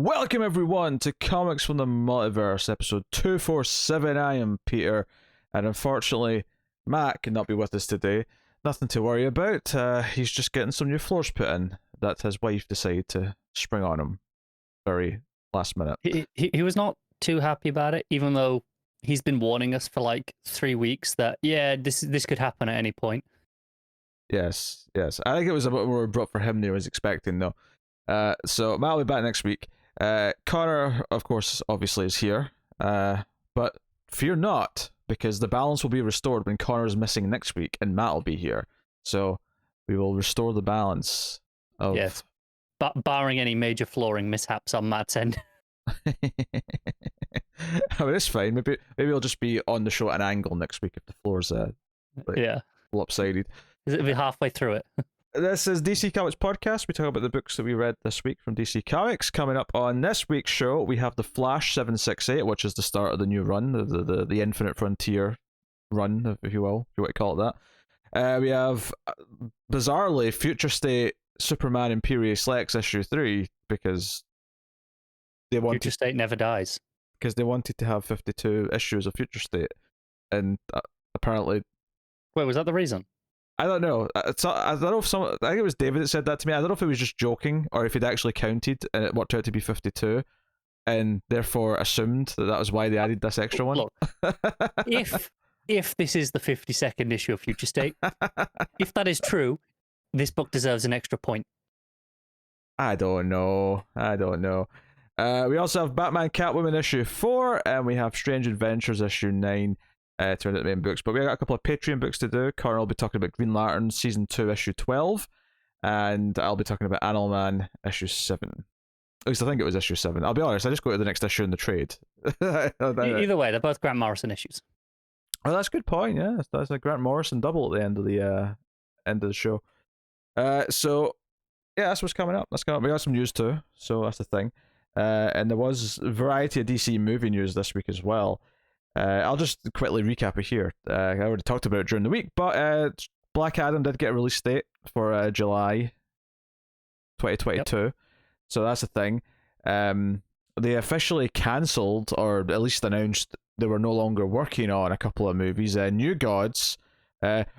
Welcome everyone to Comics from the Multiverse, episode 247. I am Peter, and unfortunately, Matt cannot be with us today. Nothing to worry about. He's just getting some new floors put in that his wife decided to spring on him very last minute. He was not too happy about it, even though he's been warning us for like 3 weeks that this could happen at any point. Yes. I think it was a bit more abrupt for him than he was expecting, though. So Matt will be back next week. Connor, of course, obviously is here. But fear not, because the balance will be restored when Connor is missing next week, and Matt will be here. So we will restore the balance of. Yes, barring any major flooring mishaps on Matt's end. I mean, it's fine. Maybe it'll just be on the show at an angle next week if the floor's lopsided. It'll be halfway through it. This is DC Comics Podcast. We talk about the books that we read this week from DC Comics. Coming up on this week's show, we have The Flash 768, which is the start of the new run, the Infinite Frontier run, if you will, if you want to call it that. We have, bizarrely, Future State Superman Imperious Lex issue 3, because they wanted... Future State never dies. Because they wanted to have 52 issues of Future State, and apparently... Wait, was that the reason? I don't know. I don't know if I think it was David that said that to me. I don't know if he was just joking or if he'd actually counted and it worked out to be 52, and therefore assumed that was why they added this extra one. Look, if this is the 52nd issue of Future State, if that is true, this book deserves an extra point. I don't know. We also have Batman Catwoman issue 4, and we have Strange Adventures issue 9. To the main books, but we got a couple of Patreon books to do. Connor will be talking about Green Lantern season 2 issue 12, and I'll be talking about Animal Man issue 7. At least I think it was issue 7. I'll be honest, I just go to the next issue in the trade. Either way, they're both Grant Morrison issues. Oh, that's a good point. Yeah, that's a Grant Morrison double at the end of the show. So yeah, that's what's coming up. We got some news too, so that's the thing. And there was a variety of DC movie news this week as well. I'll just quickly recap it here. I already talked about it during the week, but Black Adam did get a release date for July 2022. Yep. So that's the thing. They officially cancelled, or at least announced they were no longer working on a couple of movies. New Gods,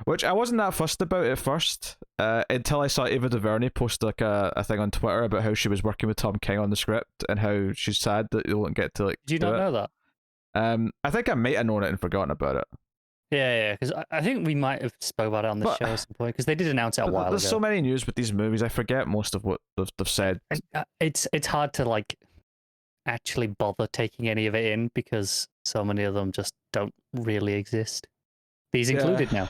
which I wasn't that fussed about at first, until I saw Ava DuVernay post like a thing on Twitter about how she was working with Tom King on the script and how she's sad that you won't get to like. Did you not know that? I think I might have known it and forgotten about it. Yeah, because I think we might have spoke about it on the show at some point, because they did announce it a while ago. There's so many news with these movies, I forget most of what they've said. It's hard to like actually bother taking any of it in, because so many of them just don't really exist. These included now.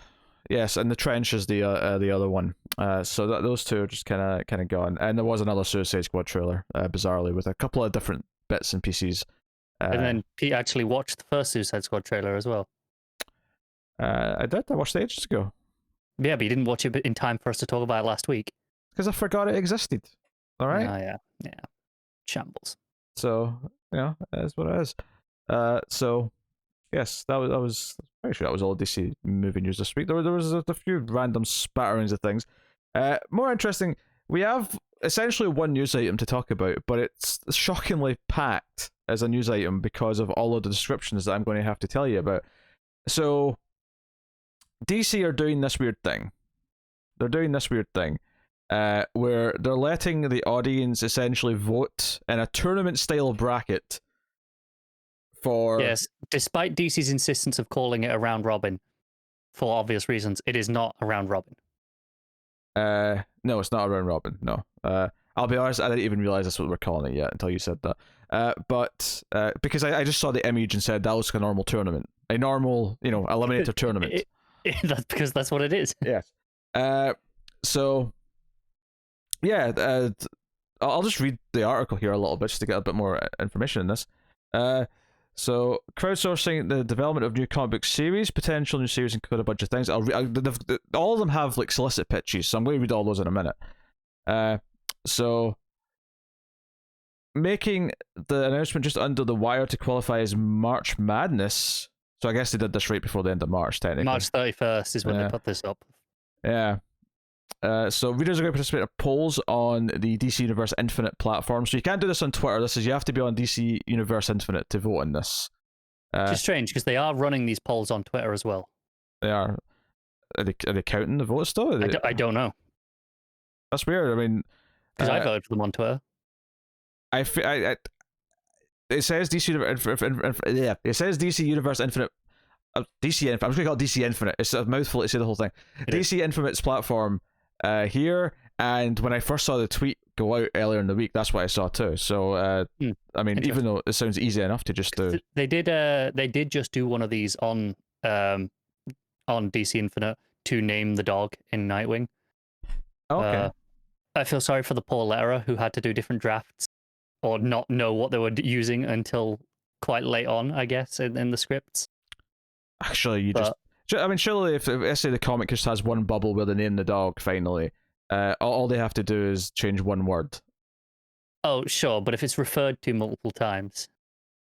Yes, and The Trench is the other one. So those two are just kind of gone. And there was another Suicide Squad trailer, bizarrely, with a couple of different bits and pieces. And then Pete actually watched the first Suicide Squad trailer as well. I did. I watched it ages ago. Yeah, but you didn't watch it in time for us to talk about it last week. Because I forgot it existed. All right? Oh, yeah. Shambles. So, that's what it is. So, yes, that was pretty sure that was all DC movie news this week. There was a few random spatterings of things. More interesting, we have essentially one news item to talk about, but it's shockingly packed as a news item because of all of the descriptions that I'm going to have to tell you about. So, DC are doing this weird thing. They're doing this weird thing where they're letting the audience essentially vote in a tournament-style bracket for... Yes, despite DC's insistence of calling it a round robin, for obvious reasons, it is not a round robin. No, it's not a round robin, no. I'll be honest, I didn't even realize that's what we're calling it yet until you said that. But because I just saw the image and said that looks like a normal tournament. A normal, Eliminator tournament. That's because that's what it is. Yes. So, yeah, I'll just read the article here a little bit just to get a bit more information in this. So, crowdsourcing the development of new comic book series. Potential new series include a bunch of things. All of them have like solicit pitches, so I'm going to read all those in a minute. So, making the announcement just under the wire to qualify as March Madness. So I guess they did this right before the end of March, technically. March 31st is when they put this up. Yeah. So readers are going to participate in polls on the DC Universe Infinite platform. So you can't do this on Twitter. This is, you have to be on DC Universe Infinite to vote on this. Which is strange because they are running these polls on Twitter as well. They are. Are they counting the votes though? I don't know. That's weird. I mean, because I voted for them on Twitter. It says DC Universe. It says DC Universe Infinite. DC Infinite. I'm just gonna call it DC Infinite. It's a mouthful to say the whole thing. DC Infinite's platform here, and when I first saw the tweet go out earlier in the week, that's what I saw too. So I mean, even though it sounds easy enough to just do, they did just do one of these on DC Infinite to name the dog in Nightwing. Okay. I feel sorry for the poor letterer who had to do different drafts or not know what they were using until quite late on, I guess, in the scripts. Actually, I mean, surely if let's say the comic just has one bubble where they name the dog finally, all they have to do is change one word. Oh, sure, but if it's referred to multiple times.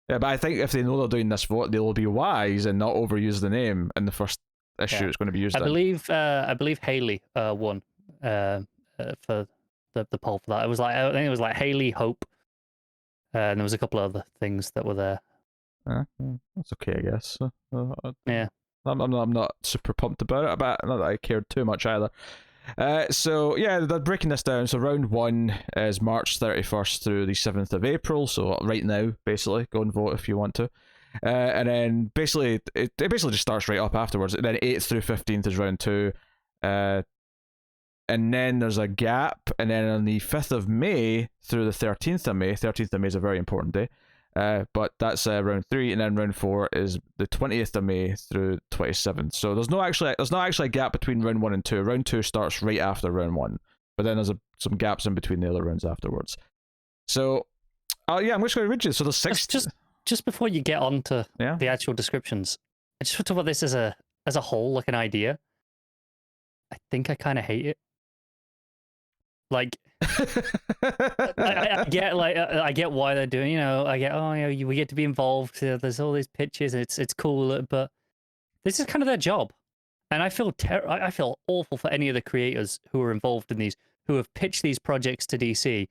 Yeah, but I think if they know they're doing this vote, they'll be wise and not overuse the name in the first issue it's going to be used in. I believe Haley won for the poll for that. I think it was like Haley, Hope, and there was a couple of other things that were there. That's okay, I guess. Yeah, I'm not super pumped about it, but not that I cared too much either. So yeah, they're breaking this down. So round 1 is March 31st through the 7th of April. So right now, basically, go and vote if you want to. And then basically, it basically just starts right up afterwards. And then 8th through 15th is round 2. And then there's a gap. And then on the 5th of May through the 13th of May, 13th of May is a very important day. But that's round 3, and then round 4 is the 20th of May through 27th. So there's not actually a gap between round 1 and 2. Round 2 starts right after round 1, but then there's some gaps in between the other rounds afterwards. So, yeah, I'm just going to read you. So there's 6. Just before you get on to the actual descriptions, I just want to talk about this as a whole, like an idea. I think I kind of hate it. Like, I get why they're doing. I get we get to be involved. There's all these pitches. It's cool, but this is kind of their job, and I feel I feel awful for any of the creators who are involved in these, who have pitched these projects to DC,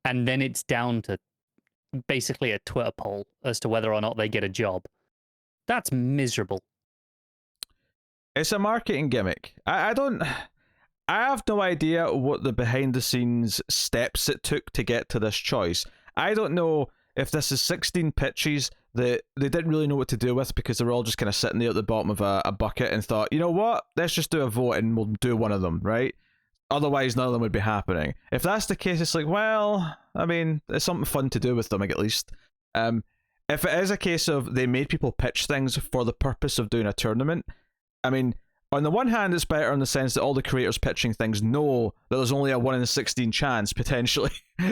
and then it's down to basically a Twitter poll as to whether or not they get a job. That's miserable. It's a marketing gimmick. I have no idea what the behind-the-scenes steps it took to get to this choice. I don't know if this is 16 pitches that they didn't really know what to do with because they were all just kind of sitting there at the bottom of a bucket and thought, you know what, let's just do a vote and we'll do one of them, right? Otherwise, none of them would be happening. If that's the case, it's like, well, I mean, there's something fun to do with them, at least. If it is a case of they made people pitch things for the purpose of doing a tournament, I mean, on the one hand, it's better in the sense that all the creators pitching things know that there's only a 1 in 16 chance, potentially,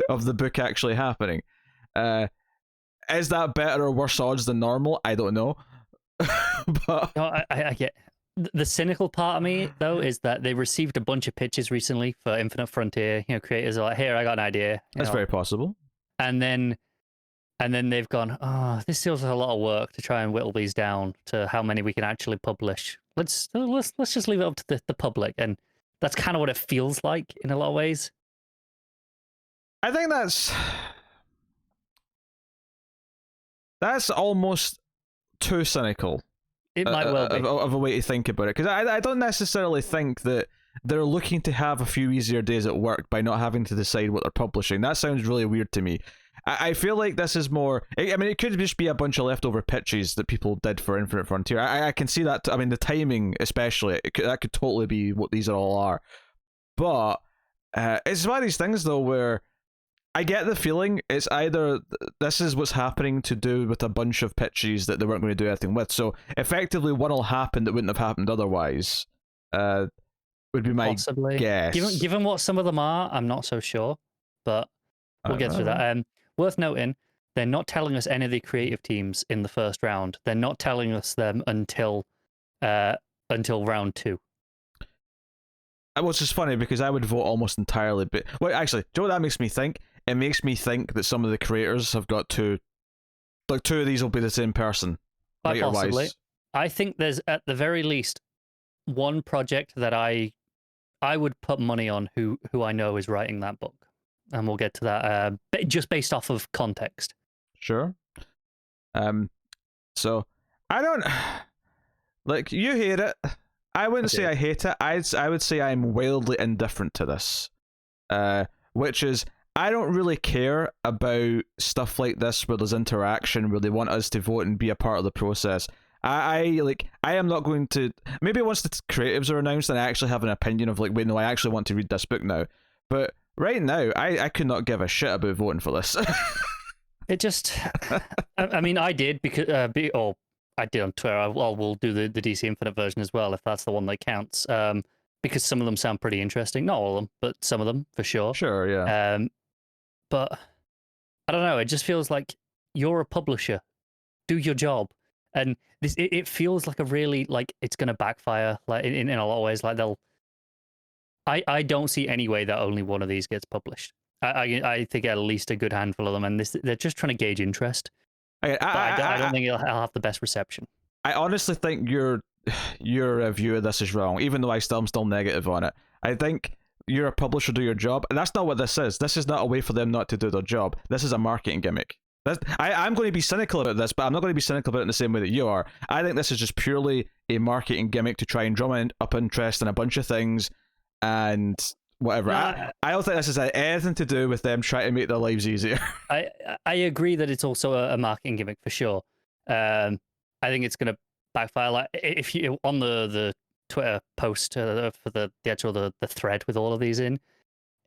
of the book actually happening. Is that better or worse odds than normal? I don't know. But no, I get... The cynical part of me, though, is that they received a bunch of pitches recently for Infinite Frontier. Creators are like, here, I got an idea. That's very possible. And then they've gone, this feels like a lot of work to try and whittle these down to how many we can actually publish. Let's just leave it up to the public, and that's kind of what it feels like in a lot of ways. I think that's almost too cynical. It might well be of a way to think about it, because I don't necessarily think that they're looking to have a few easier days at work by not having to decide what they're publishing. That sounds really weird to me. I feel like this is more... I mean, it could just be a bunch of leftover pitches that people did for Infinite Frontier. I can see that. I mean, the timing especially, that could totally be what these all are. But it's one of these things, though, where I get the feeling it's either this is what's happening to do with a bunch of pitches that they weren't going to do anything with. So effectively, one will happen that wouldn't have happened otherwise. Would be my possibly guess. Given what some of them are, I'm not so sure, but we'll get through that. Worth noting, they're not telling us any of the creative teams in the first round. They're not telling us them until round 2. Which is funny because I would vote almost entirely. But well, actually, do you know what that makes me think? It makes me think that some of the creators have got two of these will be the same person. Possibly. I think there's at the very least one project that I I would put money on who I know is writing that book, and we'll get to that. Just based off of context. Sure. So I don't like you hate it. I wouldn't say I hate it. I would say I'm wildly indifferent to this. Which is I don't really care about stuff like this where there's interaction, where they want us to vote and be a part of the process. I am not going to. Maybe once the creatives are announced, and I actually have an opinion of like, wait, no, I actually want to read this book now. But right now, I could not give a shit about voting for this. It just, I mean, I did because, I did on Twitter. We'll do the DC Infinite version as well if that's the one that counts. Because some of them sound pretty interesting. Not all of them, but some of them for sure. Sure, yeah. But I don't know. It just feels like you're a publisher. Do your job. And this, it feels like a really like it's going to backfire. Like in a lot of ways, like I don't see any way that only one of these gets published. I think at least a good handful of them, and they're just trying to gauge interest. I don't think it'll have the best reception. I honestly think your view of this is wrong, even though I'm still negative on it. I think you're a publisher, do your job, and that's not what this is. This is not a way for them not to do their job. This is a marketing gimmick. I'm going to be cynical about this, but I'm not going to be cynical about it in the same way that you are. I think this is just purely a marketing gimmick to try and drum up interest in a bunch of things and whatever. No, I don't think this has anything to do with them trying to make their lives easier. I agree that it's also a marketing gimmick for sure. I think it's going to backfire. Like if you on the Twitter post for the actual the thread with all of these in,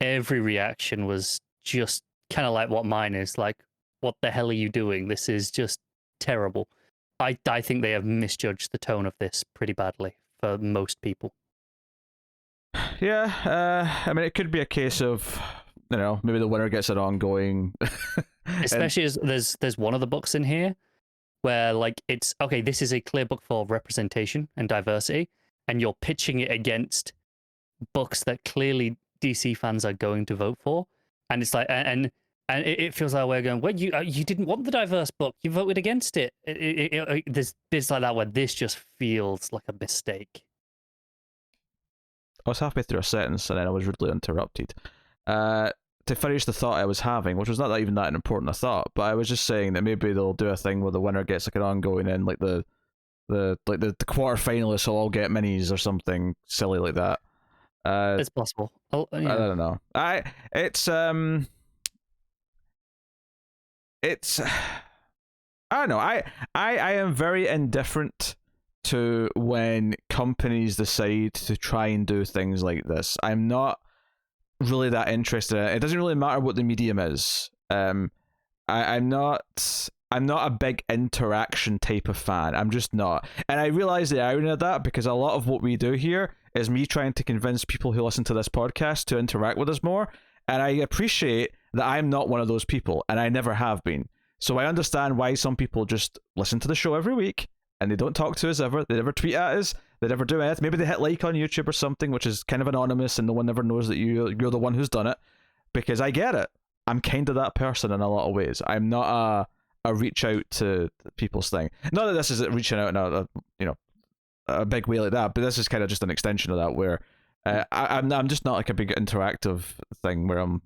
every reaction was just kind of like what mine is. Like, what the hell are you doing? This is just terrible. I think they have misjudged the tone of this pretty badly for most people. Yeah, I mean, it could be a case of, you know, maybe the winner gets it ongoing. Especially as there's one of the books in here where like it's okay, this is a clear book for representation and diversity, and you're pitching it against books that clearly DC fans are going to vote for, and it's like and it feels like we're going, well, you didn't want the diverse book, you voted against it. There's bits like that where this just feels like a mistake. I was halfway through a sentence and then I was rudely interrupted. To finish the thought I was having, which was not even that important a thought, but I was just saying that maybe they'll do a thing where the winner gets like an ongoing, and like the quarter finalists will all get minis or something silly like that. It's possible. Yeah. I don't know. I don't know. I am very indifferent to when companies decide to try and do things like this. I'm not really that interested in it. It doesn't really matter what the medium is. I'm not a big interaction type of fan. I'm just not. And I realize the irony of that, because a lot of what we do here is me trying to convince people who listen to this podcast to interact with us more. And I appreciate that I'm not one of those people, and I never have been. So I understand why some people just listen to the show every week and they don't talk to us ever. They never tweet at us. They never do anything. Maybe they hit like on YouTube or something, which is kind of anonymous, and no one ever knows that you're the one who's done it. Because I get it. I'm kind of that person in a lot of ways. I'm not a reach out to people's thing. Not that this is reaching out in a big way like that, but this is kind of just an extension of that, where I'm just not like a big interactive thing where I'm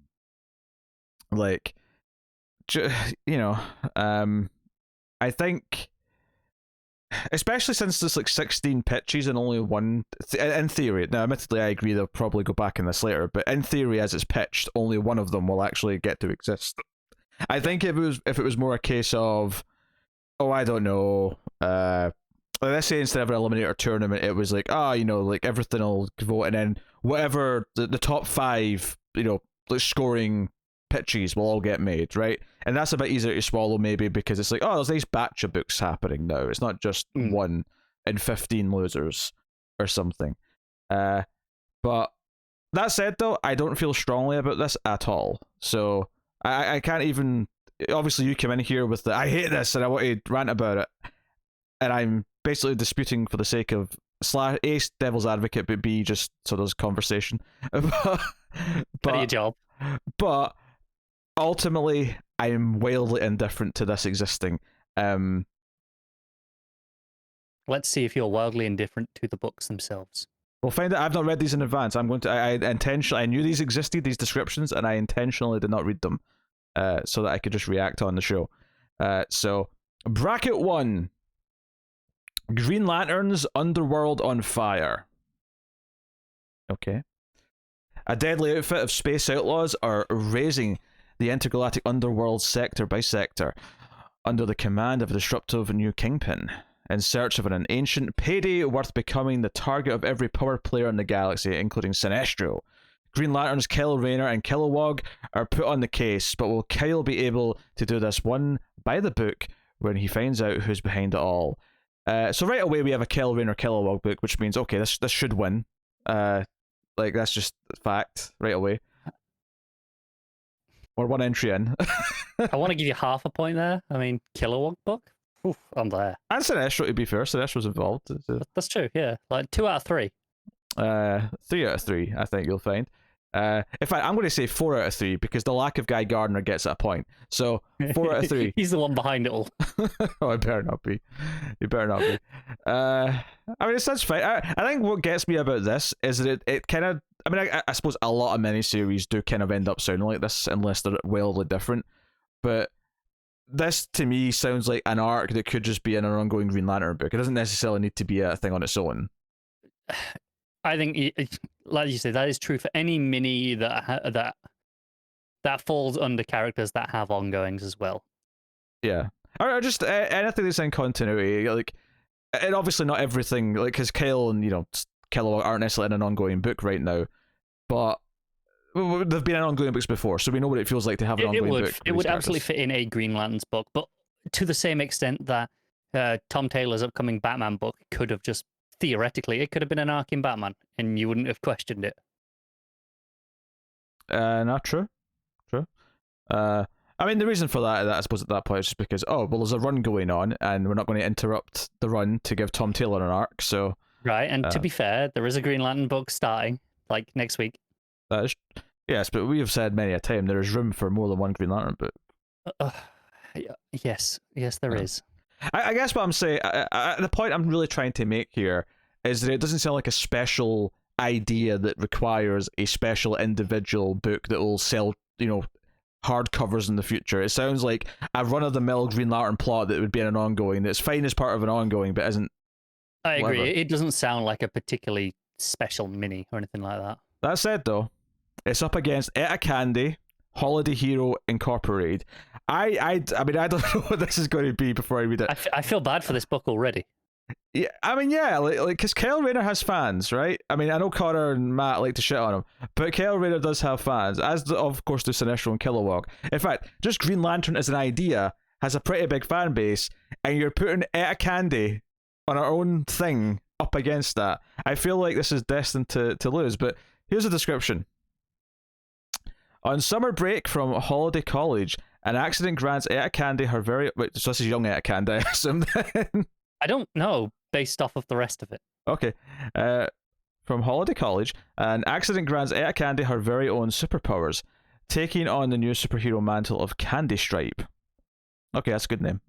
like, I think, especially since there's like 16 pitches and only one, in theory, now admittedly I agree they'll probably go back in this later, but in theory as it's pitched, only one of them will actually get to exist. I think if it was more a case of, I don't know, let's say instead of an Eliminator tournament, it was like, like everything will vote, and then whatever the top 5, scoring pitches will all get made, right? And that's a bit easier to swallow, maybe, because it's like, there's a nice batch of books happening now. It's not just 1 in 15 losers or something. But that said, though, I don't feel strongly about this at all. So I can't even. Obviously, you come in here with the I hate this and I want to rant about it, and I'm basically disputing for the sake of A, devil's advocate, but B, just so there's conversation. But your job. But ultimately, I'm wildly indifferent to this existing. Let's see if you're wildly indifferent to the books themselves. We'll find out. I've not read these in advance. I'm going to. I intentionally. I knew these existed, these descriptions, and I intentionally did not read them, so that I could just react on the show. So bracket 1: Green Lantern's underworld on fire. Okay. A deadly outfit of space outlaws are razing the intergalactic underworld sector by sector under the command of a disruptive new kingpin, in search of an ancient payday worth becoming the target of every power player in the galaxy, including Sinestro. Green Lantern's Kyle Rayner and Kilowog are put on the case, but will Kyle be able to do this one by the book when he finds out who's behind it all? So right away we have a Kyle Rayner Kilowog book, which means, okay, this should win. Like, that's just fact right away. We're one entry in. I want to give you half a point there. I mean, Kilowog book? Oof, I'm there. And Sinestro, to be fair. Sinestro's involved. That's true, yeah. Like 2 out of 3. 3 out of 3, I think you'll find. In fact, I'm going to say 4 out of 3 because the lack of Guy Gardner gets a point. So 4 out of 3. He's the one behind it all. Oh, it better not be. It better not be. I mean, it sounds fine. I think what gets me about this is that it kind of. I mean, I suppose a lot of miniseries do kind of end up sounding like this unless they're wildly different. But this, to me, sounds like an arc that could just be in an ongoing Green Lantern book. It doesn't necessarily need to be a thing on its own. I think, like you said, that is true for any mini that falls under characters that have ongoings as well. Yeah, or just anything that's in continuity. Like, and obviously not everything. Like, because Kyle and Kilowog aren't necessarily in an ongoing book right now, but they've been in ongoing books before, so we know what it feels like to have an ongoing book. It would absolutely fit in a Green Lantern's book, but to the same extent that Tom Taylor's upcoming Batman book could have just, theoretically, it could have been an arc in Batman, and you wouldn't have questioned it. Not true. True. I mean, the reason for that, I suppose, at that point is just because, there's a run going on, and we're not going to interrupt the run to give Tom Taylor an arc, so... Right, and to be fair, there is a Green Lantern book starting, like, next week. That is, yes, but we have said many a time there is room for more than one Green Lantern book. Yes, there is. I guess what I'm saying, the point I'm really trying to make here is that it doesn't sound like a special idea that requires a special individual book that will sell, hardcovers in the future. It sounds like a run-of-the-mill Green Lantern plot that would be in an ongoing that's fine as part of an ongoing, but isn't. I agree. Whatever. It doesn't sound like a particularly special mini or anything like that. That said, though, it's up against Etta Candy, Holiday Hero Incorporated. I mean, I don't know what this is going to be before I read it. I feel bad for this book already. Yeah, I mean, yeah, like because Kyle Rayner has fans, right? I mean, I know Connor and Matt like to shit on him, but Kyle Rayner does have fans, of course do Sinestro and Kilowog. In fact, just Green Lantern as an idea has a pretty big fan base, and you're putting Etta Candy on our own thing up against that. I feel like this is destined to lose, but here's a description. On summer break from Holiday College, an accident grants Etta Candy her very... Wait, so this is young Etta Candy, I assume then. I don't know, based off of the rest of it. Okay. From Holiday College, an accident grants Etta Candy her very own superpowers, taking on the new superhero mantle of Candy Stripe. Okay, that's a good name.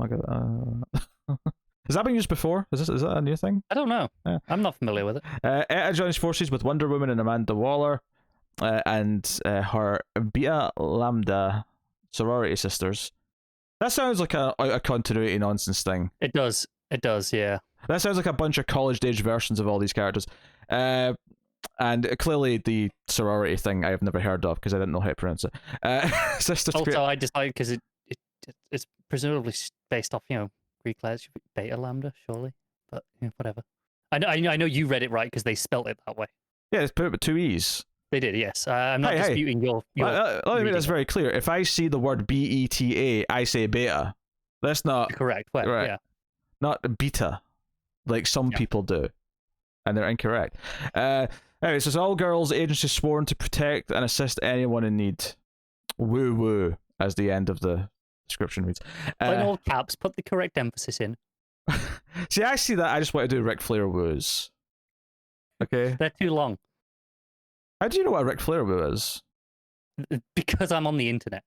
Has that been used before? Is that a new thing? I don't know. Yeah. I'm not familiar with it. Etta joins forces with Wonder Woman and Amanda Waller and her Beta Lambda sorority sisters. That sounds like a continuity nonsense thing. It does, yeah. That sounds like a bunch of college-age versions of all these characters. And clearly the sorority thing I have never heard of because I didn't know how to pronounce it. Sisters also, I decided because it's presumably based off, Greek letters, Beta Lambda, surely. But whatever. I know you read it right because they spelt it that way. Yeah, it's put it with 2 E's. They did, yes. I'm not disputing your let me make this very clear. If I see the word BETA, I say beta. That's not... Correct. Well, right. Yeah. Not beta, like some people do. And they're incorrect. Anyway, so it's all girls agency sworn to protect and assist anyone in need. Woo woo, as the end of the description reads. In all caps, put the correct emphasis in. See, I see that. I just want to do Ric Flair woos. Okay? They're too long. How do you know what a Ric Flair woo is? Because I'm on the internet.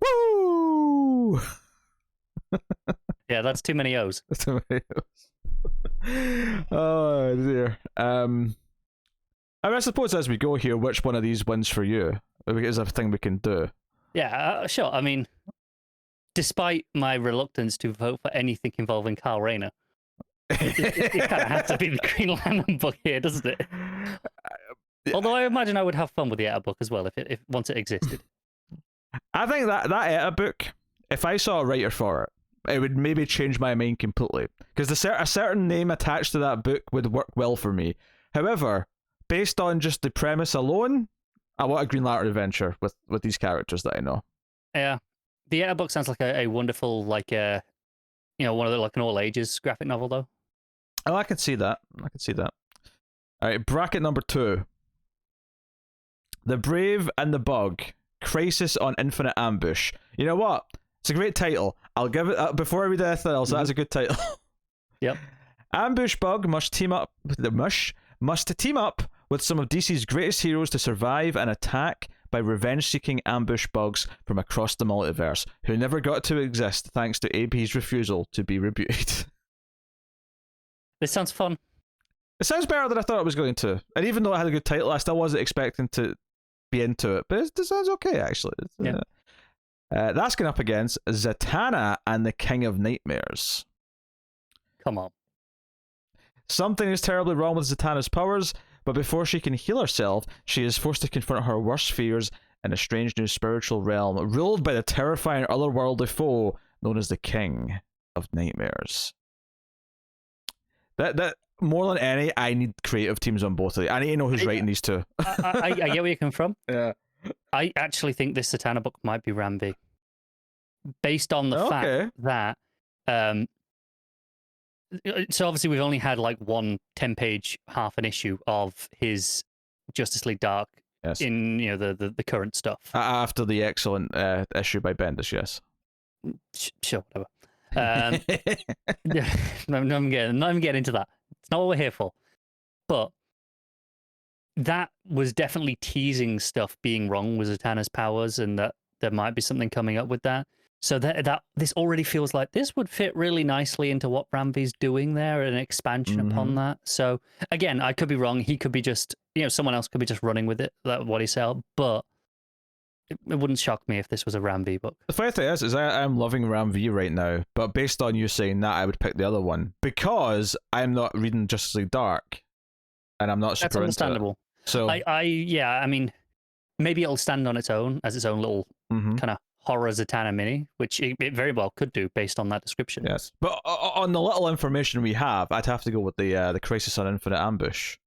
Woo! Yeah, that's too many O's. Too many O's. Oh dear. I suppose as we go here, which one of these wins for you is a thing we can do. Yeah, sure. I mean, despite my reluctance to vote for anything involving Kyle Rayner, it kind of has to be the Green Lantern book here, doesn't it? Although I imagine I would have fun with the Eta book as well if once it existed. I think that Eta book, if I saw a writer for it, it would maybe change my mind completely. Because a certain name attached to that book would work well for me. However, based on just the premise alone, I want a Green Lantern adventure with these characters that I know. Yeah. The Eta book sounds like a wonderful, like one of the like an all ages graphic novel though. Oh, I can see that. Alright, bracket number 2. The Brave and the Bug. Crisis on Infinite Ambush. You know what? It's a great title. I'll give it before I read anything else. That's a good title. Yep. Ambush Bug must team up with some of DC's greatest heroes to survive an attack by revenge-seeking ambush bugs from across the multiverse, who never got to exist thanks to AB's refusal to be rebooted. This sounds fun. It sounds better than I thought it was going to. And even though it had a good title, I still wasn't expecting to be into it. But it sounds okay, actually. Yeah. That's going up against Zatanna and the King of Nightmares. Come on. Something is terribly wrong with Zatanna's powers, but before she can heal herself, she is forced to confront her worst fears in a strange new spiritual realm, ruled by the terrifying otherworldly foe known as the King of Nightmares. That more than any, I need creative teams on both of these. I need to know who's writing these two. I get where you come from. Yeah. I actually think this Zatanna book might be Ramby. Based on the fact that so obviously we've only had like one 10-page half an issue of his Justice League Dark in the current stuff. After the excellent issue by Bendis, yes. Sure, whatever. I'm not even getting into that. It's not what we're here for. But that was definitely teasing stuff being wrong with Zatanna's powers, and that there might be something coming up with that. So that this already feels like this would fit really nicely into what Ramby's doing there, an expansion upon that. So again, I could be wrong. He could be just, someone else could be just running with it, what he said. But it wouldn't shock me if this was a Ramby book. The funny thing is I'm loving Ram V right now, but based on you saying that, I would pick the other one because I'm not reading Justice League Dark, and I'm not super That's understandable. Into it. So I mean, maybe it'll stand on its own as its own little kind of horror Zatanna mini, which it very well could do based on that description. Yes, but on the little information we have, I'd have to go with the Crisis on Infinite Ambush.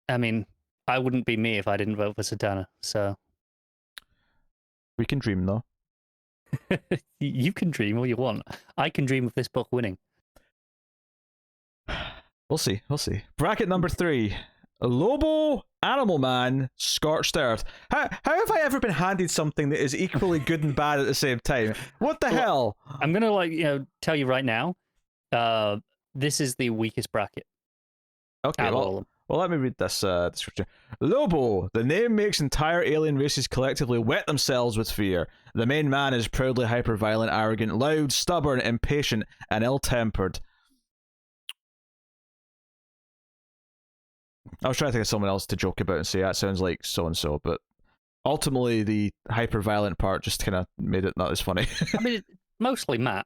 I mean, I wouldn't be me if I didn't vote for Zatanna, so... We can dream, though. You can dream all you want. I can dream of this book winning. We'll see. Bracket number 3. Lobo, Animal Man, Scorched Earth. How have I ever been handed something that is equally good and bad at the same time? What the hell? I'm going to tell you right now, this is the weakest bracket. Okay, well, let me read this description. Lobo, the name makes entire alien races collectively wet themselves with fear. The main man is proudly hyper-violent, arrogant, loud, stubborn, impatient, and ill-tempered. I was trying to think of someone else to joke about and say that sounds like so-and-so, but ultimately the hyper-violent part just kind of made it not as funny. I mean, mostly Matt.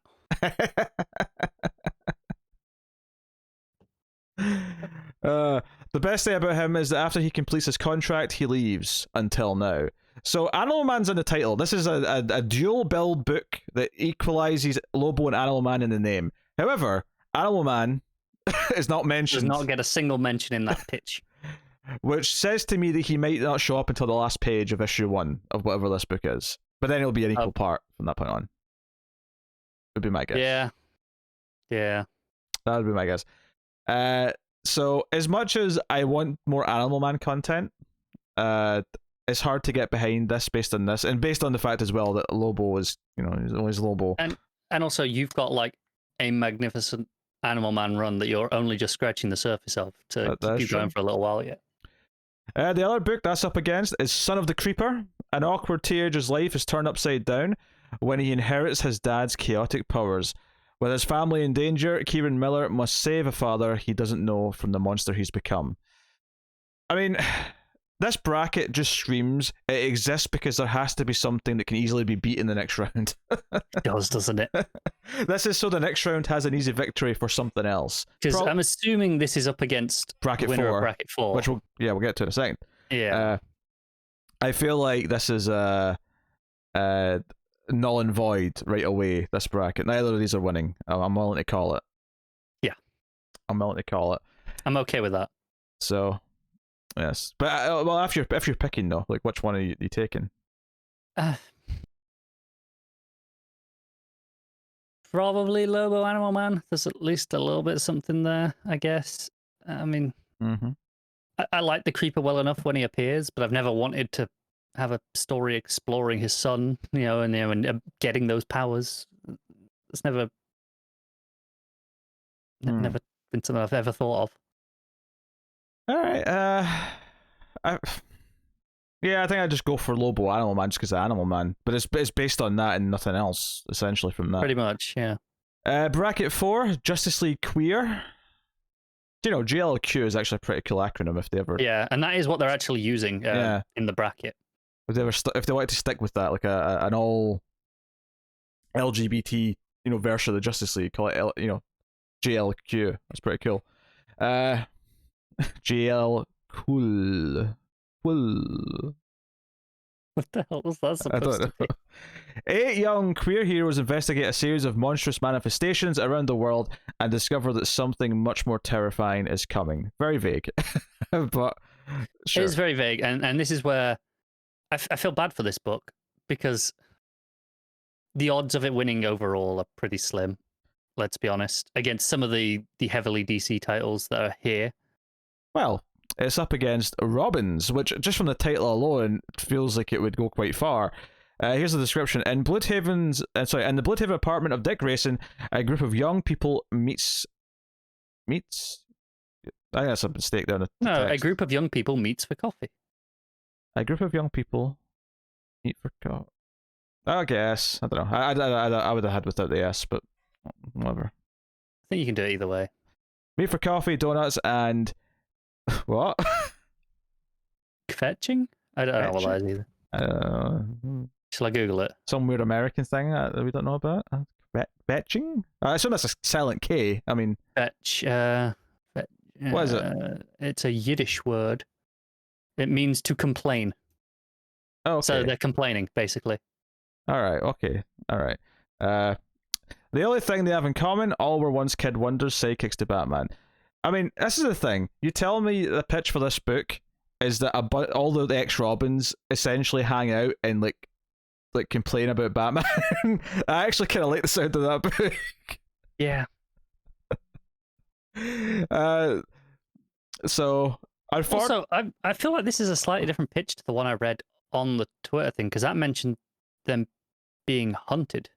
The best thing about him is that after he completes his contract, he leaves until now. So Animal Man's in the title. This is a dual build book that equalizes Lobo and Animal Man in the name. However, Animal Man is not mentioned. Does not get a single mention in that pitch. Which says to me that he might not show up until the last page of issue 1 of whatever this book is. But then it'll be an equal part from that point on. Would be my guess. Yeah. That would be my guess. So as much as I want more Animal Man content, it's hard to get behind this based on this, and based on the fact as well that Lobo is, he's always Lobo. And also you've got like a magnificent Animal Man run that you're only just scratching the surface of to keep going for a little while yet. The other book that's up against is Son of the Creeper. An awkward teenager's life is turned upside down when he inherits his dad's chaotic powers. With his family in danger, Kieran Miller must save a father he doesn't know from the monster he's become. I mean, this bracket just screams it exists because there has to be something that can easily be beat in the next round. It does, doesn't it? This is so the next round has an easy victory for something else. Because I'm assuming this is up against bracket the winner 4, of bracket 4. which we'll get to in a second. Yeah. I feel like this is null and void right away, this bracket. Neither of these are winning. I'm willing to call it. Yeah. I'm willing to call it. I'm okay with that. So, yes. But, well, if you're picking, though, like, which one are you taking? Probably Lobo Animal Man. There's at least a little bit of something there, I guess. I mean, I like the Creeper well enough when he appears, but I've never wanted to have a story exploring his son, and getting those powers. It's never been something I've ever thought of. All right. I think I'd just go for Lobo Animal Man just because of Animal Man, but it's based on that and nothing else essentially from that. Pretty much, yeah. Bracket 4, Justice League Queer. GLQ is actually a pretty cool acronym if they ever. Yeah, and that is what they're actually using in the bracket. If they like to stick with that, like an all LGBT version of the Justice League, call it JLQ. That's pretty cool. JL cool. What the hell was that supposed to be? 8 young queer heroes investigate a series of monstrous manifestations around the world and discover that something much more terrifying is coming. Very vague, but sure. It is very vague, and this is where I feel bad for this book because the odds of it winning overall are pretty slim. Let's be honest, against some of the heavily DC titles that are here. Well, it's up against Robins, which just from the title alone feels like it would go quite far. Here's the description. In the Bloodhaven apartment of Dick Grayson, a group of young people meets. I think that's a mistake there. A group of young people meets for coffee. A group of young people meet for coffee. I guess. I don't know. I would have had without the S, but whatever. I think you can do it either way. Meet for coffee, donuts, and what? Fetching? I don't know what that is either. Shall I Google it? Some weird American thing that we don't know about. Fetching? I assume that's a silent K. I mean, fetch. What is it? It's a Yiddish word. It means to complain. Oh, okay. So they're complaining, basically. All right. Okay. All right. The only thing they have in common: all were once Kid Wonder's sidekicks to Batman. I mean, this is the thing. You tell me the pitch for this book is that all the ex-Robins essentially hang out and like complain about Batman. I actually kind of like the sound of that book. Yeah. So I feel like this is a slightly different pitch to the one I read on the Twitter thing, because that mentioned them being hunted.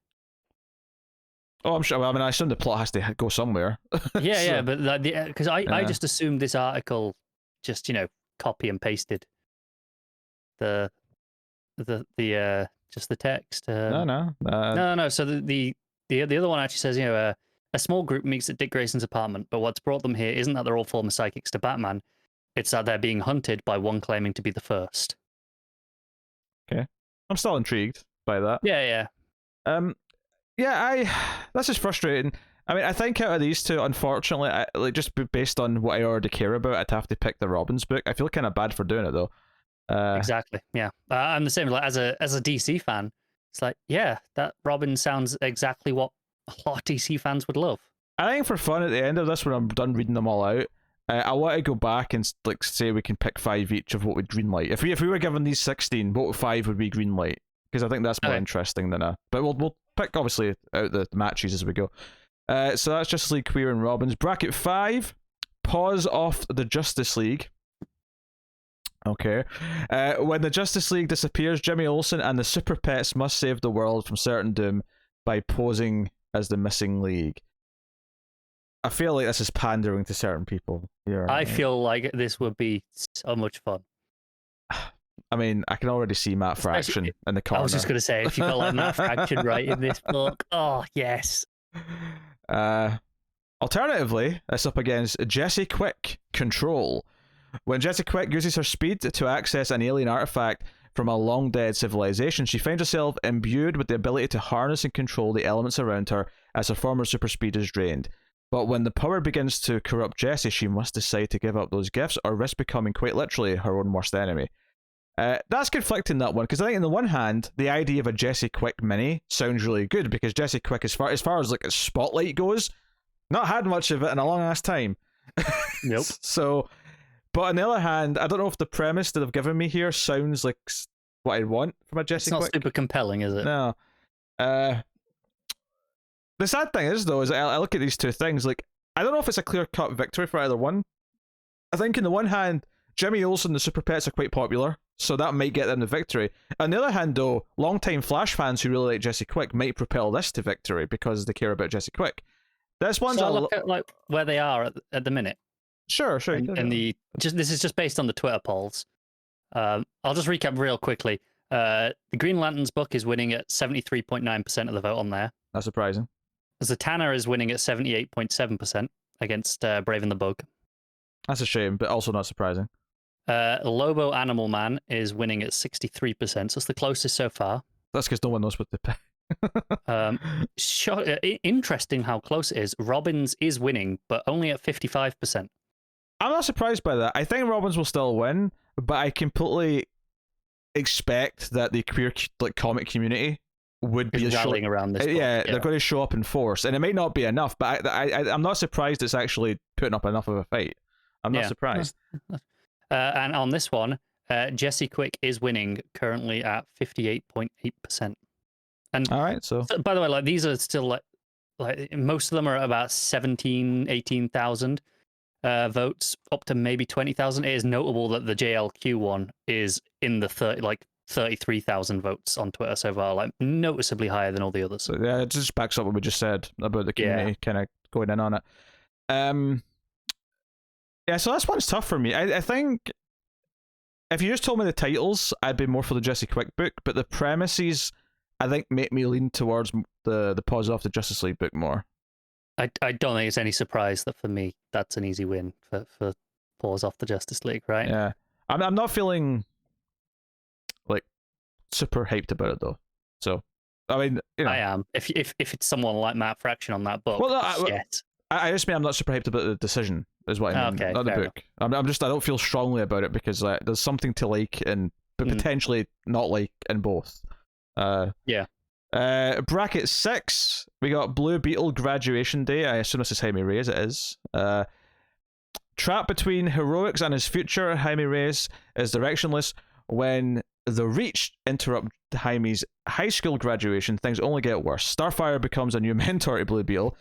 Oh, I'm sure. I mean, I assume the plot has to go somewhere. Yeah, but because I just assumed this article just copy and pasted the just the text. No. So the other one actually says a small group meets at Dick Grayson's apartment, but what's brought them here isn't that they're all former psychics to Batman. It's that they're being hunted by one claiming to be the first. Okay, I'm still intrigued by that. Yeah. That's just frustrating. I mean, I think out of these two, unfortunately, just based on what I already care about, I'd have to pick the Robins book. I feel kind of bad for doing it though. Exactly. Yeah, I'm the same. Like as a DC fan, it's like, yeah, that Robin sounds exactly what a lot of DC fans would love. I think for fun at the end of this, when I'm done reading them all out, I want to go back and say we can pick 5 each of what would greenlight. If we were given these 16, what 5 would be greenlight? Because I think that's more interesting than a. But we'll pick obviously out the matches as we go. So that's Justice League Queer and Robins. Bracket 5, Pause off the Justice League. Okay. When the Justice League disappears, Jimmy Olsen and the Super Pets must save the world from certain doom by posing as the missing league. I feel like this is pandering to certain people. I feel like this would be so much fun. I mean, I can already see Matt Fraction in the corner. I was just going to say, if you got like Matt Fraction right in this book, oh, yes. Alternatively, it's up against Jesse Quick, Control. When Jesse Quick uses her speed to access an alien artifact from a long-dead civilization, she finds herself imbued with the ability to harness and control the elements around her as her former super speed is drained. But when the power begins to corrupt Jessie, she must decide to give up those gifts or risk becoming quite literally her own worst enemy. That's conflicting, that one, because I think on the one hand, the idea of a Jesse Quick mini sounds really good, because Jesse Quick, as far as like its spotlight goes, not had much of it in a long ass time. Nope. So, but on the other hand, I don't know if the premise that they've given me here sounds like what I want from a Jesse Quick. It's not super compelling, is it? No. The sad thing is, though, is I look at these two things, like, I don't know if it's a clear-cut victory for either one. I think on the one hand, Jimmy Olsen, the Super Pets, are quite popular, so that might get them the victory. On the other hand, though, long-time Flash fans who really like Jesse Quick might propel this to victory because they care about Jesse Quick. This one's so I look at like where they are at the minute. Sure. This is just based on the Twitter polls. I'll just recap real quickly. The Green Lantern's book is winning at 73.9% of the vote on there. Not surprising. Zatanna is winning at 78.7% against Brave and the Bug. That's a shame, but also not surprising. Lobo Animal Man is winning at 63%, so it's the closest so far. That's because no one knows what to pick. Interesting how close it is. Robbins is winning, but only at 55%. I'm not surprised by that. I think Robbins will still win, but I completely expect that the queer comic community would be rallying around this. Yeah, they're going to show up in force, and it may not be enough, but I'm not surprised it's actually putting up enough of a fight. I'm not surprised. And on this one, Jesse Quick is winning currently at 58.8%. And all right, so by the way, like these are still like most of them are about 18,000 votes, up to maybe 20,000. It is notable that the JLQ one is in the 33,000 votes on Twitter so far, like noticeably higher than all the others. So, yeah, it just backs up what we just said about the community kind of going in on it. Yeah, so this one's tough for me. I think if you just told me the titles, I'd be more for the Jesse Quick book, but the premises, I think, make me lean towards the Pause Off the Justice League book more. I don't think it's any surprise that for me, that's an easy win for Pause Off the Justice League, right? Yeah. I'm not feeling like super hyped about it though. So, I mean, you know. I am. If it's someone like Matt Fraction on that book, I just mean I'm not super hyped about the decision, is what I mean. Okay, not the book. I don't feel strongly about it because there's something to like but potentially not like in both. Bracket 6, we got Blue Beetle Graduation Day. I assume this is Jaime Reyes. It is. Trapped between heroics and his future, Jaime Reyes is directionless. When the Reach interrupt Jaime's high school graduation, things only get worse. Starfire becomes a new mentor to Blue Beetle.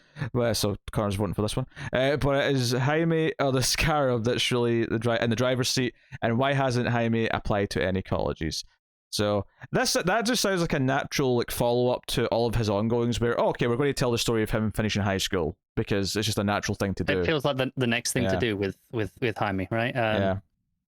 So Connor's voting for this one. But it is Jaime or the Scarab that's really in the driver's seat. And why hasn't Jaime applied to any colleges? So that just sounds like a natural follow-up to all of his ongoings where, okay, we're going to tell the story of him finishing high school because it's just a natural thing to do. It feels like the next thing to do with Jaime, right?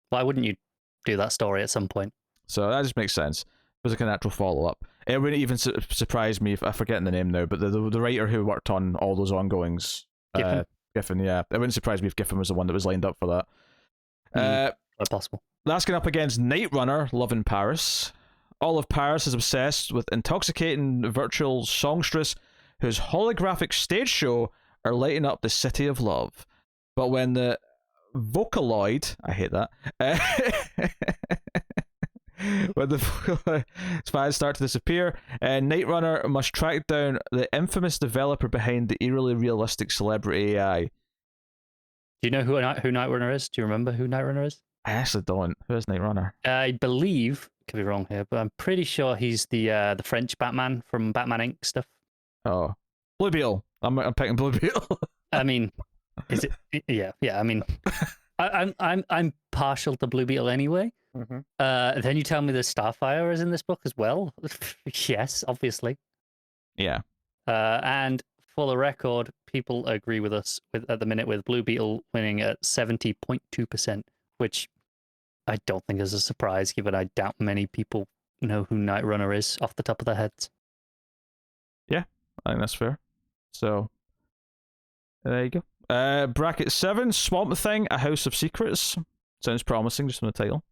Why wouldn't you do that story at some point? So that just makes sense. It was like a natural follow-up. It wouldn't even surprise me if I'm forgetting the name now, but the writer who worked on all those ongoings, Giffen, yeah. It wouldn't surprise me if Giffen was the one that was lined up for that. Possible. That's going up against Night Runner, Love in Paris. All of Paris is obsessed with intoxicating virtual songstress whose holographic stage show are lighting up the city of love. But when the Vocaloid, I hate that, when the Vocaloid fans start to disappear, Night Runner must track down the infamous developer behind the eerily realistic celebrity AI. Do you know who Night Runner is? Do you remember who Night Runner is? I actually don't. Who is Night Runner? I believe, could be wrong here, but I'm pretty sure he's the French Batman from Batman Inc. stuff. Oh, Blue Beetle. I'm picking Blue Beetle. I mean, is it? Yeah. I mean, I'm partial to Blue Beetle anyway. Mm-hmm. Then you tell me the Starfire is in this book as well. Yes, obviously. Yeah. And for the record, people agree with us at the minute with Blue Beetle winning at 70.2%, which I don't think is a surprise, given I doubt many people know who Night Runner is off the top of their heads. Yeah, I think that's fair. So, There you go. Bracket 7, Swamp Thing, A House of Secrets. Sounds promising just from the title.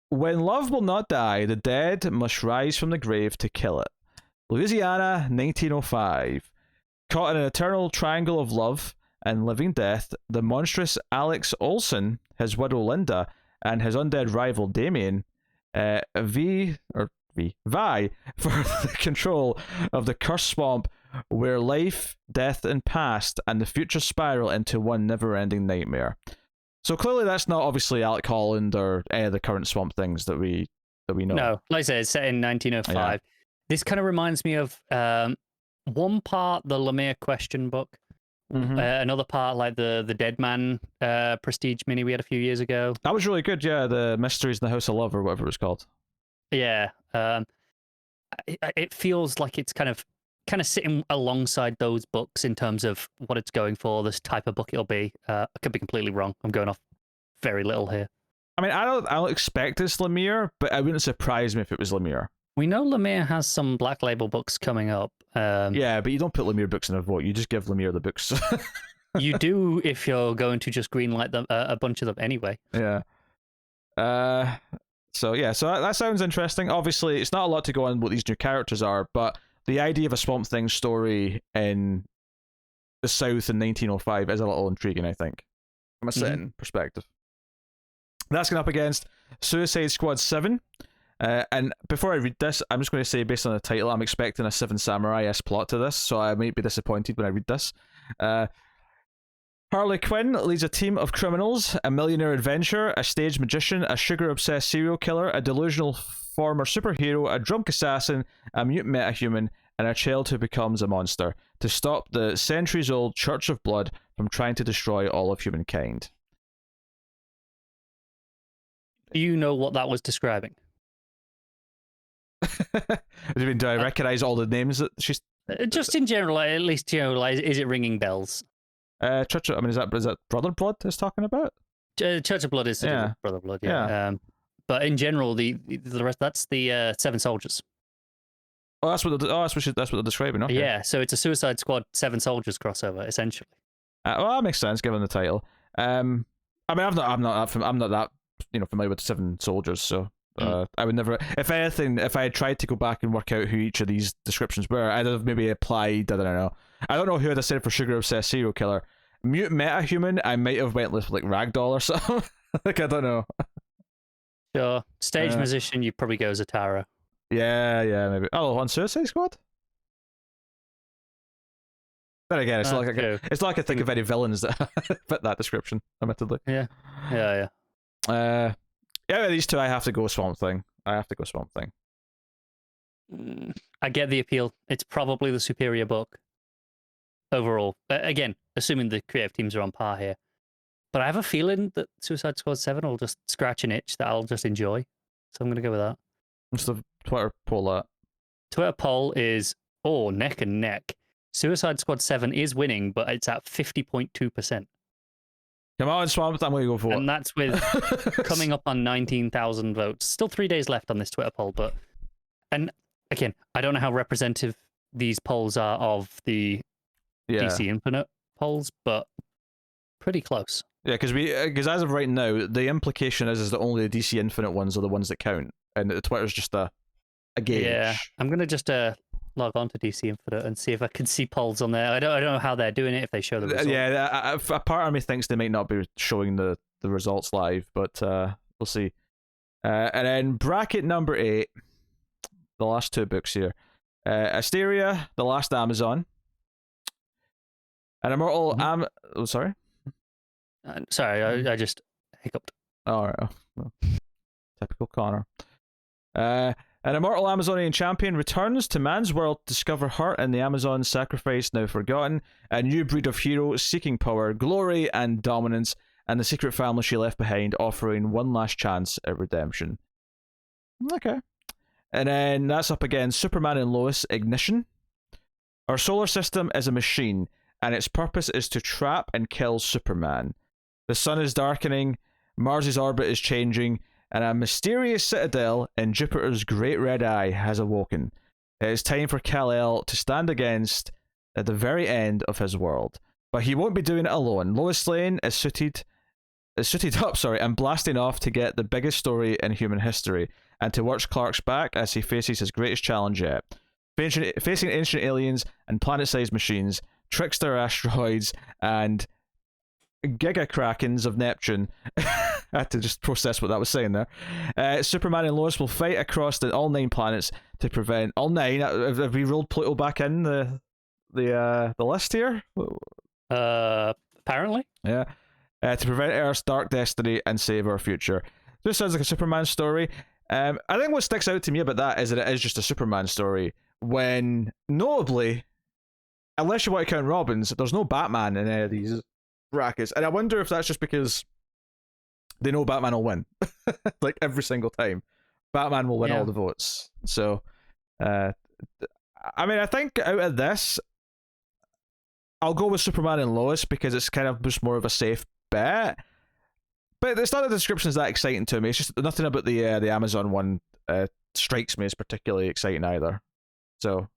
When love will not die, the dead must rise from the grave to kill it. Louisiana, 1905. Caught in an eternal triangle of love and living death, the monstrous Alex Olson, his widow Linda, and his undead rival Damien vie for the control of the cursed swamp where life, death, and past and the future spiral into one never-ending nightmare. So clearly that's not obviously Alec Holland or any of the current Swamp Things that we know. No, like I said, it's set in 1905. Yeah. This kind of reminds me of one part the Lemire question book, another part like the Dead Man prestige mini we had a few years ago. That was really good, yeah. The Mysteries in the House of Love or whatever it was called. Yeah, it feels like it's kind of sitting alongside those books in terms of what it's going for, this type of book it'll be. I could be completely wrong. I'm going off very little here. I mean, I don't expect it's Lemire, but it wouldn't surprise me if it was Lemire. We know Lemire has some Black Label books coming up. Yeah, but you don't put Lemire books in a vote. You just give Lemire the books. You do if you're going to just greenlight them, a bunch of them anyway. Yeah. So that sounds interesting. Obviously, it's not a lot to go on what these new characters are, but the idea of a Swamp Thing story in the South in 1905 is a little intriguing, I think, from a setting perspective. That's going up against Suicide Squad 7. And before I read this, I'm just going to say, based on the title, I'm expecting a Seven Samurai-esque plot to this, so I might be disappointed when I read this. Harley Quinn leads a team of criminals, a millionaire adventurer, a stage magician, a sugar-obsessed serial killer, a delusional former superhero, a drunk assassin, a mutant metahuman, and a child who becomes a monster, to stop the centuries-old Church of Blood from trying to destroy all of humankind. Do you know what that was describing? Do I recognize all the names that she's... Just in general, at least, is it ringing bells? Church of, I mean, is that Brother Blood is talking about? Church of Blood is Brother Blood, yeah. But in general, the rest, that's the Seven Soldiers. Oh, that's what they're describing. Okay. Yeah, so it's a Suicide Squad Seven Soldiers crossover, essentially. Well, that makes sense given the title. I mean, I'm not that familiar with Seven Soldiers, so I would never. If anything, if I had tried to go back and work out who each of these descriptions were, I'd have maybe applied. I don't know. I don't know who I'd have said for sugar obsessed serial killer. Mutant metahuman, I might have went with like Ragdoll or something. Like, I don't know. Sure. Stage musician, you probably go Zatara. Yeah, maybe. Oh, on Suicide Squad? Then again, it's not like I think of any villains that fit that description, admittedly. Yeah. These two, I have to go Swamp Thing. I get the appeal. It's probably the superior book overall. Again, assuming the creative teams are on par here. But I have a feeling that Suicide Squad 7 will just scratch an itch that I'll just enjoy. So I'm going to go with that. What's the Twitter poll at? Twitter poll is, neck and neck. Suicide Squad 7 is winning, but it's at 50.2%. Come on, Swamp, I'm going to go for it. And that's with coming up on 19,000 votes. Still 3 days left on this Twitter poll, and again, I don't know how representative these polls are of the DC Infinite polls, but pretty close. Yeah, because as of right now, the implication is that only the DC Infinite ones are the ones that count, and the Twitter's just a gauge. Yeah, I'm gonna just log on to DC Infinite and see if I can see polls on there. I don't know how they're doing it, if they show the results. Yeah, a part of me thinks they might not be showing the results live, but we'll see. And then bracket number 8, the last 2 books here. Asteria, The Last Amazon. An Immortal sorry? Sorry, I just hiccuped. All right. Well, typical Connor. An immortal Amazonian champion returns to man's world to discover her and the Amazon sacrifice now forgotten, a new breed of hero seeking power, glory, and dominance, and the secret family she left behind, offering one last chance at redemption. Okay. And then that's up against Superman and Lois Ignition. Our solar system is a machine, and its purpose is to trap and kill Superman. The sun is darkening, Mars's orbit is changing, and a mysterious citadel in Jupiter's great red eye has awoken. It is time for Kal-El to stand against at the very end of his world. But he won't be doing it alone. Lois Lane is suited up, and blasting off to get the biggest story in human history, and to watch Clark's back as he faces his greatest challenge yet. Facing ancient aliens and planet-sized machines, trickster asteroids, and Giga Krakens of Neptune. I had to just process what that was saying there. Superman and Lois will fight across all 9 planets to prevent all 9. Have we rolled Pluto back in the list here? Apparently. Yeah. To prevent Earth's dark destiny and save our future. This sounds like a Superman story. I think what sticks out to me about that is that it is just a Superman story. When notably, unless you want to count Robin's, there's no Batman in any of these brackets, and I wonder if that's just because they know Batman will win, like every single time. Batman will win all the votes. So, I mean, I think out of this, I'll go with Superman and Lois because it's kind of just more of a safe bet. But it's not the description's that exciting to me. It's just nothing about the Amazon one strikes me as particularly exciting either. So,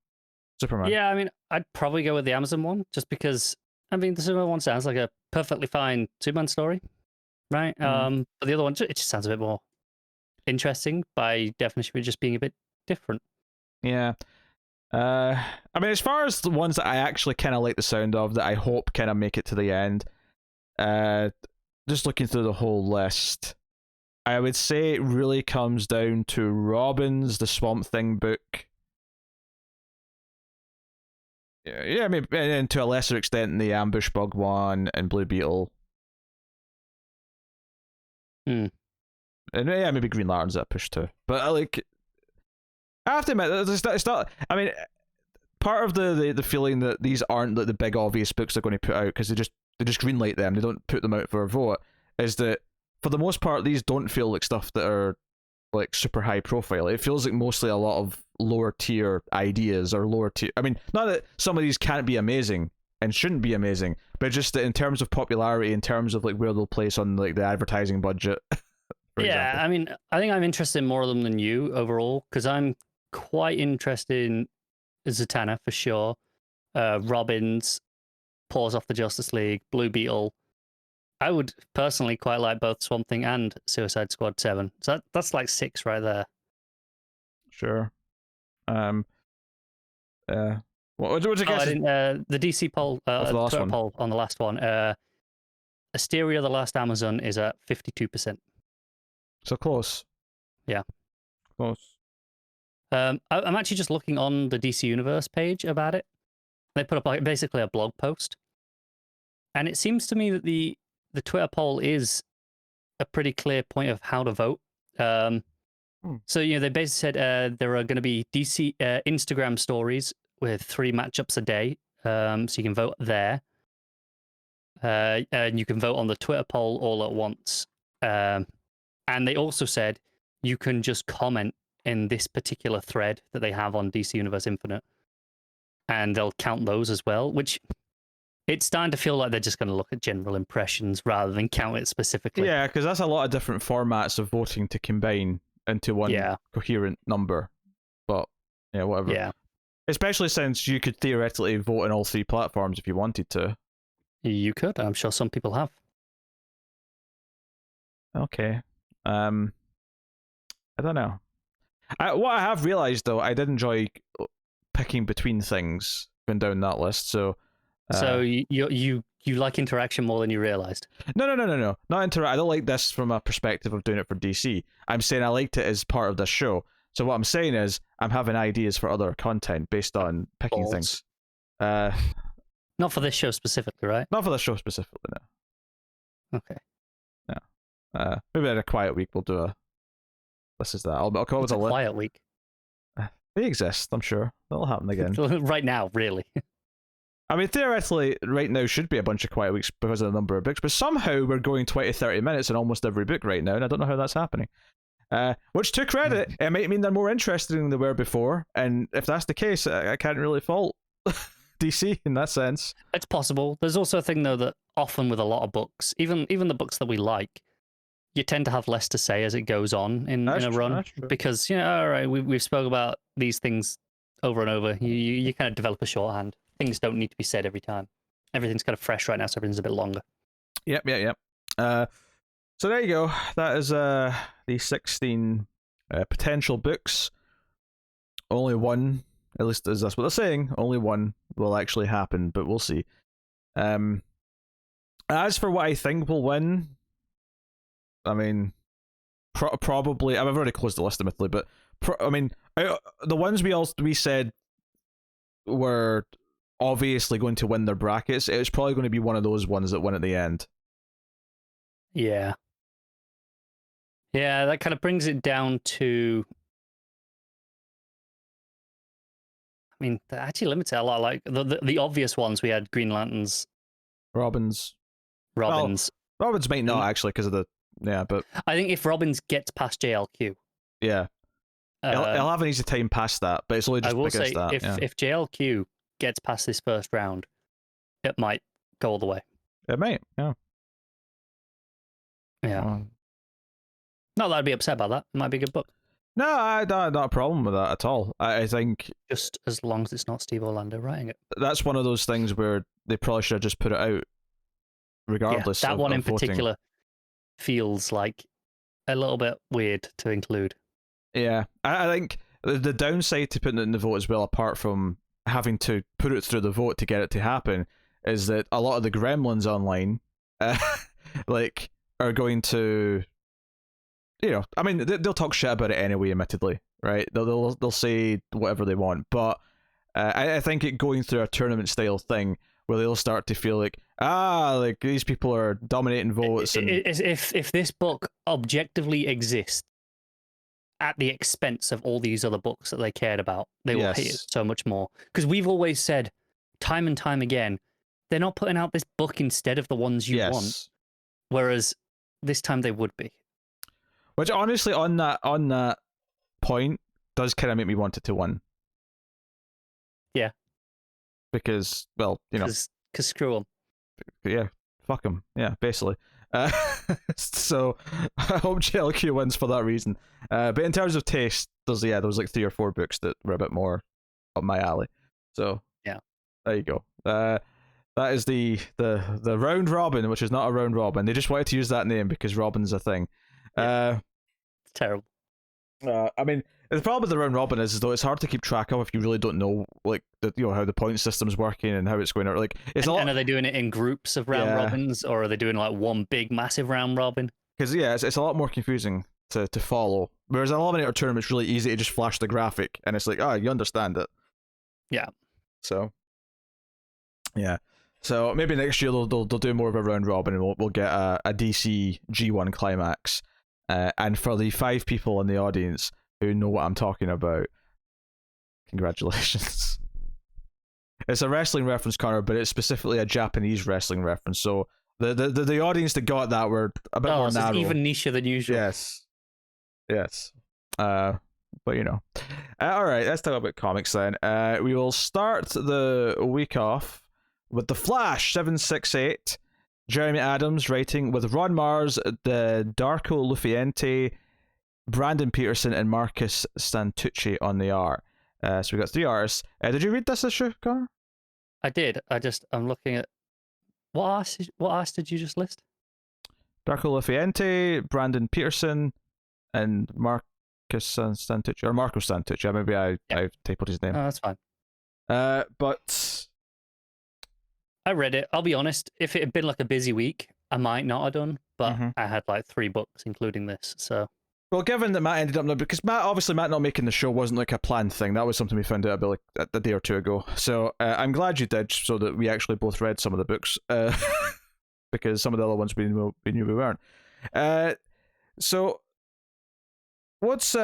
Superman. Yeah, I mean, I'd probably go with the Amazon one just because. I mean, the Superman one sounds like a perfectly fine Superman story, right? But the other one, it just sounds a bit more interesting by definition of just being a bit different. Yeah. I mean, as far as the ones that I actually kind of like the sound of, that I hope kind of make it to the end, just looking through the whole list, I would say it really comes down to Robin's The Swamp Thing book. Yeah, maybe, and to a lesser extent, the Ambush Bug one and Blue Beetle. And yeah, maybe Green Lantern's that push too. But like, I have to admit, it's not. I mean, part of the feeling that these aren't like the big obvious books they're going to put out because they just greenlight them. They don't put them out for a vote. Is that for the most part these don't feel like stuff that are like super high profile. It feels like mostly a lot of lower tier ideas or lower tier. I mean, not that some of these can't be amazing and shouldn't be amazing, but just that in terms of popularity, in terms of like where they'll place on like the advertising budget. Yeah, example. I mean, I think I'm interested in more of them than you overall because I'm quite interested in Zatanna for sure. Robin's, Paws Off the Justice League, Blue Beetle. I would personally quite like both Swamp Thing and Suicide Squad 7. So that's like 6 right there. Sure. What would you guess? The DC poll, the Twitter poll on the last one. Asteria, The Last Amazon, is at 52%. So close. Yeah. Close. I'm actually just looking on the DC Universe page about it. They put up like basically a blog post. And it seems to me that the Twitter poll is a pretty clear point of how to vote. So, you know, they basically said there are going to be DC Instagram stories with 3 matchups a day. So you can vote there. And you can vote on the Twitter poll all at once. And they also said you can just comment in this particular thread that they have on DC Universe Infinite. And they'll count those as well, which it's starting to feel like they're just going to look at general impressions rather than count it specifically. Yeah, because that's a lot of different formats of voting to combine into one coherent number. But, yeah, whatever. Yeah. Especially since you could theoretically vote on all 3 platforms if you wanted to. You could. I'm sure some people have. Okay. I don't know. What I have realized though, I did enjoy picking between things going down that list. So you like interaction more than you realized? No. Not interact. I don't like this from a perspective of doing it for DC. I'm saying I liked it as part of this show. So what I'm saying is I'm having ideas for other content based on picking things. Not for this show specifically, right? Not for this show specifically, no. Okay. No. Maybe in a quiet week we'll do a. This is that. I'll come up with a quiet week. They exist, I'm sure. That'll happen again. Right now, really. I mean, theoretically, right now should be a bunch of quiet weeks because of the number of books, but somehow we're going 20, 30 minutes in almost every book right now, and I don't know how that's happening. Which, to credit, it might mean they're more interesting than they were before, and if that's the case, I can't really fault DC in that sense. It's possible. There's also a thing, though, that often with a lot of books, even the books that we like, you tend to have less to say as it goes on in a run because, you know, all right, we've spoke about these things over and over. You kind of develop a shorthand. things don't need to be said every time. Everything's kind of fresh right now, so everything's a bit longer. Yep. So there you go. That is the 16 potential books. Only one, at least is that's what they're saying. Only one will actually happen, but we'll see. As for what I think will win, I mean, probably. I've already closed the list, admittedly, but the ones we said were obviously going to win their brackets. It's probably going to be one of those ones that win at the end. Yeah. Yeah, that kind of brings it down to. I mean, that actually limits it a lot. Like the obvious ones, we had Green Lanterns, Robins. Well, Robins might not actually because of the but I think if Robins gets past JLQ, yeah, I'll have an easy time past that. But it's only just I will because say that. if JLQ gets past this first round, it might go all the way. It might, yeah. Not that I'd be upset about that. It might be a good book. No, I don't have a problem with that at all. I think just as long as it's not Steve Orlando writing it. That's one of those things where they probably should have just put it out, regardless. Yeah, that one in voting. particular feels like a little bit weird to include. Yeah, I think the downside to putting it in the vote as well, apart from having to put it through the vote to get it to happen, is that a lot of the gremlins online, are going to. I mean, they'll talk shit about it anyway. Admittedly, right? They'll say whatever they want, but I think it going through a tournament style thing where they'll start to feel like these people are dominating votes. If this book objectively exists at the expense of all these other books that they cared about, they will hate it so much more. Because we've always said, time and time again, they're not putting out this book instead of the ones you want. Whereas this time they would be. Which honestly, on that point, does kind of make me want it to win. Yeah. Because, well, because screw them. Yeah, fuck them. Yeah, basically. So I hope JLQ wins for that reason. But in terms of taste, there was like 3 or 4 books that were a bit more up my alley. So yeah, there you go. That is the round robin, which is not a round robin. They just wanted to use that name because Robin's a thing. Yeah. It's terrible. I mean, the problem with the round robin is though it's hard to keep track of if you really don't know how the point system's working and how it's going out. Like, it's and are they doing it in groups of round robins, or are they doing like one big massive round robin? Because it's a lot more confusing to follow. Whereas an Eliminator tournament, it's really easy to just flash the graphic and it's like, you understand it. Yeah. So yeah. So maybe next year they'll do more of a round robin and we'll get a DC G1 climax. And for the 5 people in the audience who know what I'm talking about, congratulations. It's a wrestling reference, Connor, but it's specifically a Japanese wrestling reference. So the audience that got that were a bit more narrow. It's even nicher than usual. Yes. But all right. Let's talk about comics then. We will start the week off with The Flash 768. Jeremy Adams writing with Ron Marz, the Darko Lafuente, Brandon Peterson, and Marcus Santucci on the art. So we got 3 artists. Did you read this issue, Connor? I did. I'm looking at what artists did you just list? Darko Lafuente, Brandon Peterson, and Marcus Santucci, or Marcus Santucci. Maybe I typoed his name. Oh, that's fine. But I read it. I'll be honest, if it had been like a busy week, I might not have done, but I had like 3 books, including this, so... Well, given that Matt ended up... Because Matt not making the show wasn't like a planned thing. That was something we found out about like a day or 2 ago. So I'm glad you did, so that we actually both read some of the books. Because some of the other ones we knew we weren't. So what's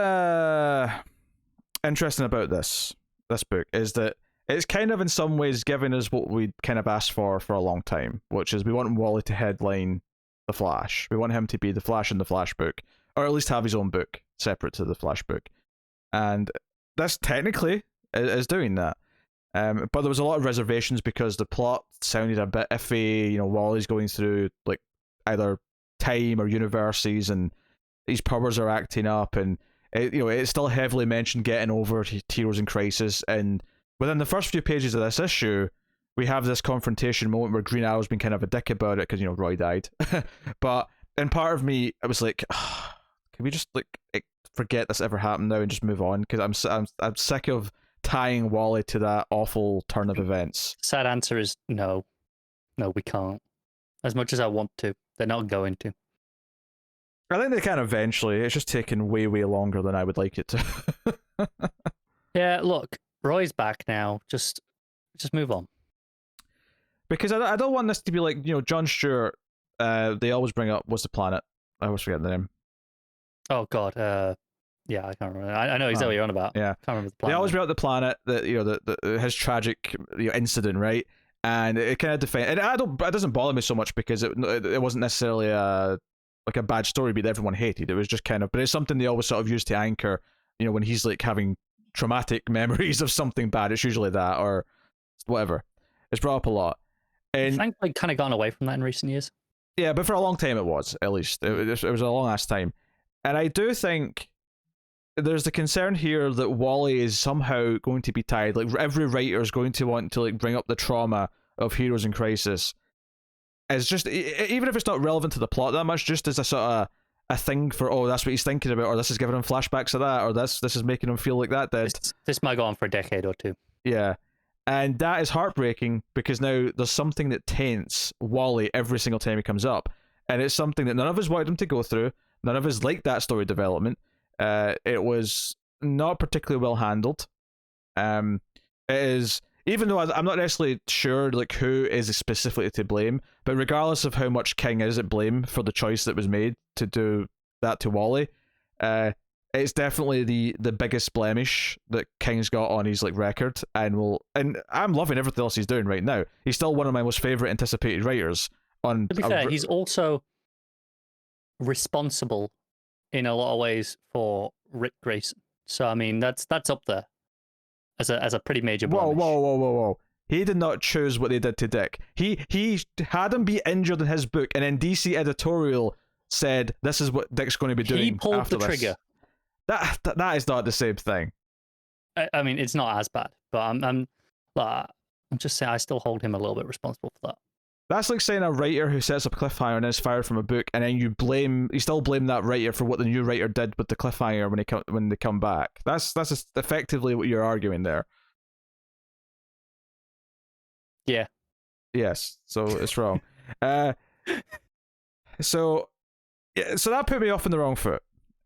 interesting about this book is that it's kind of in some ways given us what we kind of asked for a long time, which is we want Wally to headline The Flash. We want him to be the Flash in the Flash book, or at least have his own book separate to the Flash book. And this technically is doing that. But there was a lot of reservations because the plot sounded a bit iffy. Wally's going through like either time or universes, and these powers are acting up, and it's still heavily mentioned getting over heroes in crisis. And within the first few pages of this issue, we have this confrontation moment where Green Arrow's been kind of a dick about it because, you know, Roy died. But in part of me, I was like, can we just like forget this ever happened now and just move on? Because I'm sick of tying Wally to that awful turn of events. Sad answer is no. No, we can't. As much as I want to, they're not going to. I think they can eventually. It's just taken way, way longer than I would like it to. Yeah, look, Roy's back now. Just move on. Because I don't want this to be like, you know, Jon Stewart. They always bring up, what's the planet? I always forget the name. Oh God, yeah, I can't remember. I know exactly what you're on about. Yeah, can't remember the planet. They always bring up the planet that, you know, his tragic, you know, incident, right? And it kind of defend. And it doesn't bother me so much because it wasn't necessarily a bad story beat that everyone hated. It was just kind of, but it's something they always sort of use to anchor. You know, when he's like having traumatic memories of something bad, it's usually that or whatever. It's brought up a lot. And I think like kind of gone away from that in recent years. Yeah, but for a long time it was, at least. It was a long ass time. And I do think there's the concern here that Wally is somehow going to be tied. Like, every writer is going to want to like bring up the trauma of Heroes in Crisis. It's just, even if it's not relevant to the plot that much, just as a sort of a thing for, oh, that's what he's thinking about, or this is giving him flashbacks of that, or this is making him feel like that did. This might go on for a decade or two. Yeah. And that is heartbreaking because now there's something that taints Wally every single time he comes up. And it's something that none of us wanted him to go through. None of us liked that story development. It was not particularly well handled. It is, even though I'm not necessarily sure like who is specifically to blame, but regardless of how much King is at blame for the choice that was made to do that to Wally, it's definitely the biggest blemish that King's got on his like record, and I'm loving everything else he's doing right now. He's still one of my most favorite anticipated writers. To be fair, he's also responsible in a lot of ways for Rick Grayson. So I mean, that's up there as a pretty major blemish. Whoa! He did not choose what they did to Dick. He had him be injured in his book, and then DC editorial said this is what Dick's going to be doing. He pulled after the trigger. That is not the same thing. I mean, it's not as bad, but I'm just saying I still hold him a little bit responsible for that. That's like saying a writer who sets up a cliffhanger and is fired from a book, and then you still blame that writer for what the new writer did with the cliffhanger when they come back. That's effectively what you're arguing there. Yeah. Yes. So it's wrong. So that put me off on the wrong foot.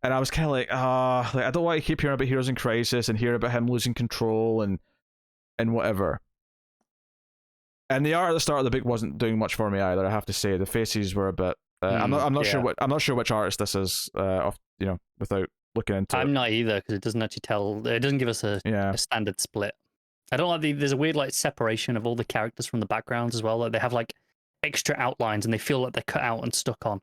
And I was kind of like, I don't want to keep hearing about Heroes in Crisis and hearing about him losing control and whatever. And the art at the start of the book wasn't doing much for me either. I have to say, the faces were a bit. I'm not sure which artist this is. Without looking into I'm not either, because it doesn't actually tell. It doesn't give us a standard split. I don't like there's a weird like separation of all the characters from the backgrounds as well. Like they have like extra outlines and they feel like they're cut out and stuck on.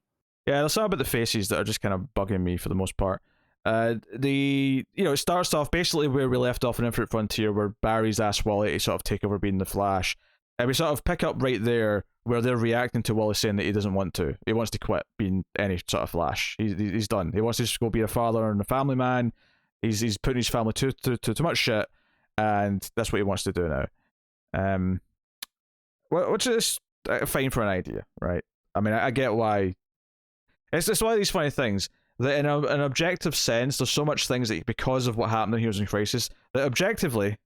Yeah, there's some about the faces that are just kind of bugging me for the most part. It starts off basically where we left off in Infinite Frontier, where Barry's asked Wally to sort of take over being the Flash, and we sort of pick up right there where they're reacting to Wally saying that he doesn't want to. He wants to quit being any sort of Flash. He's done. He wants to just go be a father and a family man. He's putting his family to too much shit, and that's what he wants to do now. Which is fine for an idea, right? I mean, I get why. It's one of these funny things that in an objective sense, there's so much things that because of what happened in Heroes in Crisis, that objectively,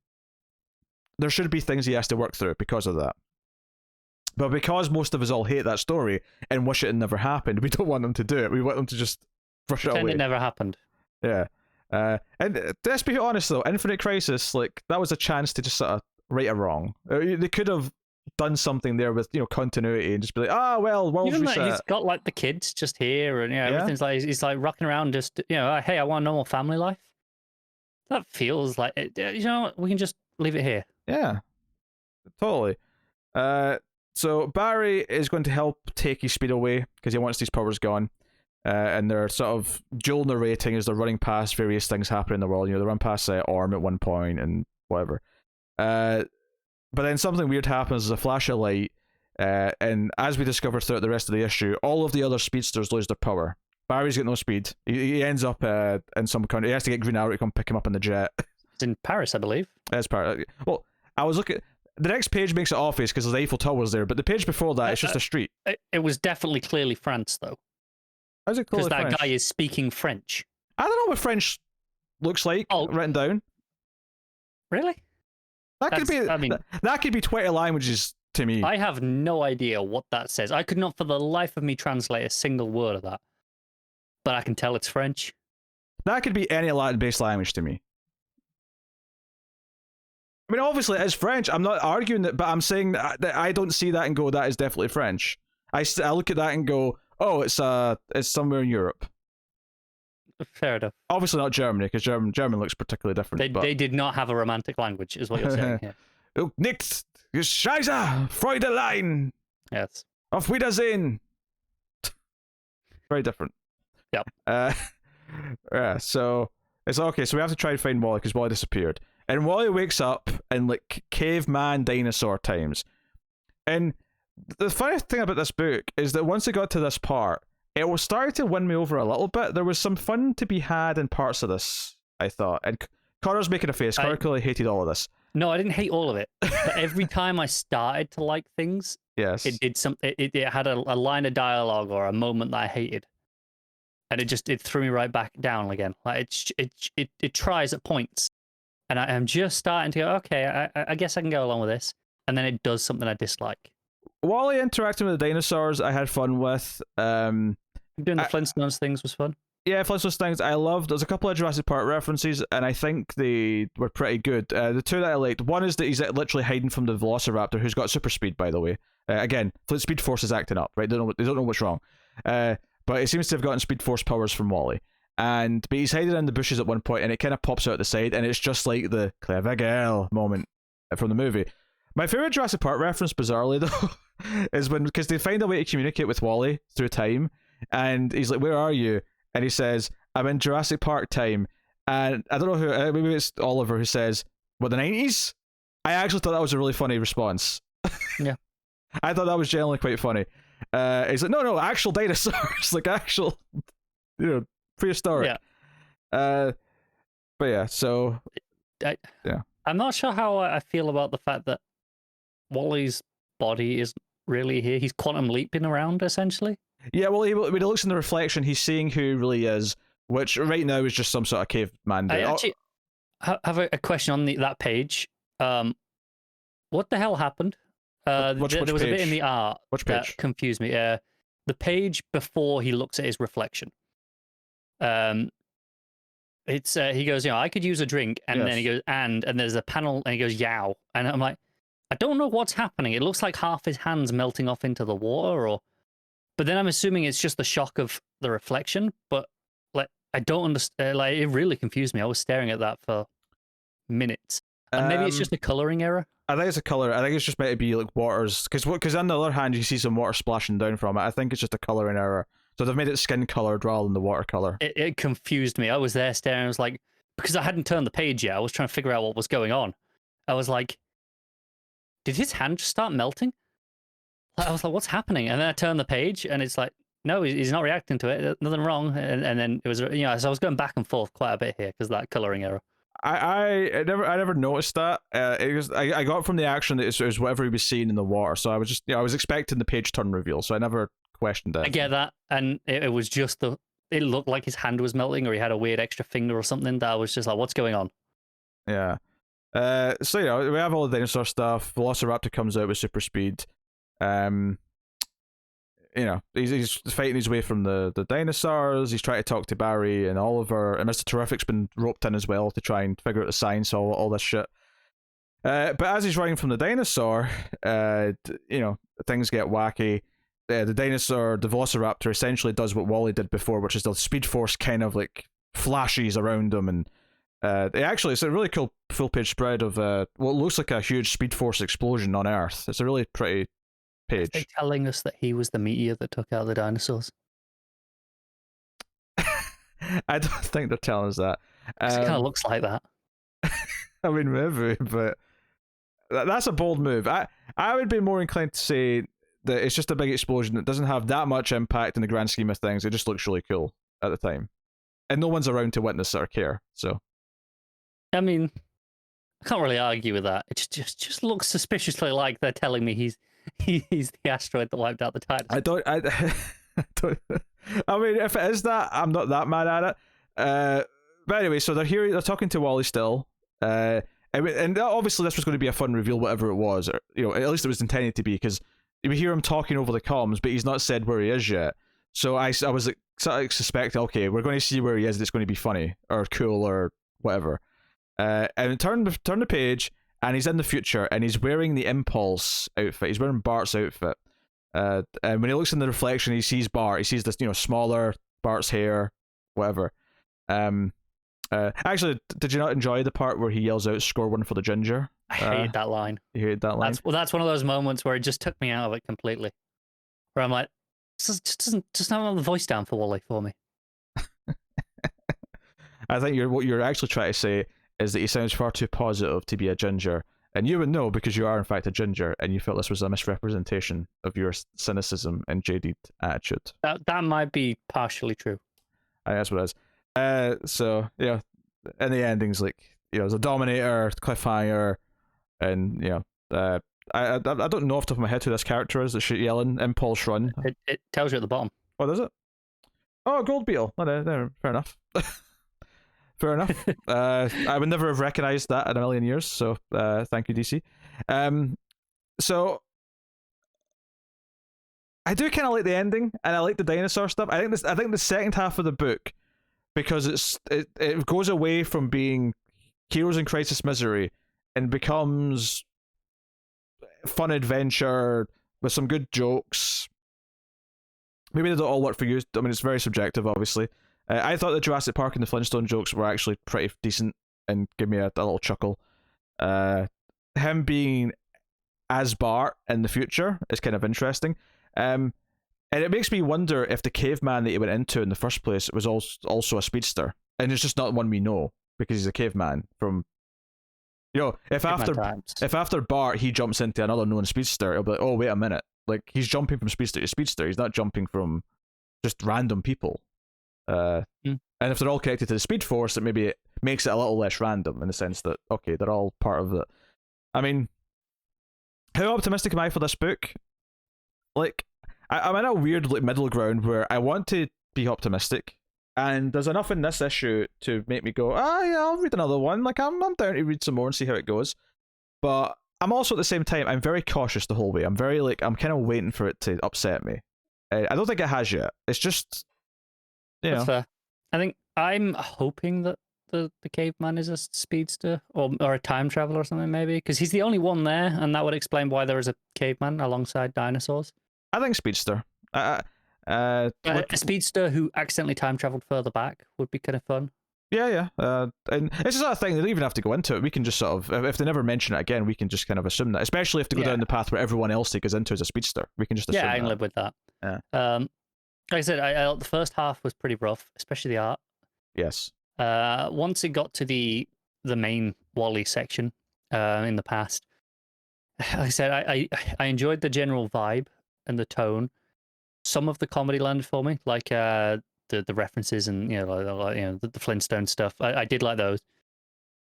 there should be things he has to work through because of that. But because most of us all hate that story and wish it had never happened, we don't want them to do it. We want them to just brush it away. It never happened. Yeah. And let's be honest though, Infinite Crisis, like, that was a chance to just sort of right a wrong. They could have done something there with continuity and just be like, world's even reset. Like he's got like the kids just here and everything's like he's like rocking around just hey, I want a normal family life. That feels like we can just leave it here. Yeah, totally. So Barry is going to help take his speed away because he wants these powers gone. And they're sort of dual narrating as they're running past various things happening in the world. They run past Orm at one point and whatever. But then something weird happens. There's a flash of light, and as we discover throughout the rest of the issue, all of the other speedsters lose their power. Barry's got no speed. He ends up in some country. He has to get Green Arrow to come pick him up in the jet. It's in Paris, I believe. That's Paris. Well, I was looking. the next page makes it obvious because the Eiffel Tower's there, but the page before that, it's just a street. It was definitely clearly France, though. How's it clearly Because that French? guy is speaking French. I don't know what French looks like written down. Really? That could be. I mean, that could be 20 languages to me. I have no idea what that says. I could not, for the life of me, translate a single word of that. But I can tell it's French. That could be any Latin-based language to me. I mean, obviously, it is French. I'm not arguing that, but I'm saying that I don't see that and go, that is definitely French. I look at that and go, oh, it's somewhere in Europe. Fair enough. Obviously not Germany, because German looks particularly different. They did not have a romantic language, is what you're saying here. Oh, nichts, Scheiße, Freudeline. Yes. Auf Wiedersehen. Very different. Yep. Yeah, so it's okay. So we have to try and find Wally because Wally disappeared. And Wally wakes up in like caveman dinosaur times. And the funny thing about this book is that once it got to this part, it was starting to win me over a little bit. There was some fun to be had in parts of this, I thought. And Connor's making a face. Connor clearly hated all of this. No, I didn't hate all of it. But every time I started to like things, yes, it did something. It had a line of dialogue or a moment that I hated, and it threw me right back down again. Like it tries at points, and I'm just starting to go, okay, I guess I can go along with this, and then it does something I dislike. Wally interacting with the dinosaurs, I had fun with. Doing the Flintstones things was fun. Yeah, Flintstones things I loved. There's a couple of Jurassic Park references, and I think they were pretty good. The two that I liked, one is that he's literally hiding from the Velociraptor, who's got super speed, by the way. Again, Speed Force is acting up, right? They don't know what's wrong. But it seems to have gotten Speed Force powers from Wally. But he's hiding in the bushes at one point, and it kind of pops out the side, and it's just like the clever girl moment from the movie. My favorite Jurassic Park reference, bizarrely though, is because they find a way to communicate with Wally through time, and he's like, "Where are you?" And he says, "I'm in Jurassic Park time." And I don't know who, maybe it's Oliver who says, "What, the 90s?" I actually thought that was a really funny response. Yeah. I thought that was genuinely quite funny. He's like, no, actual dinosaurs, like actual, prehistoric. Yeah. But yeah, so. Yeah. I'm not sure how I feel about the fact that Wally's body isn't really here. He's quantum leaping around, essentially. Yeah, well, when he looks in the reflection, he's seeing who he really is, which right now is just some sort of caveman dude. I actually have a question on that page. What the hell happened? There was page? A bit in the art which page? that confused me. The page before he looks at his reflection. It's he goes, I could use a drink, and then he goes, and there's a panel, and he goes, yow, and I'm like, I don't know what's happening. It looks like half his hand's melting off into the water, but then I'm assuming it's just the shock of the reflection. But like, I don't understand. Like, it really confused me. I was staring at that for minutes. And maybe it's just a coloring error. I think it's a color. I think it's just meant to be like waters, because on the other hand, you see some water splashing down from it. I think it's just a coloring error. So they've made it skin colored rather than the watercolor. It confused me. I was there staring. I was like, because I hadn't turned the page yet. I was trying to figure out what was going on. I was like, did his hand just start melting? I was like, what's happening? And then I turned the page, and it's like, no, he's not reacting to it. Nothing wrong. And then it was, so I was going back and forth quite a bit here because of that coloring error. I never noticed that. I got from the action that it was whatever he was seeing in the water. So I was just, I was expecting the page turn reveal. So I never questioned it. I get that, and it was just it looked like his hand was melting, or he had a weird extra finger or something. That I was just like, what's going on? Yeah. So we have all the dinosaur stuff. Velociraptor comes out with super speed. He's fighting his way from the dinosaurs. He's trying to talk to Barry and Oliver, and Mr. Terrific's been roped in as well to try and figure out the science of all this shit. But as he's running from the dinosaur, things get wacky. The Velociraptor essentially does what Wally did before, which is the Speed Force kind of like flashes around him, and it's a really cool full page spread of what looks like a huge Speed Force explosion on Earth. It's a really pretty page. Are they telling us that he was the meteor that took out the dinosaurs? I don't think they're telling us that. It kind of looks like that. I mean, maybe, but that's a bold move. I would be more inclined to say that it's just a big explosion that doesn't have that much impact in the grand scheme of things. It just looks really cool at the time. And no one's around to witness it or care, so. I mean, I can't really argue with that. It just looks suspiciously like they're telling me he's the asteroid that wiped out the dinosaurs. I don't. I mean, if it is that, I'm not that mad at it. But anyway, so they're talking to Wally still. And obviously this was going to be a fun reveal, whatever it was, or at least it was intended to be, because we hear him talking over the comms, but he's not said where he is yet. So I was like, sort of suspecting, okay, we're going to see where he is. It's going to be funny or cool or whatever. And turn the page, and he's in the future, and he's wearing the Impulse outfit. He's wearing Bart's outfit. And when he looks in the reflection, he sees Bart. He sees this, smaller Bart's hair, whatever. Actually, did you not enjoy the part where he yells out "Score one for the ginger"? I hated that line. You hated that line? That's one of those moments where it just took me out of it completely. Where I'm like, just not have the voice down for Wally for me. I think what you're actually trying to say is that he sounds far too positive to be a ginger, and you would know because you are in fact a ginger, and you felt this was a misrepresentation of your cynicism and jaded attitude. That might be partially true. I think that's what it is. So yeah, and the ending's like there's a Dominator, cliffhanger, and I don't know off the top of my head who this character is. That's yelling Impulse Run. It tells you at the bottom. Oh, does it? Oh, Gold Beetle. No, fair enough. Fair enough. I would never have recognized that in a million years. So thank you, DC. So I do kind of like the ending, and I like the dinosaur stuff. I think the second half of the book, because it goes away from being Heroes in Crisis Misery and becomes fun adventure with some good jokes. Maybe they don't all work for you. I mean, it's very subjective, obviously. I thought the Jurassic Park and the Flintstone jokes were actually pretty decent and give me a little chuckle. Him being as Bart in the future is kind of interesting. And it makes me wonder if the caveman that he went into in the first place was also a speedster. And it's just not one we know, because he's a caveman from... if after Bart he jumps into another known speedster, it'll be like, oh, wait a minute. Like, he's jumping from speedster to speedster. He's not jumping from just random people. And if they're all connected to the Speed Force, it maybe makes it a little less random in the sense that, okay, they're all part of it. I mean, how optimistic am I for this book? Like, I'm in a weird middle ground where I want to be optimistic, and there's enough in this issue to make me go, yeah, I'll read another one. Like, I'm down to read some more and see how it goes. But I'm also at the same time, I'm very cautious the whole way. I'm kind of waiting for it to upset me. I don't think it has yet. It's just, That's fair. I think I'm hoping that the caveman is a speedster or a time traveler or something, maybe, because he's the only one there, and that would explain why there is a caveman alongside dinosaurs. I think speedster. A speedster who accidentally time traveled further back would be kind of fun. Yeah. And it's sort of thing, they don't even have to go into it. We can just sort of, if they never mention it again, we can just kind of assume that, especially if they go down the path where everyone else that goes into is a speedster. We can just assume I can live with that. Yeah. Like I said, the first half was pretty rough, especially the art. Yes. Once it got to the main Wally section in the past, like I said, I enjoyed the general vibe and the tone. Some of the comedy landed for me, like the references and the Flintstone stuff. I did like those,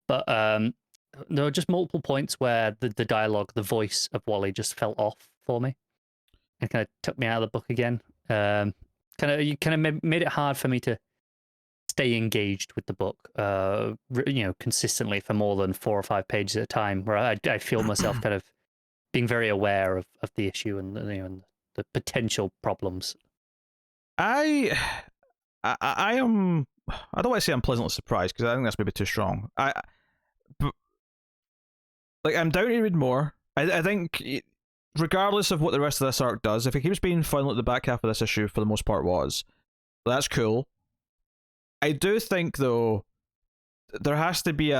but there were just multiple points where the dialogue, the voice of Wally, just fell off for me, and kind of took me out of the book again. You made it hard for me to stay engaged with the book, consistently for more than 4 or 5 pages at a time, where I feel myself kind of being very aware of the issue and and the potential problems. I am. I don't want to say I'm pleasantly surprised, because I think that's maybe too strong. But I'm down to read more. I think, regardless of what the rest of this arc does, if it keeps being fun like the back half of this issue for the most part was, that's cool. I do think, though, there has to be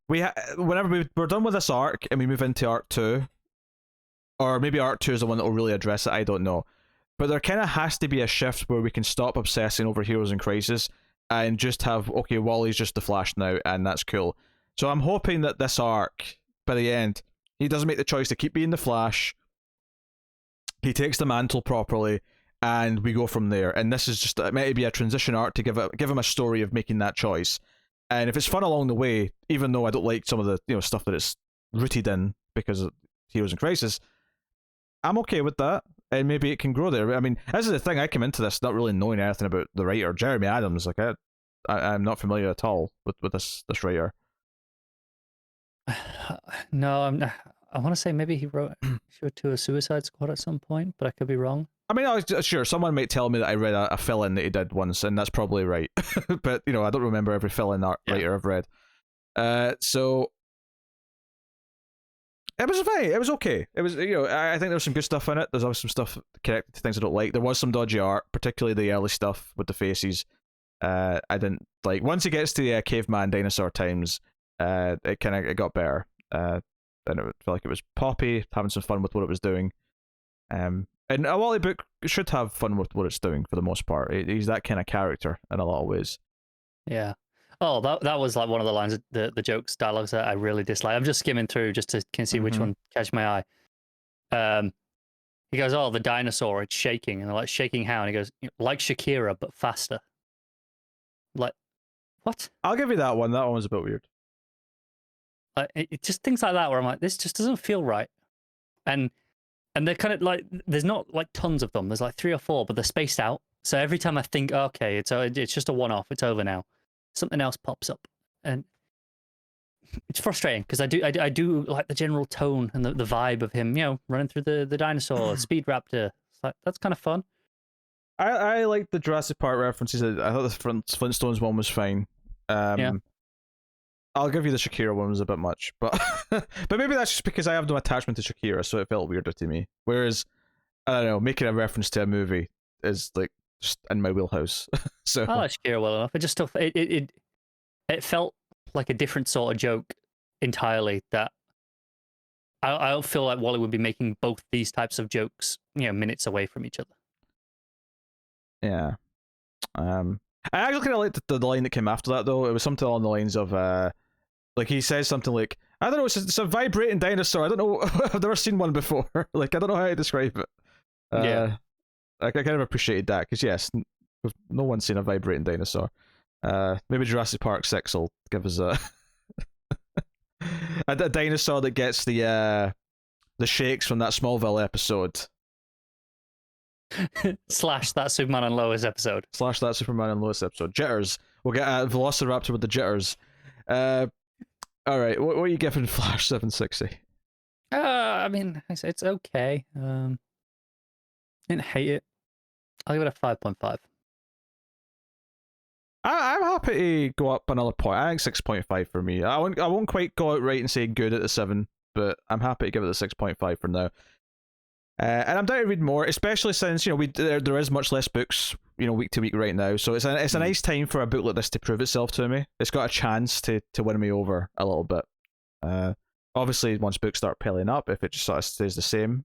whenever we're done with this arc and we move into arc 2, or maybe arc 2 is the one that will really address it, I don't know. But there kind of has to be a shift where we can stop obsessing over Heroes in Crisis and just have, okay, Wally's just the Flash now, and that's cool. So I'm hoping that this arc, by the end, he doesn't make the choice to keep being the Flash. He takes the mantle properly, and we go from there. And this is just meant to be a transition arc to give him a story of making that choice. And if it's fun along the way, even though I don't like some of the stuff that it's rooted in because of Heroes in Crisis, I'm okay with that, and maybe it can grow there. I mean, this is the thing. I came into this not really knowing anything about the writer, Jeremy Adams. Like I'm not familiar at all with this writer. No, I'm not. I want to say maybe he wrote to a Suicide Squad at some point, but I could be wrong. I mean, sure, someone might tell me that I read a fill-in that he did once, and that's probably right. But I don't remember every fill-in writer I've read. So it was fine. It was okay. It was, I think there was some good stuff in it. There's also some stuff connected to things I don't like. There was some dodgy art, particularly the early stuff with the faces. I didn't like. Once he gets to the caveman dinosaur times, it got better. And it felt like it was Poppy having some fun with what it was doing. And a Wally book should have fun with what it's doing for the most part. He's that kind of character in a lot of ways. Yeah. Oh, that was like one of the lines, the jokes, dialogues that I really dislike. I'm just skimming through just to see which one catch my eye. He goes, "Oh, the dinosaur, it's shaking," and they're like, "Shaking how?" And he goes, "Like Shakira, but faster." Like, what? I'll give you that one. That one was a bit weird. It just things like that where I'm like, this just doesn't feel right. And they're kind of like, there's not like tons of them. There's like 3 or 4, but they're spaced out. So every time I think, okay, it's just a one-off, it's over now, something else pops up, and it's frustrating because I do like the general tone and the vibe of him, running through the dinosaur, Speed Raptor. It's like, that's kind of fun. I like the Jurassic Park references. I thought the Flintstones one was fine. Yeah. I'll give you the Shakira one was a bit much, but but maybe that's just because I have no attachment to Shakira, so it felt weirder to me. Whereas, I don't know, making a reference to a movie is like just in my wheelhouse. So I like Shakira well enough. It just stuff. It felt like a different sort of joke entirely. That I don't feel like Wally would be making both these types of jokes, minutes away from each other. Yeah. I actually kind of liked the line that came after that, though. It was something along the lines of, like, he says something like, I don't know, it's a vibrating dinosaur. I don't know, I've never seen one before. Like, I don't know how to describe it. Yeah. I kind of appreciated that, because, yes, no one's seen a vibrating dinosaur. Maybe Jurassic Park 6 will give us a dinosaur that gets the shakes from that Smallville episode. Slash that Superman and Lois episode. Slash that Superman and Lois episode. Jitters. We'll get a Velociraptor with the jitters. Alright, what are you giving Flash 760? I mean, it's okay. Didn't hate it. I'll give it a 5.5. I'm happy to go up another point. I think 6.5 for me. I won't quite go out right and say good at the 7, but I'm happy to give it the 6.5 for now. And I'm down to read more, especially since there is much less books week to week right now. So it's a nice time for a book like this to prove itself to me. It's got a chance to win me over a little bit. Obviously, once books start piling up, if it just sort of stays the same,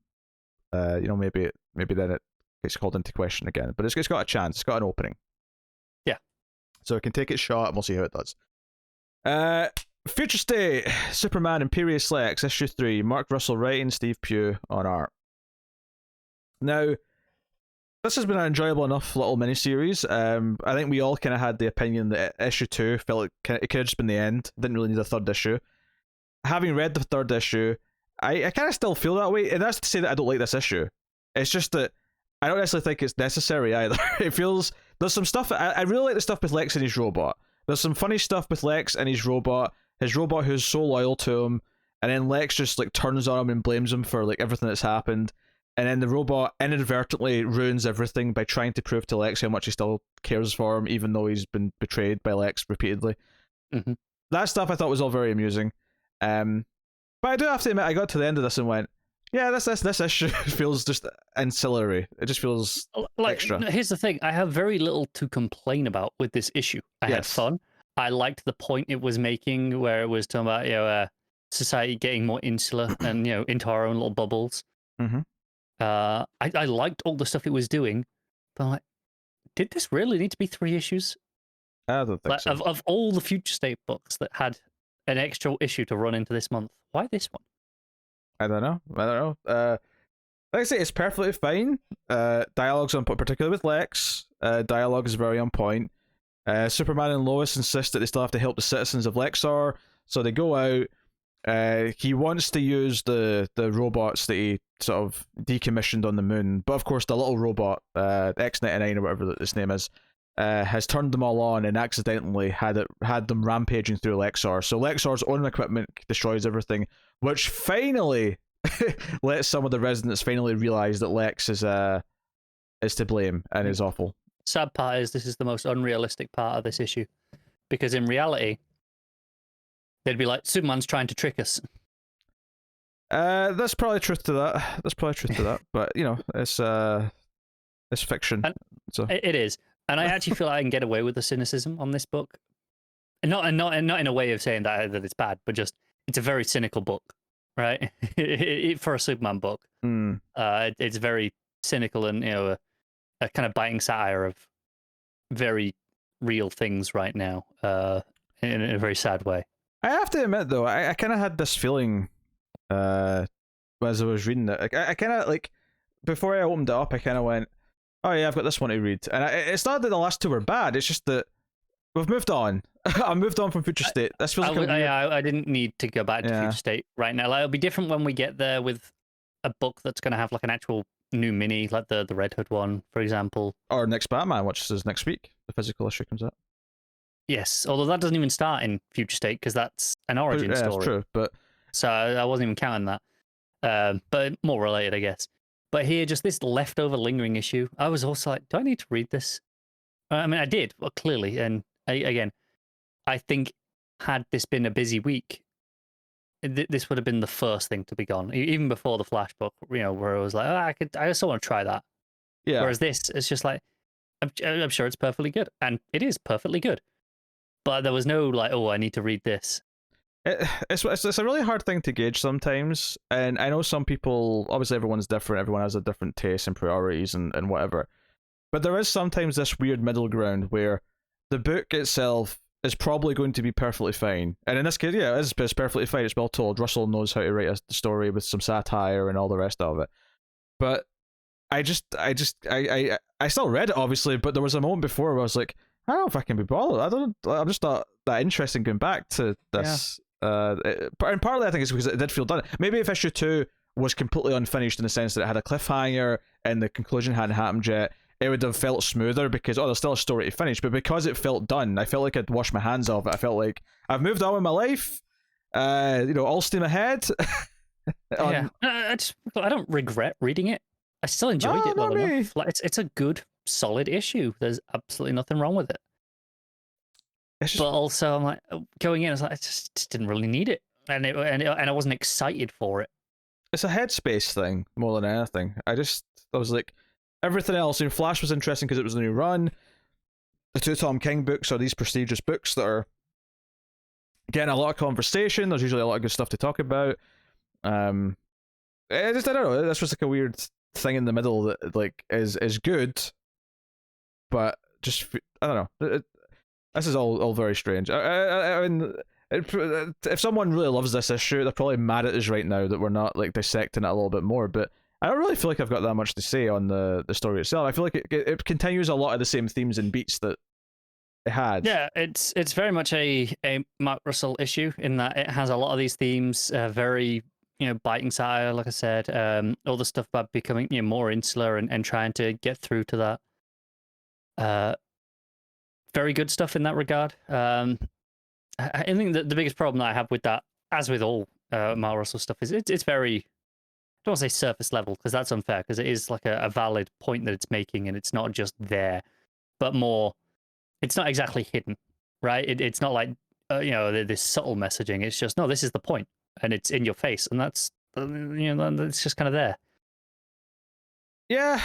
maybe then it gets called into question again. But it's got a chance. It's got an opening. Yeah. So it can take its shot, and we'll see how it does. Future State, Superman Imperious Lex, issue 3, Mark Russell writing, Steve Pugh on art. Now, this has been an enjoyable enough little miniseries. I think we all kind of had the opinion that issue 2 felt like it could have just been the end. Didn't really need a third issue. Having read the third issue, I kind of still feel that way. And that's to say that I don't like this issue. It's just that I don't necessarily think it's necessary either. It feels... There's some stuff... I really like the stuff with Lex and his robot. There's some funny stuff with Lex and his robot who's so loyal to him, and then Lex just like turns on him and blames him for like everything that's happened. And then the robot inadvertently ruins everything by trying to prove to Lex how much he still cares for him, even though he's been betrayed by Lex repeatedly. Mm-hmm. That stuff I thought was all very amusing. But I do have to admit, I got to the end of this and went, yeah, this issue feels just ancillary. It just feels extra. Here's the thing. I have very little to complain about with this issue. I had fun. I liked the point it was making, where it was talking about society getting more insular and into our own little bubbles. Mm-hmm. I liked all the stuff it was doing, but I'm like, did this really need to be 3 issues? I don't think so. Of all the Future State books that had an extra issue to run into this month, why this one? I don't know. Like I say, it's perfectly fine. Dialogue's on point, particularly with Lex. Dialogue is very on point. Superman and Lois insist that they still have to help the citizens of Lexar, so they go out. He wants to use the robots that he sort of decommissioned on the moon, but of course the little robot, X-99 or whatever its name is, has turned them all on and accidentally had them rampaging through Lexar. So Lexar's own equipment destroys everything, which finally lets some of the residents finally realize that Lex is to blame and is awful. Sad part is this is the most unrealistic part of this issue, because in reality, they'd be like, Superman's trying to trick us. There's probably truth to that. But you know, it's fiction. And so it is, and I actually feel like I can get away with the cynicism on this book, and not in a way of saying that it's bad, but just it's a very cynical book, right? For a Superman book, it's very cynical and a kind of biting satire of very real things right now, in a very sad way. I have to admit, though, I kind of had this feeling as I was reading it. Like, I kind of, like, before I opened it up, I kind of went, oh yeah, I've got this one to read. And it's not that the last two were bad, it's just that we've moved on. I moved on from Future State. This feels like I didn't need to go back to Future State right now. Like, it'll be different when we get there with a book that's going to have, like, an actual new mini, like the Red Hood one, for example. Or next Batman, which is next week. The physical issue comes out. Yes, although that doesn't even start in Future State because that's an origin story. That's true, but so I wasn't even counting that. But more related, I guess. But here, just this leftover lingering issue. I was also like, do I need to read this? I mean, I did, well, clearly. And I think had this been a busy week, this would have been the first thing to be gone, even before the Flash book. Where I was like, I also want to try that. Yeah. Whereas this, it's just like, I'm sure it's perfectly good, and it is perfectly good. But there was no like, oh, I need to read this. It's a really hard thing to gauge sometimes, and I know some people, obviously everyone's different, everyone has a different taste and priorities and whatever, but there is sometimes this weird middle ground where the book itself is probably going to be perfectly fine, and in this case, yeah, it's perfectly fine, it's well told, Russell knows how to write a story with some satire and all the rest of it, but I still read it, obviously, but there was a moment before where I was like, I don't know if I can be bothered. I'm just not that interested in going back to this. Yeah. And partly I think it's because it did feel done. Maybe if issue 2 was completely unfinished in the sense that it had a cliffhanger and the conclusion hadn't happened yet, it would have felt smoother because, there's still a story to finish. But because it felt done, I felt like I'd washed my hands off it. I felt like I've moved on with my life. All steam ahead. Yeah. I don't regret reading it. I still enjoyed it well enough. Like, it's a good, solid issue. There's absolutely nothing wrong with it. But also, I'm like, going in, I was like, I just didn't really need it, and I wasn't excited for it. It's a headspace thing more than anything. I was like, everything else. Flash was interesting because it was a new run. The 2 Tom King books are these prestigious books that are getting a lot of conversation. There's usually a lot of good stuff to talk about. I don't know. That's just like a weird thing in the middle that like is good, but just I don't know. This is all very strange. I mean, if someone really loves this issue, they're probably mad at us right now that we're not like dissecting it a little bit more. But I don't really feel like I've got that much to say on the story itself. I feel like it continues a lot of the same themes and beats that it had. Yeah, it's very much a Mark Russell issue in that it has a lot of these themes, very biting satire, like I said, all the stuff about becoming more insular and trying to get through to that. Very good stuff in that regard. I think that the biggest problem that I have with that, as with all Mark Russell stuff, is it's very, I don't want to say surface level because that's unfair, because it is like a valid point that it's making, and it's not just there, but more, it's not exactly hidden, right? It's not like this subtle messaging. It's just, no, this is the point, and it's in your face, and that's it's just kind of there. Yeah,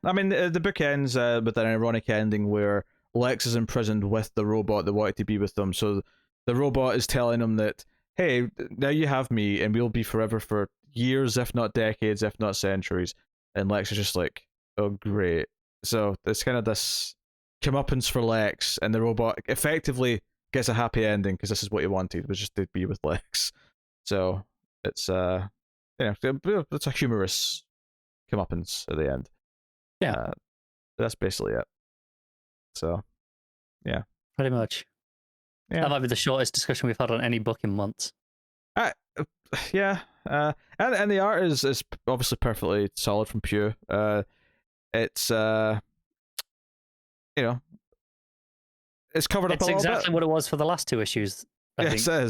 I mean, the book ends with an ironic ending where Lex is imprisoned with the robot that wanted to be with them. So the robot is telling him that, hey, now you have me, and we'll be forever for years, if not decades, if not centuries. And Lex is just like, oh, great. So it's kind of this comeuppance for Lex, and the robot effectively gets a happy ending because this is what he wanted, was just to be with Lex. So it's it's a humorous comeuppance at the end. Yeah, that's basically it. So, yeah. Pretty much. Yeah. That might be the shortest discussion we've had on any book in months. Yeah. And the art is obviously perfectly solid from Pugh. It's you know, it's covered up a It's little exactly bit. what it was for the last two issues. I Yes, think.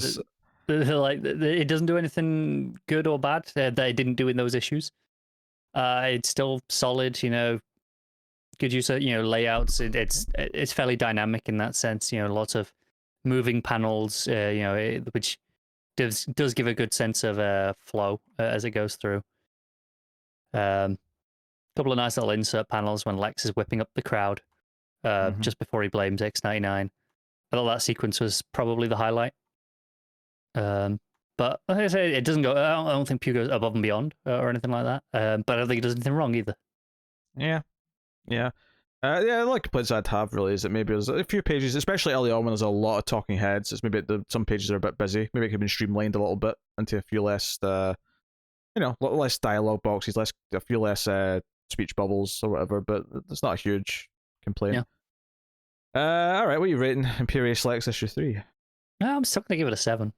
it is. Like it doesn't do anything good or bad that it didn't do in those issues. It's still solid, good use of layouts. It's fairly dynamic in that sense. Lots of moving panels. Which does give a good sense of flow as it goes through. Couple of nice little insert panels when Lex is whipping up the crowd just before he blames X-99. I thought that sequence was probably the highlight. But like I say, it doesn't go. I don't think Pugh goes above and beyond or anything like that. But I don't think he does anything wrong either. Yeah. Yeah, like complaints I'd have really is that maybe there's a few pages, especially early on when there's a lot of talking heads. It's maybe some pages are a bit busy. Maybe it could have been streamlined a little bit into a few less, less dialogue boxes, a few less speech bubbles or whatever. But it's not a huge complaint. Yeah. All right, what are you rating Imperious Lex issue 3? No, I'm still gonna give it a 7.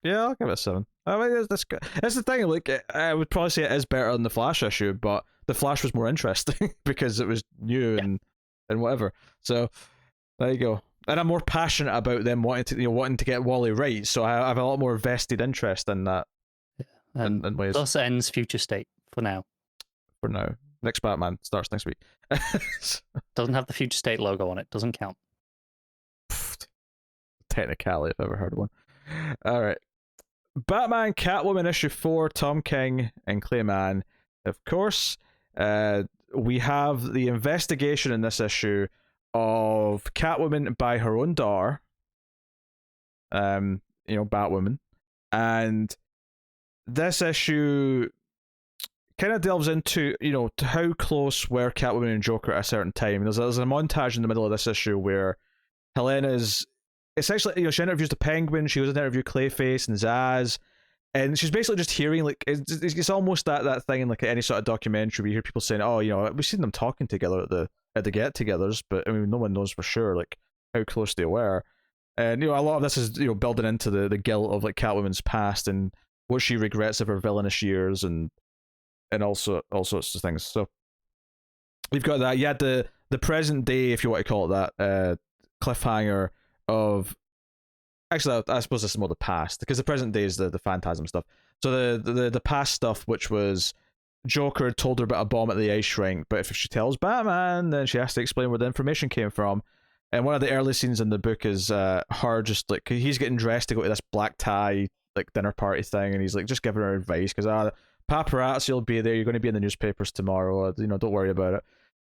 Yeah, I'll give it a 7. I mean, that's good. That's the thing. Like, I would probably say it is better than the Flash issue, but the Flash was more interesting because it was new and whatever. So there you go. And I'm more passionate about them wanting to get Wally right. So I have a lot more vested interest in that. Yeah. In ways. Thus ends Future State for now. For now, next Batman starts next week. Doesn't have the Future State logo on it. Doesn't count. Technicality, if I've ever heard of one. All right. Batman Catwoman issue 4, Tom King and Clay Mann. Of course, we have the investigation in this issue of Catwoman by her own daughter, Batwoman, and this issue kind of delves into to how close were Catwoman and Joker at a certain time. There's a montage in the middle of this issue where Helena's essentially, she interviews the Penguin, she goes to interview Clayface and Zaz, and she's basically just hearing, like, it's almost that thing in like any sort of documentary where you hear people saying, oh, we've seen them talking together at the get-togethers, but I mean, no one knows for sure like how close they were. And a lot of this is building into the guilt of like Catwoman's past and what she regrets of her villainous years and also all sorts of things. So you've got that. You had the present day, if you want to call it that, cliffhanger of, actually I suppose this is more the past, because the present day is the phantasm stuff. So the past stuff, which was Joker had told her about a bomb at the ice rink, but if she tells Batman, then she has to explain where the information came from. And one of the early scenes in the book is her just like, he's getting dressed to go to this black tie like dinner party thing, and he's like just giving her advice because paparazzi will be there, you're going to be in the newspapers tomorrow, don't worry about it.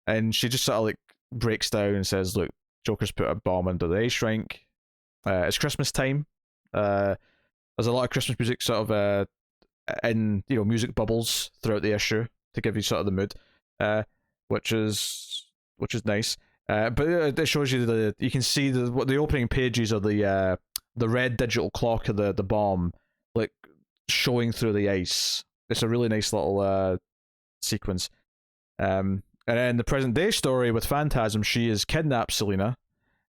And she just sort of like breaks down and says, look, Joker's put a bomb under the ice rink. It's Christmas time. There's a lot of Christmas music sort of in music bubbles throughout the issue to give you sort of the mood, which is nice. But it shows you you can see the opening pages of the red digital clock of the bomb like showing through the ice. It's a really nice little sequence. And then the present day story with Phantasm, she has kidnapped Selina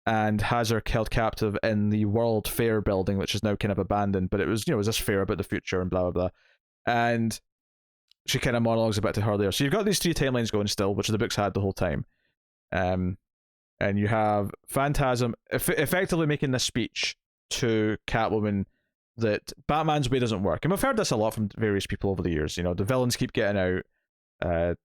and has her held captive in the World Fair building, which is now kind of abandoned, but it was this fair about the future and blah blah blah. And she kind of monologues about to her there. So you've got these 3 timelines going still, which the book's had the whole time. And you have Phantasm effectively making this speech to Catwoman that Batman's way doesn't work. And we've heard this a lot from various people over the years. The villains keep getting out.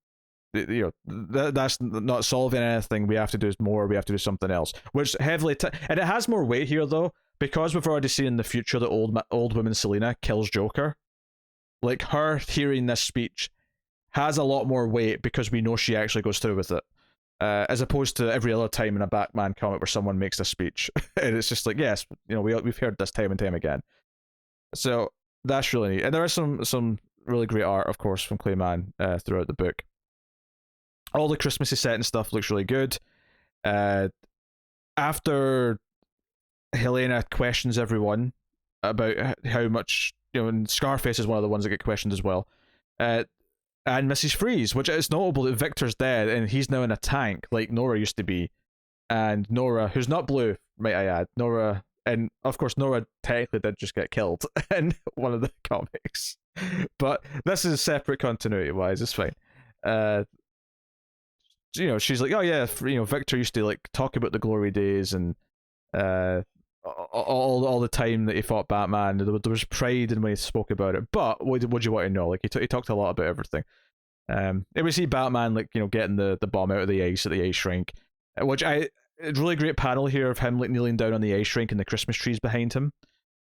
That's not solving anything. We have to do more. We have to do something else, which heavily and it has more weight here though, because we've already seen in the future that old woman Selina kills Joker. Like, her hearing this speech has a lot more weight because we know she actually goes through with it, as opposed to every other time in a Batman comic where someone makes a speech and it's just like, yes, we've heard this time and time again. So that's really neat. And there is some really great art, of course, from Clay Mann throughout the book. All the Christmassy set and stuff looks really good. After Helena questions everyone about how much, and Scarface is one of the ones that get questioned as well. and Mrs. Freeze, which is notable that Victor's dead and he's now in a tank like Nora used to be. And Nora, who's not blue, might I add, Nora, and of course Nora technically did just get killed in one of the comics, but this is separate continuity wise. It's fine. She's like, oh yeah, Victor used to like talk about the glory days and all the time that he fought Batman. There was pride in when he spoke about it. But what do you want to know? Like he talked a lot about everything. And we see Batman like getting the bomb out of the ice at the ice rink, which a really great panel here of him like kneeling down on the ice rink and the Christmas trees behind him.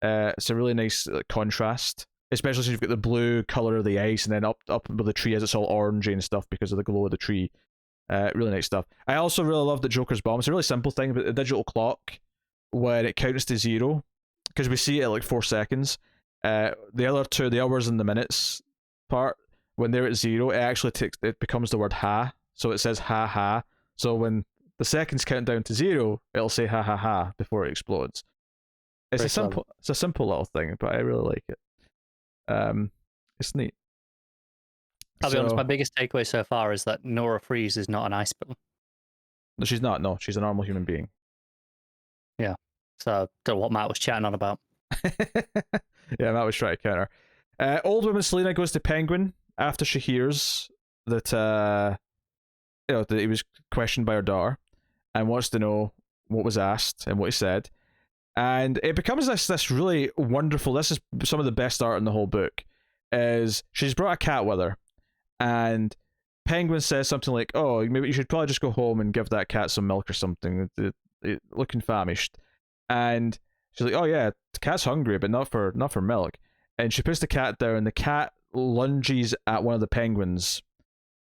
It's a really nice contrast, especially since you've got the blue color of the ice and then up where the tree is, it's all orangey and stuff because of the glow of the tree. Really nice stuff. I also really love the Joker's bomb. It's a really simple thing, but the digital clock, when it counts to 0, because we see it at like 4 seconds. The other two, the hours and the minutes part, when they're at 0, it becomes the word ha. So it says ha ha. So when the seconds count down to 0, it'll say ha ha ha before it explodes. It's a simple little thing, but I really like it. It's neat. I'll be honest, my biggest takeaway so far is that Nora Freeze is not an ice villain. No, she's not. No, she's a normal human being. Yeah. So, I don't know what Matt was chatting on about. Yeah, Matt was trying to counter. Old woman Selena goes to Penguin after she hears that that he was questioned by her daughter and wants to know what was asked and what he said. And it becomes this really wonderful, this is some of the best art in the whole book, is she's brought a cat with her. And Penguin says something like, oh, maybe you should probably just go home and give that cat some milk or something. It's looking famished. And she's like, oh yeah, the cat's hungry, but not for milk. And she puts the cat down, and the cat lunges at one of the penguins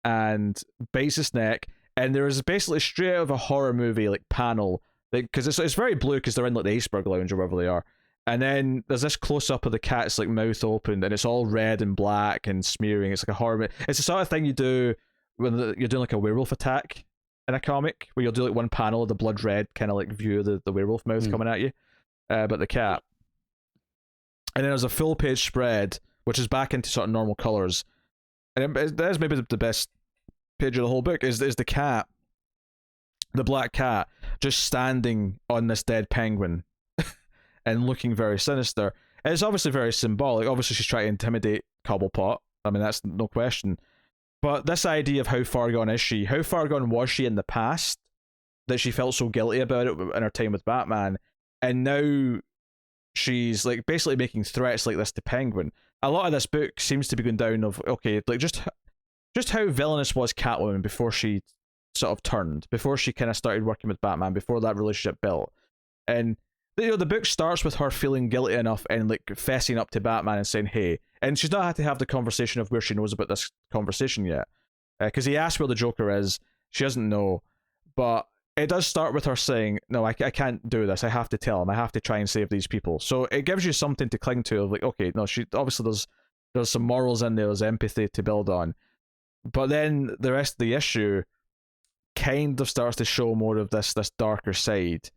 and bites its neck. And there is basically straight out of a horror movie like panel, because it's very blue because they're in like the iceberg lounge or wherever they are. And then there's this close up of the cat's like mouth opened, and it's all red and black and smearing. It's like a horror. It's the sort of thing you do when you're doing like a werewolf attack in a comic, where you'll do like one panel of the blood red kind of like view of the werewolf mouth coming at you, but the cat. And then there's a full page spread, which is back into sort of normal colors, and that is maybe the best page of the whole book. Is the cat, the black cat, just standing on this dead penguin. And looking very sinister. And it's obviously very symbolic. Obviously, she's trying to intimidate Cobblepot. I mean, that's no question. But this idea of how far gone is she? How far gone was she in the past that she felt so guilty about it in her time with Batman? And now she's like basically making threats like this to Penguin. A lot of this book seems to be going down of, okay, like just how villainous was Catwoman before she sort of turned, before she kind of started working with Batman, before that relationship built. And the book starts with her feeling guilty enough and like fessing up to Batman and saying, hey, and she's not had to have the conversation of where she knows about this conversation yet, because he asked where the Joker is. She doesn't know, but it does start with her saying, no, I can't do this, I have to tell him, I have to try and save these people. So it gives you something to cling to of like, okay, no, she obviously there's some morals in there, there's empathy to build on. But then the rest of the issue kind of starts to show more of this darker side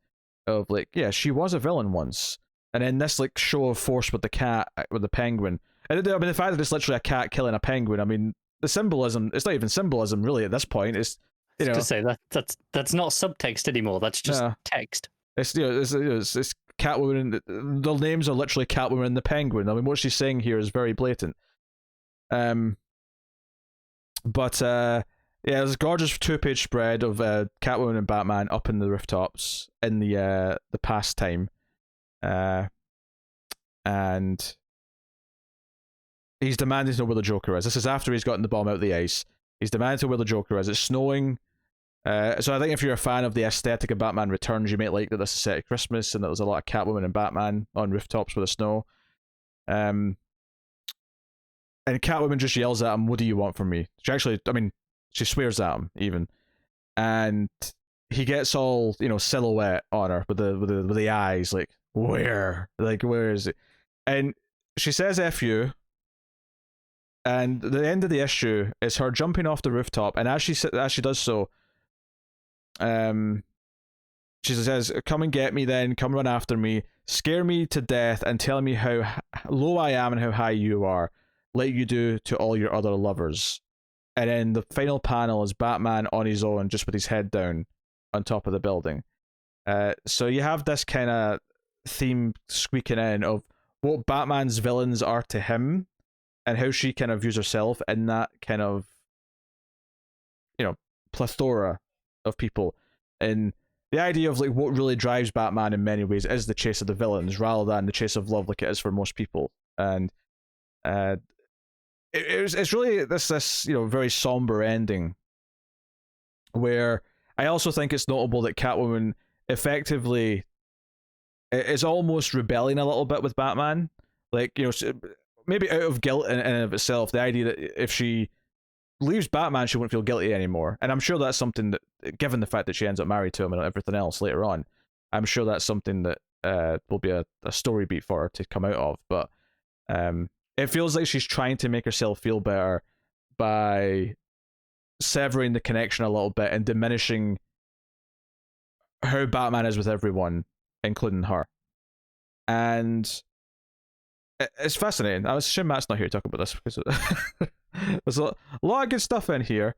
of like, yeah, she was a villain once, and then this like show of force with the cat, with the penguin, and I mean the fact that it's literally a cat killing a penguin. I mean the symbolism, it's not even symbolism really at this point. It's to say that's not subtext anymore. That's just text. It's it's Catwoman. The names are literally Catwoman and the Penguin. I mean what she's saying here is very blatant. But yeah, there's a gorgeous 2-page spread of Catwoman and Batman up in the rooftops in the past time. And he's demanding to know where the Joker is. This is after he's gotten the bomb out of the ice. He's demanding to know where the Joker is. It's snowing. So I think if you're a fan of the aesthetic of Batman Returns, you might like that this is set at Christmas and that there's a lot of Catwoman and Batman on rooftops with the snow. And Catwoman just yells at him, what do you want from me? She swears at him even, and he gets all silhouette on her with the eyes like where is it? And she says "F you," and the end of the issue is her jumping off the rooftop, and as she does so, she says, "Come and get me, then come run after me, scare me to death, and tell me how low I am and how high you are, like you do to all your other lovers." and then the final panel is Batman on his own, just with his head down on top of the building. So you have this kind of theme squeaking in of what Batman's villains are to him, and how she kind of views herself in that kind of, plethora of people. And the idea of like what really drives Batman in many ways is the chase of the villains rather than the chase of love, like it is for most people. And it's really this very somber ending, where I also think it's notable that Catwoman effectively is almost rebelling a little bit with Batman, like maybe out of guilt in and of itself. The idea that if she leaves Batman, she won't feel guilty anymore, and I'm sure that's something that, given the fact that she ends up married to him and everything else later on, I'm sure that's something that will be a story beat for her to come out of. But it feels like she's trying to make herself feel better by severing the connection a little bit and diminishing how Batman is with everyone, including her. And it's fascinating. I was assume Matt's not here to talk about this because there's a lot of good stuff in here,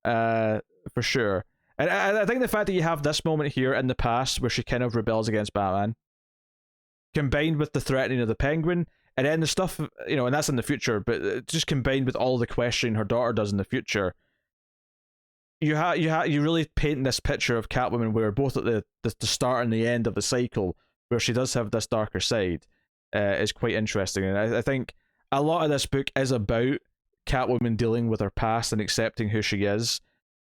for sure. And I think the fact that you have this moment here in the past where she kind of rebels against Batman, combined with the threatening of the Penguin, and then the stuff, and that's in the future, but just combined with all the questioning her daughter does in the future, you really paint this picture of Catwoman where both at the start and the end of the cycle, where she does have this darker side, is quite interesting. And I think a lot of this book is about Catwoman dealing with her past and accepting who she is,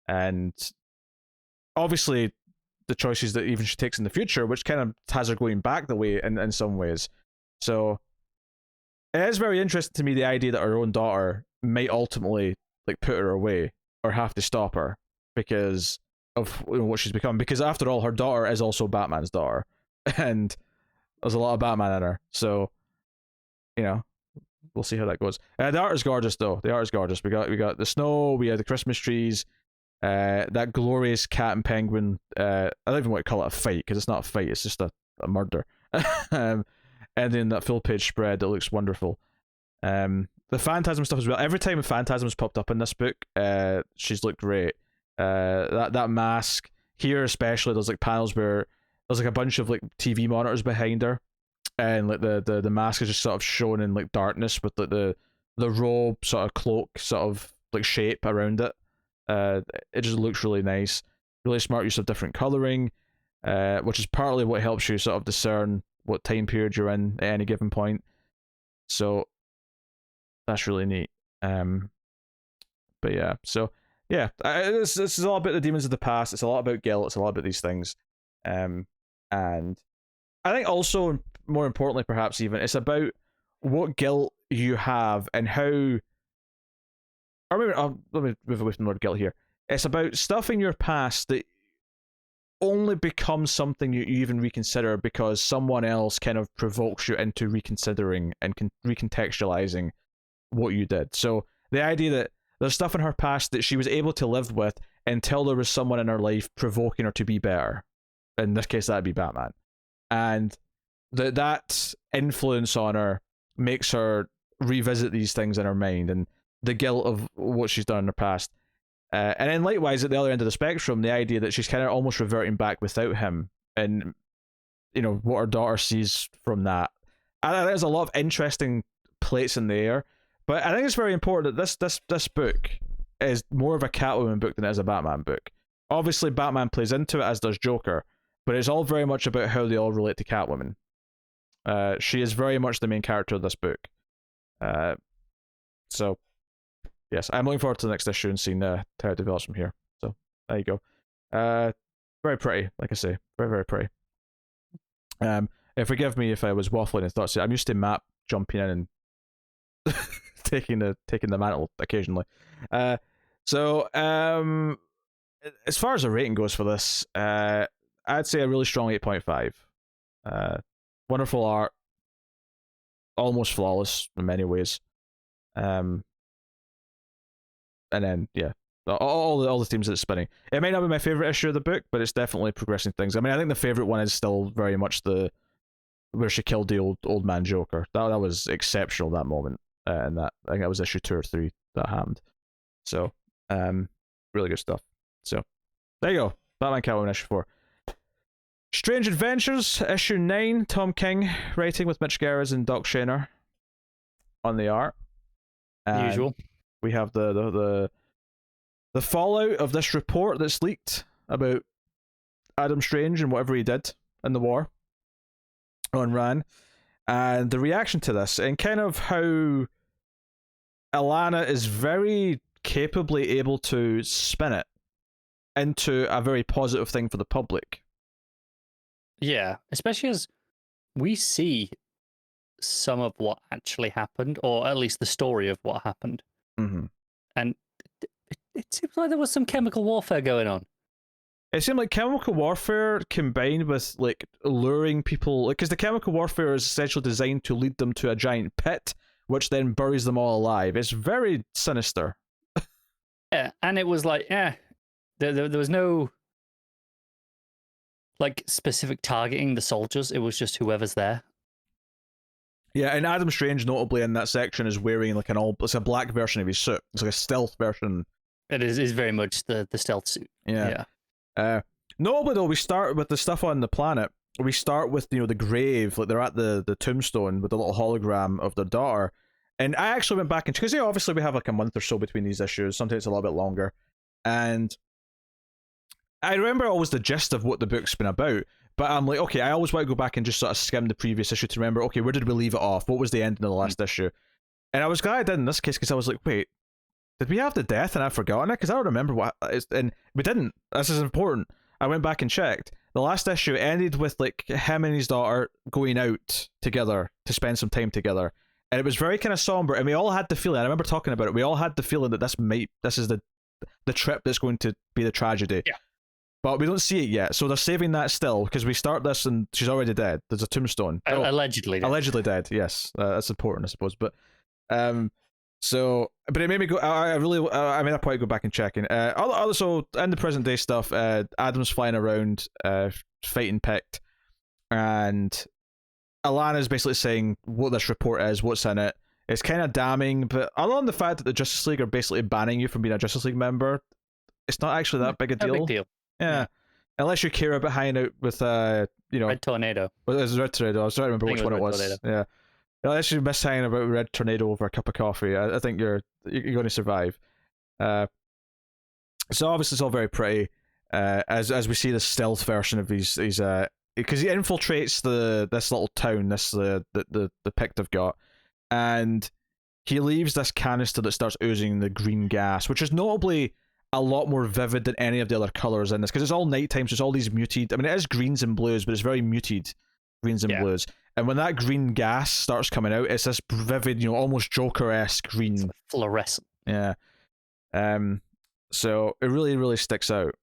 and obviously the choices that even she takes in the future, which kind of has her going back the way in some ways. So it is very interesting to me, the idea that her own daughter might ultimately like put her away or have to stop her because of what she's become. Because after all, her daughter is also Batman's daughter, and there's a lot of Batman in her. So we'll see how that goes. The art is gorgeous, though. The art is gorgeous. We got the snow. We have the Christmas trees. That glorious cat and penguin. I don't even want to call it a fight because it's not a fight. It's just a murder. And then that full page spread that looks wonderful. The Phantasm stuff as well. Every time Phantasm's popped up in this book, she's looked great. That mask here, especially, there's like panels where there's like a bunch of like TV monitors behind her, and like the mask is just sort of shown in like darkness with like the robe sort of cloak sort of like shape around it. It just looks really nice. Really smart use of different coloring, which is partly what helps you sort of discern what time period you're in at any given point. So that's really neat. But yeah, so yeah, this is all about the demons of the past. It's a lot about guilt. It's a lot about these things. And I think also, more importantly, perhaps even, it's about what guilt you have and how. Or maybe let me move away from the word guilt here. It's about stuff in your past that only becomes something you even reconsider because someone else kind of provokes you into reconsidering and recontextualizing what you did. So the idea that there's stuff in her past that she was able to live with until there was someone in her life provoking her to be better. In this case, that'd be Batman. And that influence on her makes her revisit these things in her mind, and the guilt of what she's done in her past. And then likewise, at the other end of the spectrum, the idea that she's kind of almost reverting back without him, and what her daughter sees from that. I think there's a lot of interesting plates in the air, but I think it's very important that this book is more of a Catwoman book than it is a Batman book. Obviously, Batman plays into it, as does Joker, but it's all very much about how they all relate to Catwoman. She is very much the main character of this book. So, yes, I'm looking forward to the next issue and seeing how it develops from here. So, there you go. Very pretty, like I say. Very, very pretty. Forgive me if I was waffling in thoughts. I'm used to Matt jumping in and taking the mantle occasionally. So, as far as the rating goes for this, I'd say a really strong 8.5. Wonderful art, almost flawless in many ways. And then all the themes that it's spinning. It might not be my favorite issue of the book, but it's definitely progressing things. I mean, I think the favorite one is still very much where she killed the old man Joker. That was exceptional, that moment, and that I think that was issue 2 or 3 that happened. So Really good stuff. So there you go. Batman Catwoman issue 4. Strange Adventures issue 9. Tom King writing with Mitch Gerads and Doc Shaner on the art. And Usual. we have the fallout of this report that's leaked about Adam Strange and whatever he did in the war on Ran, and the reaction to this, and kind of how Alana is very capably able to spin it into a very positive thing for the public. Yeah, especially as we see some of what actually happened, or at least the story of what happened. Mm-hmm. And it seems like there was some chemical warfare going on. It seemed like chemical warfare combined with like luring people, like, because the chemical warfare is essentially designed to lead them to a giant pit, which then buries them all alive. It's very sinister. Yeah, and it was like, there was no like specific targeting the soldiers. It was just whoever's there. Yeah, and Adam Strange, notably in that section, is wearing like it's a black version of his suit. It's like a stealth version. It is very much the stealth suit. Yeah. Notably though, we start with the stuff on the planet. We start with, the grave, like they're at the tombstone with the little hologram of their daughter. And I actually went back and, because obviously we have like a month or so between these issues, sometimes it's a little bit longer. And I remember always the gist of what the book's been about, but I'm like, okay, I always want to go back and just sort of skim the previous issue to remember, okay, where did we leave it off? What was the ending of the last issue? And I was glad I did in this case, because I was like, wait, did we have the death and I've forgotten it? Because I don't remember what and we didn't. This is important. I went back and checked. The last issue ended with like him and his daughter going out together to spend some time together. And it was very kind of somber, and we all had the feeling, I remember talking about it, we all had the feeling that this is the trip that's going to be the tragedy. Yeah. But we don't see it yet, so they're saving that still, because we start this and she's already dead. There's a tombstone. Allegedly dead. Allegedly dead, yes. That's important, I suppose. But but it made me go, I made a point to go back and check. So in the present day stuff, Adam's flying around, fighting Pict, and Alana's basically saying what this report is, what's in it. It's kind of damning, but other than the fact that the Justice League are basically banning you from being a Justice League member, it's not actually that big a deal. Big deal. Yeah. Unless you care about hanging out with, Red Tornado. Well, it was Red Tornado. I was trying to remember which one it was. Tornado. Yeah. Unless you miss hanging about with Red Tornado over a cup of coffee, I think you're going to survive. So obviously it's all very pretty. As we see the stealth version of these because he infiltrates this little town, the Pict have got, and he leaves this canister that starts oozing the green gas, which is notably a lot more vivid than any of the other colors in this, because it's all nighttime, so it's all these muted. I mean, it is greens and blues, but it's very muted greens and blues. And when that green gas starts coming out, it's this vivid, almost Joker-esque green. It's fluorescent. Yeah. So it really, really sticks out.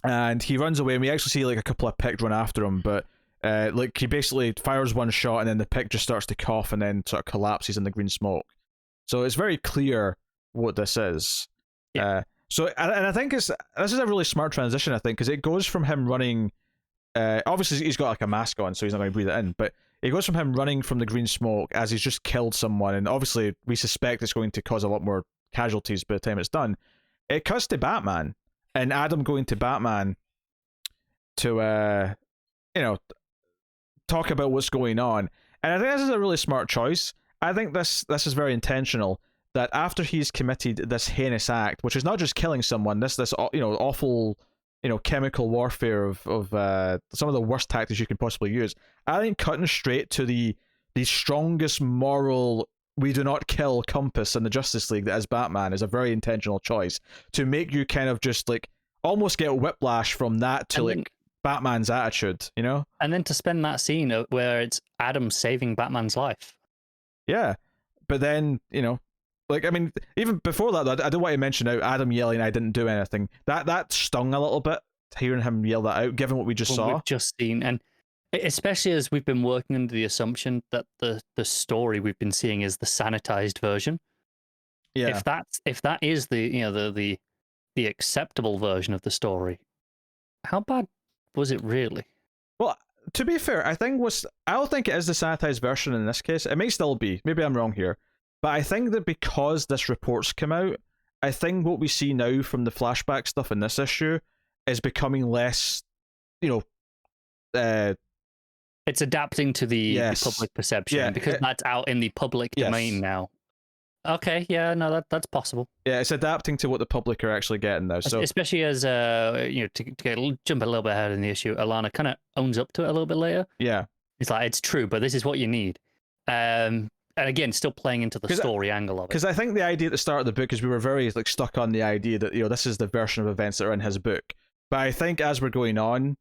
And he runs away, and we actually see like a couple of Pict run after him, but like he basically fires one shot, and then the Pict just starts to cough, and then sort of collapses in the green smoke. So it's very clear what this is. Yeah. I think this is a really smart transition, I think, because it goes from him running. Obviously, he's got like a mask on, so he's not going to breathe it in. But it goes from him running from the green smoke as he's just killed someone, and obviously we suspect it's going to cause a lot more casualties by the time it's done. It cuts to Batman, and Adam going to Batman to talk about what's going on. And I think this is a really smart choice. I think this is very intentional. That after he's committed this heinous act, which is not just killing someone, this awful chemical warfare of some of the worst tactics you can possibly use. I think cutting straight to the strongest moral we do not kill compass in the Justice League that is Batman is a very intentional choice to make you kind of just like almost get whiplash from that to like Batman's attitude, and then to spend that scene where it's Adam saving Batman's life. Yeah, but then like, I mean, even before that, I do want to mention out Adam yelling, "I didn't do anything." That stung a little bit, hearing him yell that out, given what we just saw. We've just seen, and especially as we've been working under the assumption that the story we've been seeing is the sanitized version. Yeah. If that is the acceptable version of the story, how bad was it really? Well, to be fair, I don't think it is the sanitized version in this case. It may still be. Maybe I'm wrong here. But I think that because this report's come out, I think what we see now from the flashback stuff in this issue is becoming less, you know, it's adapting to the public perception because that's out in the public domain now. Okay, yeah, no, that's possible. Yeah, it's adapting to what the public are actually getting now. So especially as to jump a little bit ahead in the issue, Alana kind of owns up to it a little bit later. Yeah, it's like it's true, but this is what you need. And again, still playing into the story angle of it. Because I think the idea at the start of the book is we were very like stuck on the idea that this is the version of events that are in his book. But I think as we're going on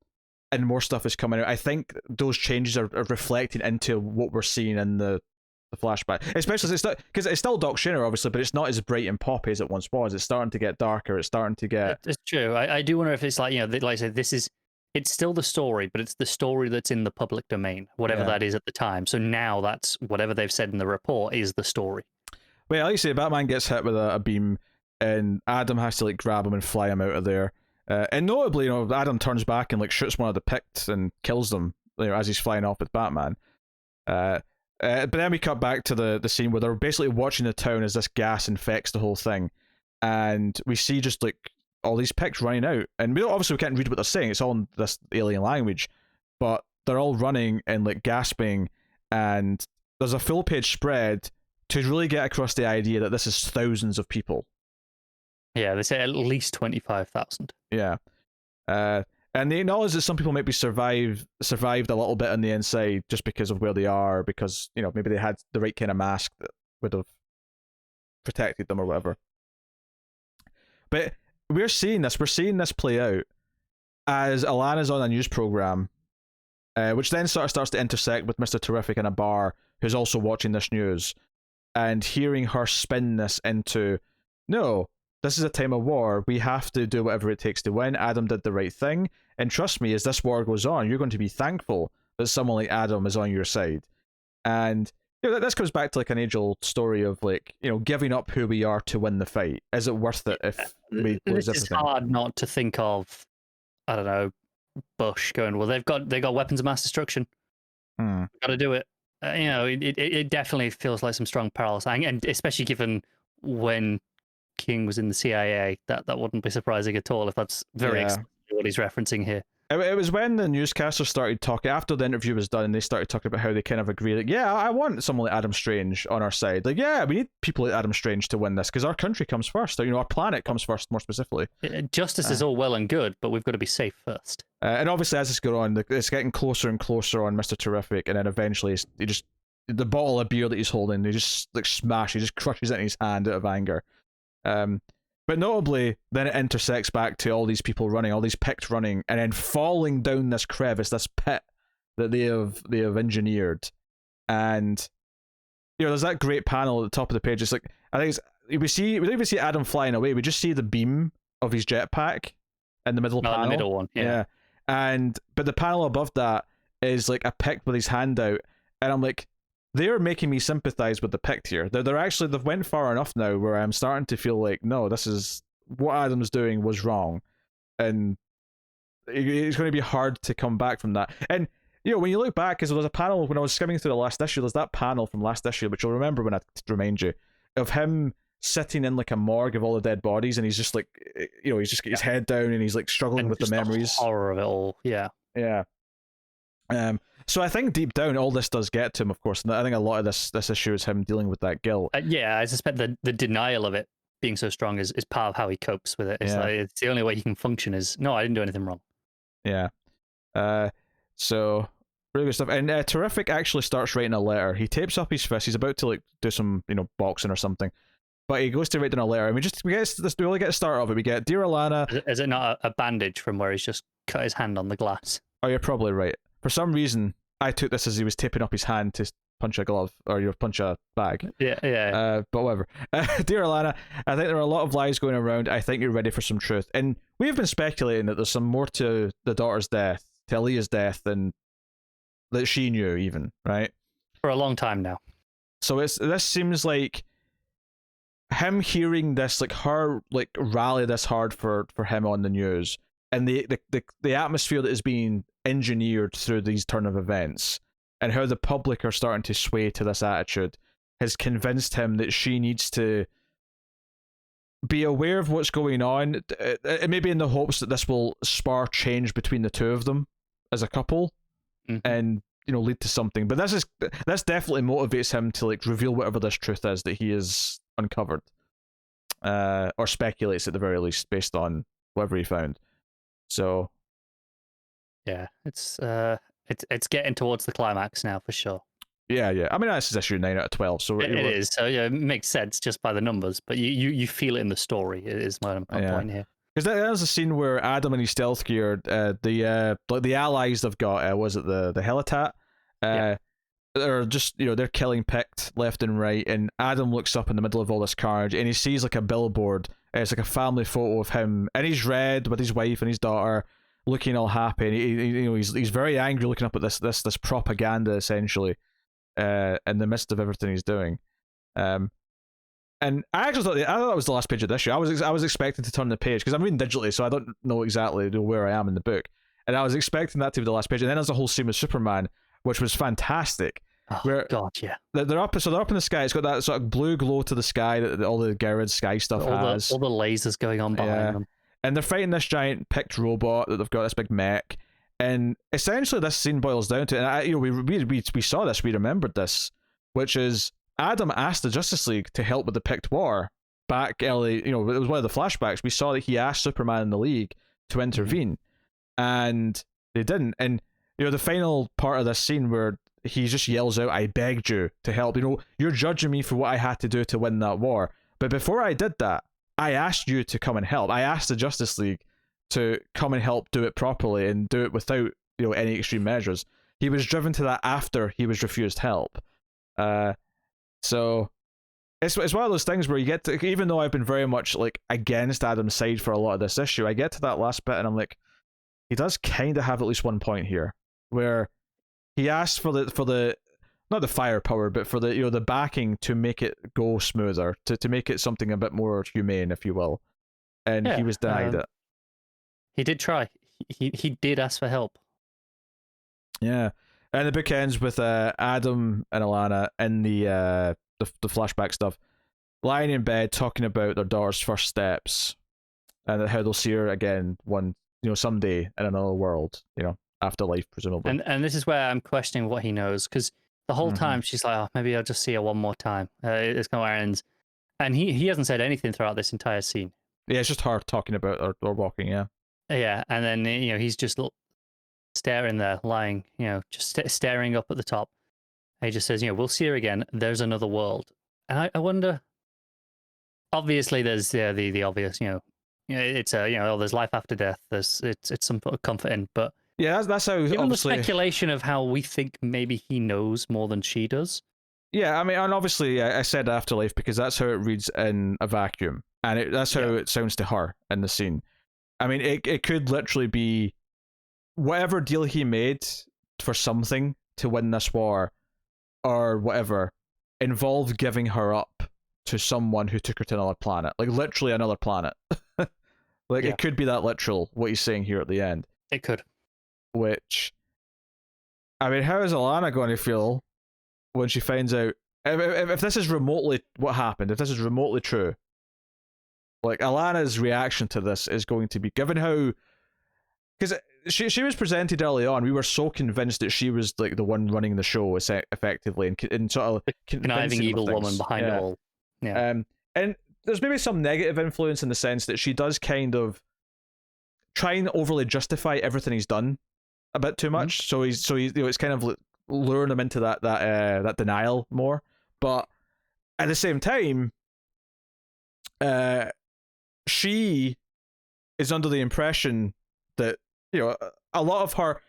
and more stuff is coming out, I think those changes are reflecting into what we're seeing in the flashback, especially because it's still Doc Shaner obviously, but it's not as bright and poppy as it once was. It's starting to get darker. It's starting to get. It's true. I do wonder if it's like like I said, it's still the story, but it's the story that's in the public domain, whatever that is at the time. So now that's whatever they've said in the report is the story. Well, like you say, Batman gets hit with a beam, and Adam has to like grab him and fly him out of there. And notably, Adam turns back and like shoots one of the Picts and kills them as he's flying off with Batman. But then we cut back to the scene where they're basically watching the town as this gas infects the whole thing, and we see just like all these Picts running out, and we can't read what they're saying. It's all in this alien language, but they're all running and like gasping, and there's a full page spread to really get across the idea that this is thousands of people. Yeah, they say at least 25,000. Yeah. And they acknowledge that some people maybe survived a little bit on the inside just because of where they are, because maybe they had the right kind of mask that would have protected them or whatever. But we're seeing this play out as Alana's on a news program, which then sort of starts to intersect with Mr. Terrific in a bar, who's also watching this news, and hearing her spin this into, no, this is a time of war. We have to do whatever it takes to win. Adam did the right thing. And trust me, as this war goes on, you're going to be thankful that someone like Adam is on your side. And this comes back to like an age-old story of like, giving up who we are to win the fight. Is it worth it if we lose everything? It's hard not to think of, I don't know, Bush going, well, they got weapons of mass destruction. Got to do it. It definitely feels like some strong parallels, and especially given when King was in the CIA, that wouldn't be surprising at all if that's very explicitly what he's referencing here. It was when the newscaster started talking, after the interview was done, and they started talking about how they kind of agree, like, yeah, I want someone like Adam Strange on our side. Like, yeah, we need people like Adam Strange to win this, because our country comes first, our planet comes first, more specifically. Justice is all well and good, but we've got to be safe first. And obviously, as it's going on, it's getting closer and closer on Mr. Terrific, and then eventually, the bottle of beer that he's holding, he just crushes it in his hand out of anger. But notably, then it intersects back to all these people running, all these Picts running, and then falling down this crevice, this pit that they have engineered. And there's that great panel at the top of the page. It's like, I think we don't even see Adam flying away. We just see the beam of his jetpack in the middle panel. The middle one, yeah. But the panel above that is like a Pict with his hand out, and I'm like, they're making me sympathize with the Pict here. They've went far enough now where I'm starting to feel like, no, this is what Adam's doing was wrong, and it's going to be hard to come back from that. And when you look back, because there was a panel when I was skimming through the last issue, there's that panel from last issue, which you'll remember when I remind you of him sitting in like a morgue of all the dead bodies, and he's just like, he's just got his head down and he's like struggling with the memories, the horror of it all. Yeah. So I think deep down, all this does get to him, of course, and I think a lot of this issue is him dealing with that guilt. I suspect the denial of it being so strong is part of how he copes with it. It's like, it's the only way he can function is, no, I didn't do anything wrong. Yeah. So really good stuff. And Terrific actually starts writing a letter. He tapes up his fist. He's about to like do some boxing or something, but he goes to write down a letter. And we really get the start of it. We get, Dear Alana. Is it not a bandage from where he's just cut his hand on the glass? Oh, you're probably right. For some reason, I took this as he was taping up his hand to punch a glove or punch a bag. Yeah. But whatever. Dear Alana, I think there are a lot of lies going around. I think you're ready for some truth. And we have been speculating that there's some more to the daughter's death, to Aaliyah's death, than that she knew even, right? For a long time now. So this seems like him hearing this, like her like rally this hard for him on the news, and the atmosphere that is being engineered through these turn of events, and how the public are starting to sway to this attitude, has convinced him that she needs to be aware of what's going on. It may be in the hopes that this will spur change between the two of them as a couple, and lead to something. But this definitely motivates him to like reveal whatever this truth is that he has uncovered, or speculates at the very least based on whatever he found. So yeah, it's getting towards the climax now for sure. Yeah. I mean, this is issue 9 out of 12, so it is. So yeah, it makes sense just by the numbers, but you feel it in the story. It is my point here. Because there's a scene where Adam and his stealth gear, the allies they've got, was it the Helitat? Are just they're killing Pict left and right, and Adam looks up in the middle of all this carnage, and he sees like a billboard. It's like a family photo of him in his red with his wife and his daughter, looking all happy. And he's very angry, looking up at this propaganda essentially, in the midst of everything he's doing. And I actually thought that was the last page of this issue. I was expecting to turn the page because I'm reading digitally, so I don't know exactly where I am in the book, and I was expecting that to be the last page. And then there's a whole scene with Superman, which was fantastic. Oh where God, yeah. They're up in the sky. It's got that sort of blue glow to the sky that all the Gerads sky stuff has. All the lasers going on behind them. And they're fighting this giant Pict robot that they've got, this big mech. And essentially, this scene boils down to, and we saw this, we remembered this, which is Adam asked the Justice League to help with the Pict War back early. It was one of the flashbacks. We saw that he asked Superman and the League to intervene, and they didn't. And the final part of this scene where he just yells out, "I begged you to help. You're judging me for what I had to do to win that war. But before I did that, I asked you to come and help. I asked the Justice League to come and help do it properly and do it without any extreme measures." He was driven to that after he was refused help. So it's one of those things where you get to, even though I've been very much like against Adam's side for a lot of this issue, I get to that last bit and I'm like, he does kind of have at least one point here where he asked for the not the firepower, but for the the backing to make it go smoother, to make it something a bit more humane, if you will, and he was denied it. He did try. He did ask for help. Yeah, and the book ends with Adam and Alana in the flashback stuff, lying in bed talking about their daughter's first steps, and how they'll see her again someday in another world, afterlife presumably. And this is where I'm questioning what he knows, because the whole time she's like, "Oh, maybe I'll just see her one more time." It's kind of where it ends, and he hasn't said anything throughout this entire scene. Yeah, it's just her talking about or walking. Yeah. Yeah, and then he's just staring there, lying, just staring up at the top. And he just says, "We'll see her again. There's another world." And I wonder. Obviously, there's the obvious, it's there's life after death. It's some comforting, but yeah, that's how. Given obviously the speculation of how we think maybe he knows more than she does. Yeah, I mean, and obviously I said afterlife because that's how it reads in a vacuum, and that's how it sounds to her in the scene. I mean, it could literally be whatever deal he made for something to win this war, or whatever, involved giving her up to someone who took her to another planet, like literally another planet. It could be that literal, what he's saying here at the end. It could. Which, I mean, how is Alana going to feel when she finds out if this is remotely what happened, if this is remotely true? Like, Alana's reaction to this is going to be, given how, because she was presented early on, we were so convinced that she was like the one running the show effectively, and sort of conniving evil woman behind it all. Yeah. And there's maybe some negative influence in the sense that she does kind of try and overly justify everything he's done a bit too much. So he's it's kind of luring him into that denial more. But at the same time, she is under the impression that a lot of her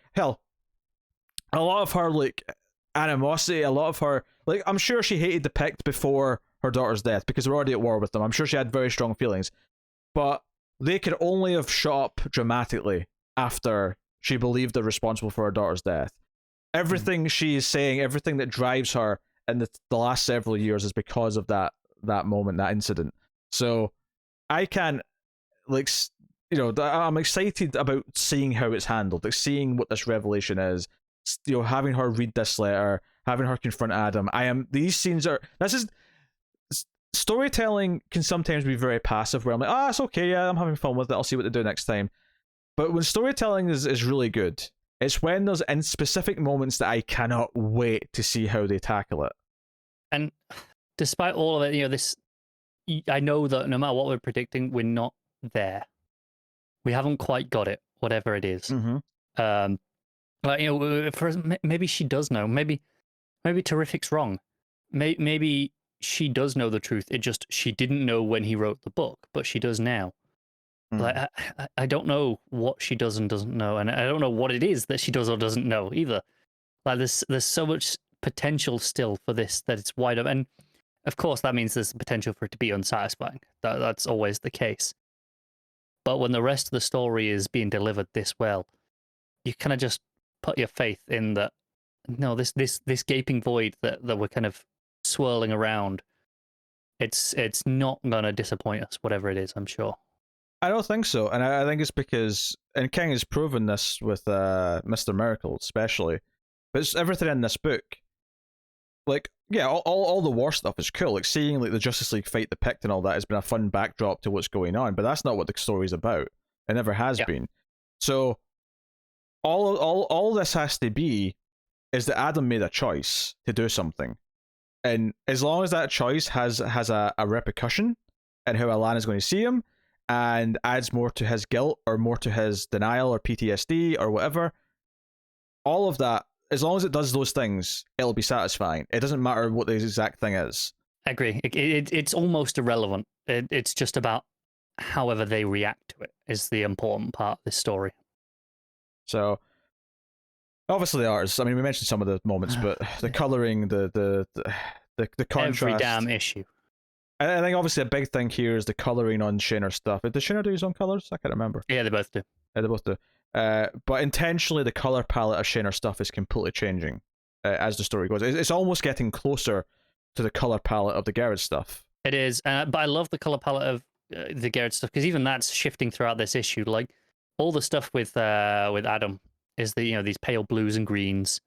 like animosity, a lot of her, like, I'm sure she hated the Pict before her daughter's death because they're already at war with them. I'm sure she had very strong feelings, but they could only have shot up dramatically after she believed they're responsible for her daughter's death. Everything she is saying, everything that drives her in the last several years is because of that moment, that incident. So I can't, like, I'm excited about seeing how it's handled, like seeing what this revelation is, having her read this letter, having her confront Adam. These scenes are, storytelling can sometimes be very passive, where I'm like, it's okay, yeah, I'm having fun with it. I'll see what they do next time. But when storytelling is really good, it's when there's in specific moments that I cannot wait to see how they tackle it. And despite all of it, this, I know that no matter what we're predicting, we're not there. We haven't quite got it, whatever it is. Mm-hmm. Like, for maybe she does know. Maybe Terrific's wrong. Maybe she does know the truth. It just she didn't know when he wrote the book, but she does now. Like I don't know what she does and doesn't know, and I don't know what it is that she does or doesn't know either. Like there's so much potential still for this that it's wide up, and of course that means there's potential for it to be unsatisfying. That's always the case. But when the rest of the story is being delivered this well, you kind of just put your faith in that. No, this gaping void that we're kind of swirling around. It's not gonna disappoint us, whatever it is. I'm sure. I don't think so, and I think it's because, and King has proven this with Mr. Miracle especially, but it's everything in this book. Like, yeah, all the war stuff is cool. Like seeing like the Justice League fight the Pict and all that has been a fun backdrop to what's going on, but that's not what the story's about. It never has been. So all this has to be is that Adam made a choice to do something, and as long as that choice has a repercussion and how Alana's going to see him, and adds more to his guilt or more to his denial or PTSD or whatever, all of that, as long as it does those things, it'll be satisfying. It doesn't matter what the exact thing is. I agree. It's almost irrelevant. It's just about however they react to it is the important part of this story. So, obviously the artists, I mean, we mentioned some of the moments, but the colouring, the contrast. Every damn issue. I think obviously a big thing here is the colouring on Shaner's stuff. Does Shaner do his own colours? I can't remember. Yeah, they both do. Yeah, they both do. But intentionally, the colour palette of Shaner's stuff is completely changing as the story goes. It's almost getting closer to the colour palette of the Gerads stuff. It is, but I love the colour palette of the Gerads stuff, because even that's shifting throughout this issue. Like all the stuff with Adam is these pale blues and greens.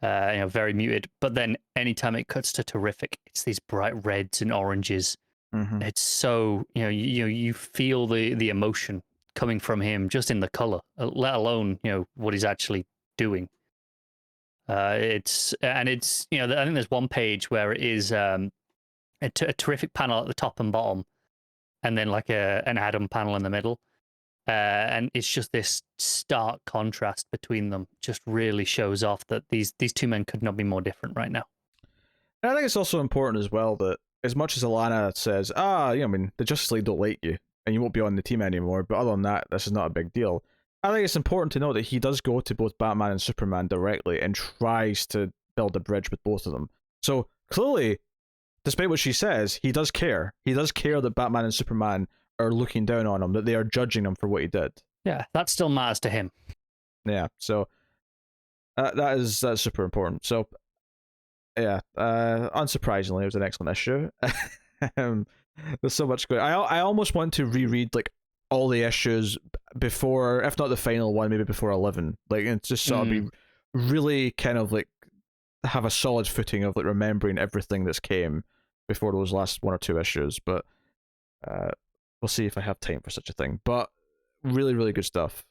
Very muted. But then anytime it cuts to Terrific, it's these bright reds and oranges. Mm-hmm. It's so you feel the emotion coming from him just in the color, let alone what he's actually doing. I think there's one page where it is a Terrific panel at the top and bottom, and then like an Adam panel in the middle. And it's just this stark contrast between them just really shows off that these two men could not be more different right now. And I think it's also important as well that as much as Alana says, I mean, the Justice League don't like you and you won't be on the team anymore, but other than that, this is not a big deal. I think it's important to know that he does go to both Batman and Superman directly and tries to build a bridge with both of them. So clearly, despite what she says, he does care. He does care that Batman and Superman are looking down on him, that they are judging him for what he did. Yeah, that still matters to him. Yeah, so that's super important. So yeah, unsurprisingly, it was an excellent issue. There's so much good. I almost want to reread like all the issues before, if not the final one, maybe before 11. Like, and just sort of be really kind of like have a solid footing of like remembering everything that's came before those last one or two issues. But we'll see if I have time for such a thing. But really, really good stuff,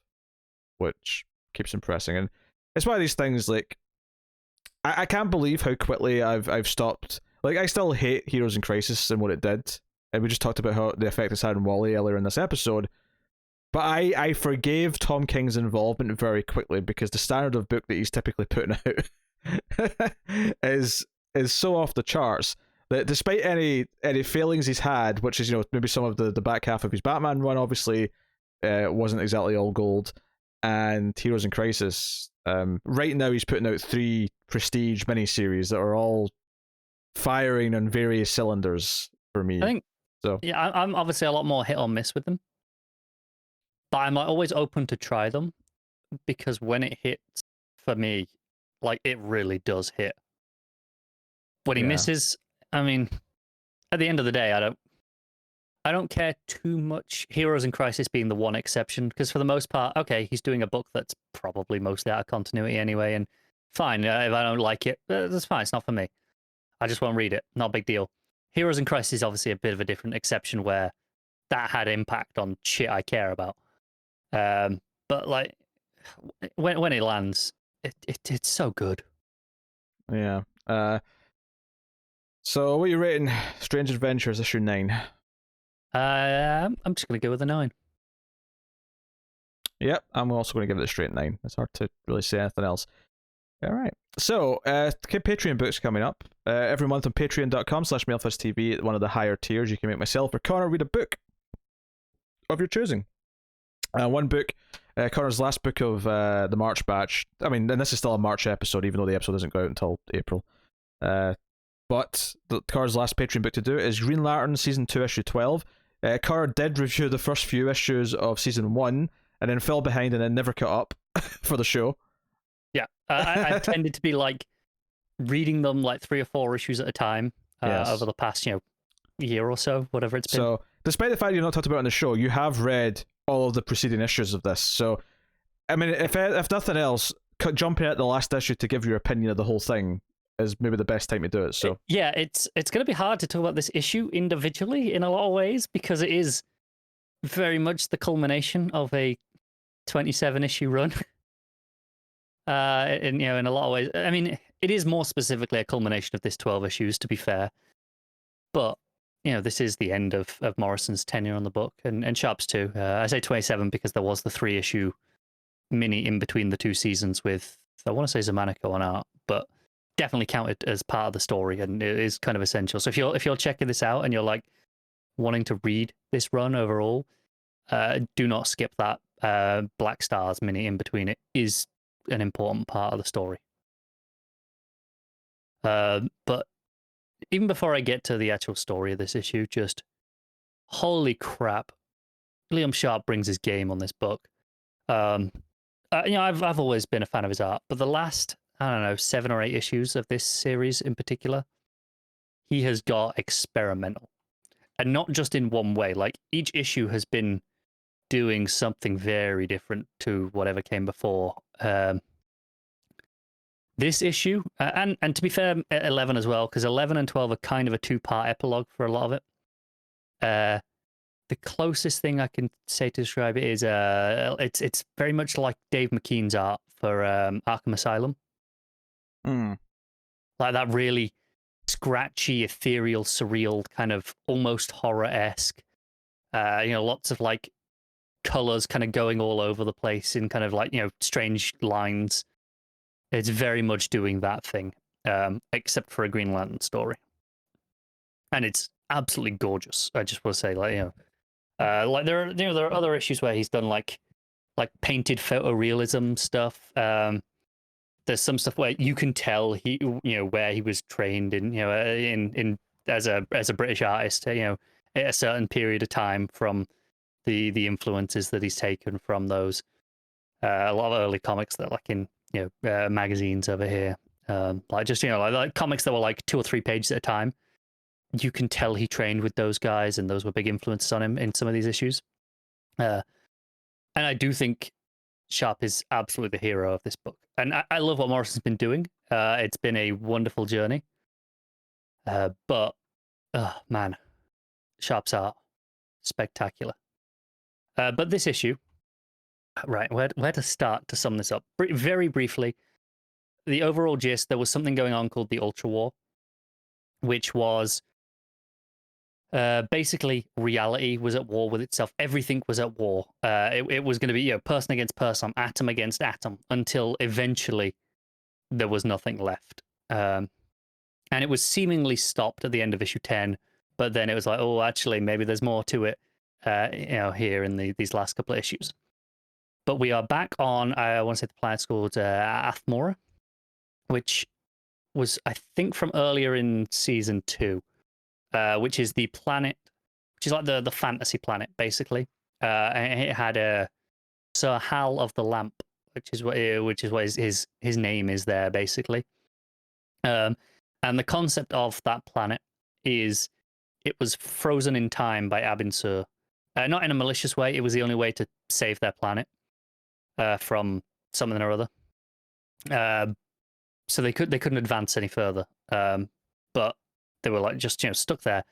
which keeps impressing. And it's one of these things like I can't believe how quickly I've stopped. Like, I still hate Heroes in Crisis and what it did, and we just talked about how the effect it's had on Wally earlier in this episode. But I forgave Tom King's involvement very quickly because the standard of book that he's typically putting out is so off the charts that despite any failings he's had, which is maybe some of the back half of his Batman run obviously wasn't exactly all gold, and Heroes in Crisis, right now he's putting out 3 prestige miniseries that are all firing on various cylinders for me. I think so. Yeah, I'm obviously a lot more hit or miss with them, but I'm always open to try them because when it hits for me, like it really does hit. When he misses, I mean, at the end of the day, I don't care too much. Heroes in Crisis being the one exception, because for the most part, okay, he's doing a book that's probably mostly out of continuity anyway, and fine, if I don't like it, that's fine. It's not for me. I just won't read it. Not a big deal. Heroes in Crisis is obviously a bit of a different exception where that had impact on shit I care about. But like when it lands, it's so good. Yeah. So what are you rating Strange Adventures issue 9? I'm just gonna go with a 9. Yep, I'm also going to give it a straight 9. It's hard to really say anything else. All right. So, Patreon books coming up. Every month on patreon.com/MailFustTV, one of the higher tiers, you can make myself or Connor read a book of your choosing. One book, Connor's last book of the March batch. I mean, and this is still a March episode, even though the episode doesn't go out until April. But Connor's last Patreon book to do is Green Lantern Season 2, Issue 12. Connor did review the first few issues of Season 1, and then fell behind and then never caught up for the show. Yeah, I've tended to be like reading them like 3 or 4 issues at a time over the past, year or so, whatever it's been. So, despite the fact you're not talked about on the show, you have read all of the preceding issues of this. So, I mean, if nothing else, jumping at the last issue to give your opinion of the whole thing is maybe the best time to do it. So, it's going to be hard to talk about this issue individually in a lot of ways because it is very much the culmination of a 27 issue run. In a lot of ways, I mean, it is more specifically a culmination of this 12 issues, to be fair. But this is the end of Morrison's tenure on the book, and Sharp's too. I say 27 because there was the 3-issue mini in between the 2 seasons with, I want to say, Zamanico on art, but definitely counted as part of the story, and it is kind of essential. So if you're checking this out and you're like wanting to read this run overall, do not skip that Black Stars mini in between. It is an important part of the story. But even before I get to the actual story of this issue, just holy crap, Liam Sharp brings his game on this book. I've always been a fan of his art, but the last, I don't know, 7 or 8 issues of this series in particular, he has got experimental, and not just in one way. Like each issue has been doing something very different to whatever came before. This issue, and to be fair, 11 as well, because 11 and 12 are kind of a 2-part epilogue for a lot of it. The closest thing I can say to describe it is it's very much like Dave McKean's art for Arkham Asylum. Like that really scratchy, ethereal, surreal, kind of almost horror-esque. Lots of like colors kind of going all over the place in kind of like, strange lines. It's very much doing that thing, except for a Green Lantern story. And it's absolutely gorgeous. I just want to say, like there are other issues where he's done like painted photorealism stuff. There's some stuff where you can tell he, where he was trained in, in as a British artist, at a certain period of time from the influences that he's taken from those. A lot of early comics that like in magazines over here, like just like comics that were like 2 or 3 pages at a time. You can tell he trained with those guys, and those were big influences on him in some of these issues. And I do think Sharp is absolutely the hero of this book, and I love what Morrison's been doing. It's been a wonderful journey, but man, Sharp's art spectacular. But this issue, right, where to start to sum this up? Very briefly, the overall gist, there was something going on called the Ultra War, which was basically reality was at war with itself. Everything was at war. It was going to be person against person, atom against atom, until eventually there was nothing left. And it was seemingly stopped at the end of issue 10, but then it was like, oh, actually, maybe there's more to it, here in these last couple of issues. But we are back on, I want to say the planet's called Athmora, which was, I think, from earlier in season 2, which is the planet, which is like the fantasy planet, basically. And it had Sir Hal of the Lamp, which is what his name is there, basically. And the concept of that planet is it was frozen in time by Abin Sur. Not in a malicious way. It was the only way to save their planet from something or other. So they couldn't advance any further. But they were like just stuck there.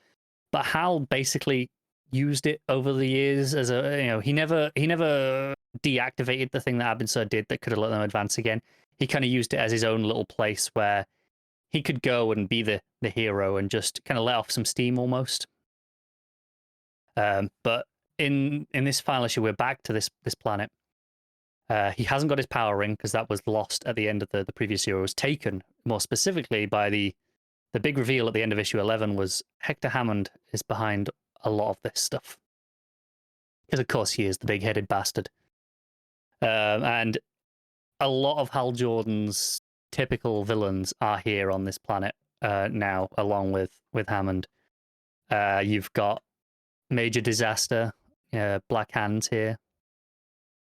But Hal basically used it over the years as a he never deactivated the thing that Abin did that could have let them advance again. He kind of used it as his own little place where he could go and be the hero and just kind of let off some steam almost. But in this final issue, we're back to this planet. He hasn't got his power ring because that was lost at the end of the previous year. It was taken more specifically by the big reveal at the end of issue 11 was Hector Hammond is behind a lot of this stuff. Because of course he is the big-headed bastard. And a lot of Hal Jordan's typical villains are here on this planet now, along with Hammond. You've got Major Disaster, Black Hands here.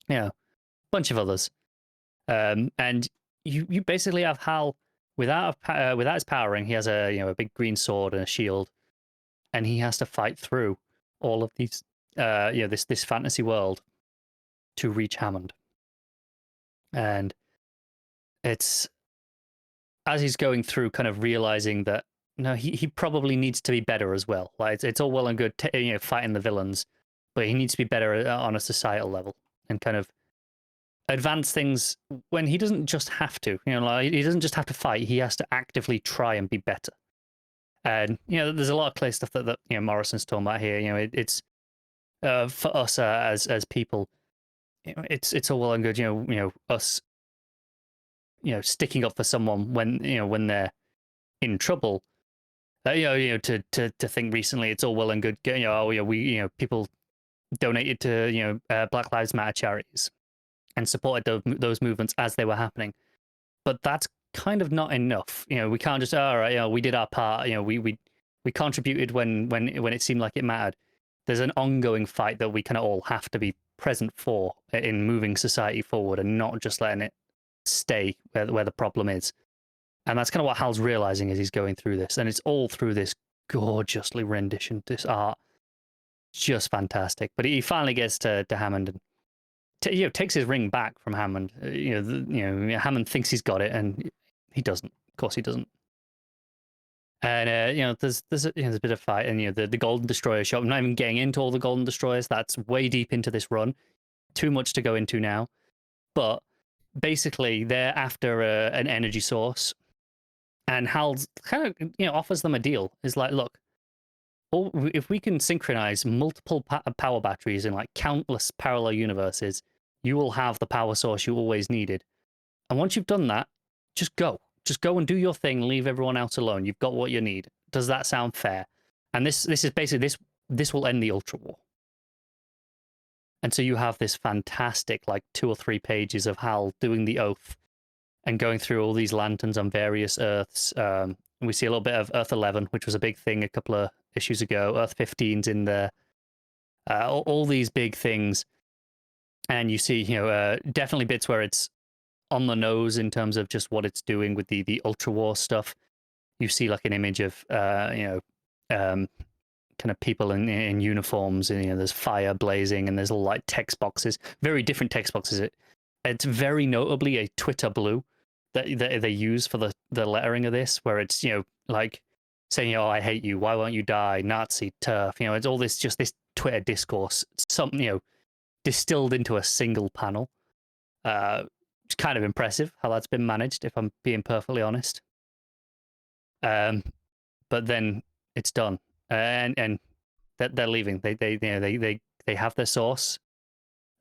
A bunch of others. And you basically have Hal without his power ring. He has a big green sword and a shield, and he has to fight through all of these this fantasy world to reach Hammond. And it's as he's going through, kind of realizing that he probably needs to be better as well. Like it's all well and good, fighting the villains, but he needs to be better on a societal level and kind of advance things when he doesn't just have to. He doesn't just have to fight. He has to actively try and be better. And there's a lot of clear stuff that Morrison's talking about here. It's for us as people, it's all well and good. Us, sticking up for someone when they're in trouble. To think recently, it's all well and good. People donated to Black Lives Matter charities and supported those movements as they were happening. But that's kind of not enough. We can't just all right. We did our part. We contributed when it seemed like it mattered. There's an ongoing fight that we kind of all have to be present for in moving society forward and not just letting it stay where the problem is. And that's kind of what Hal's realizing as he's going through this, and it's all through this gorgeously rendition. This art, just fantastic. But he finally gets to Hammond and takes his ring back from Hammond. Hammond thinks he's got it, and he doesn't. Of course, he doesn't. And there's a bit of fight, and the Golden Destroyer shop. I'm not even getting into all the Golden Destroyers. That's way deep into this run. Too much to go into now. But basically, they're after an energy source, and Hal's kind of offers them a deal. It's like, look, if we can synchronize multiple power batteries in like countless parallel universes, you will have the power source you always needed. And once you've done that, just go and do your thing. Leave everyone else alone. You've got what you need. Does that sound fair? And this is basically this will end the Ultra War. And so you have this fantastic, like 2 or 3 pages of Hal doing the oath and going through all these lanterns on various Earths. We see a little bit of Earth 11, which was a big thing a couple of issues ago. Earth 15's in there. All these big things. And you see, definitely bits where it's on the nose in terms of just what it's doing with the Ultra War stuff. You see like an image of, kind of people in uniforms, and there's fire blazing, and there's all like text boxes, very different text boxes. It's very notably a Twitter blue that they use for the lettering of this, where it's like saying, I hate you, why won't you die, Nazi, turf. It's all this Twitter discourse, something distilled into a single panel. It's kind of impressive how that's been managed, if I'm being perfectly honest. But then it's done. And they're leaving. They have their source,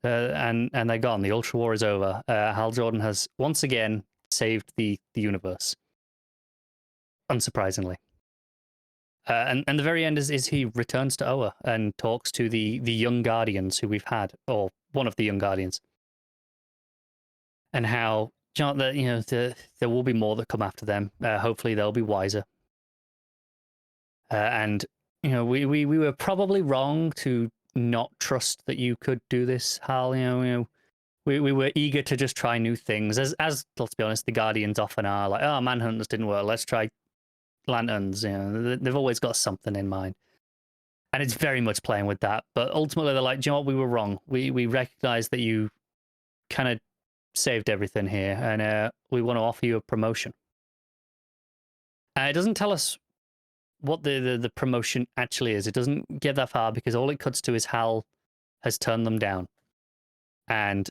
and they're gone. The Ultra War is over. Hal Jordan has once again saved the universe, unsurprisingly. And the very end is he returns to Oa and talks to the young Guardians who we've had, or one of the young Guardians, and how there will be more that come after them. Hopefully, they'll be wiser. And we were probably wrong to not trust that you could do this, Hal. We were eager to just try new things, as let's be honest, the Guardians often are. Like, Manhunters didn't work, let's try Lanterns. They've always got something in mind, and it's very much playing with that. But ultimately, they're like, do you know what? We were wrong. We recognize that you kind of saved everything here, and we want to offer you a promotion. And it doesn't tell us what the promotion actually is. It doesn't get that far because all it cuts to is Hal has turned them down, and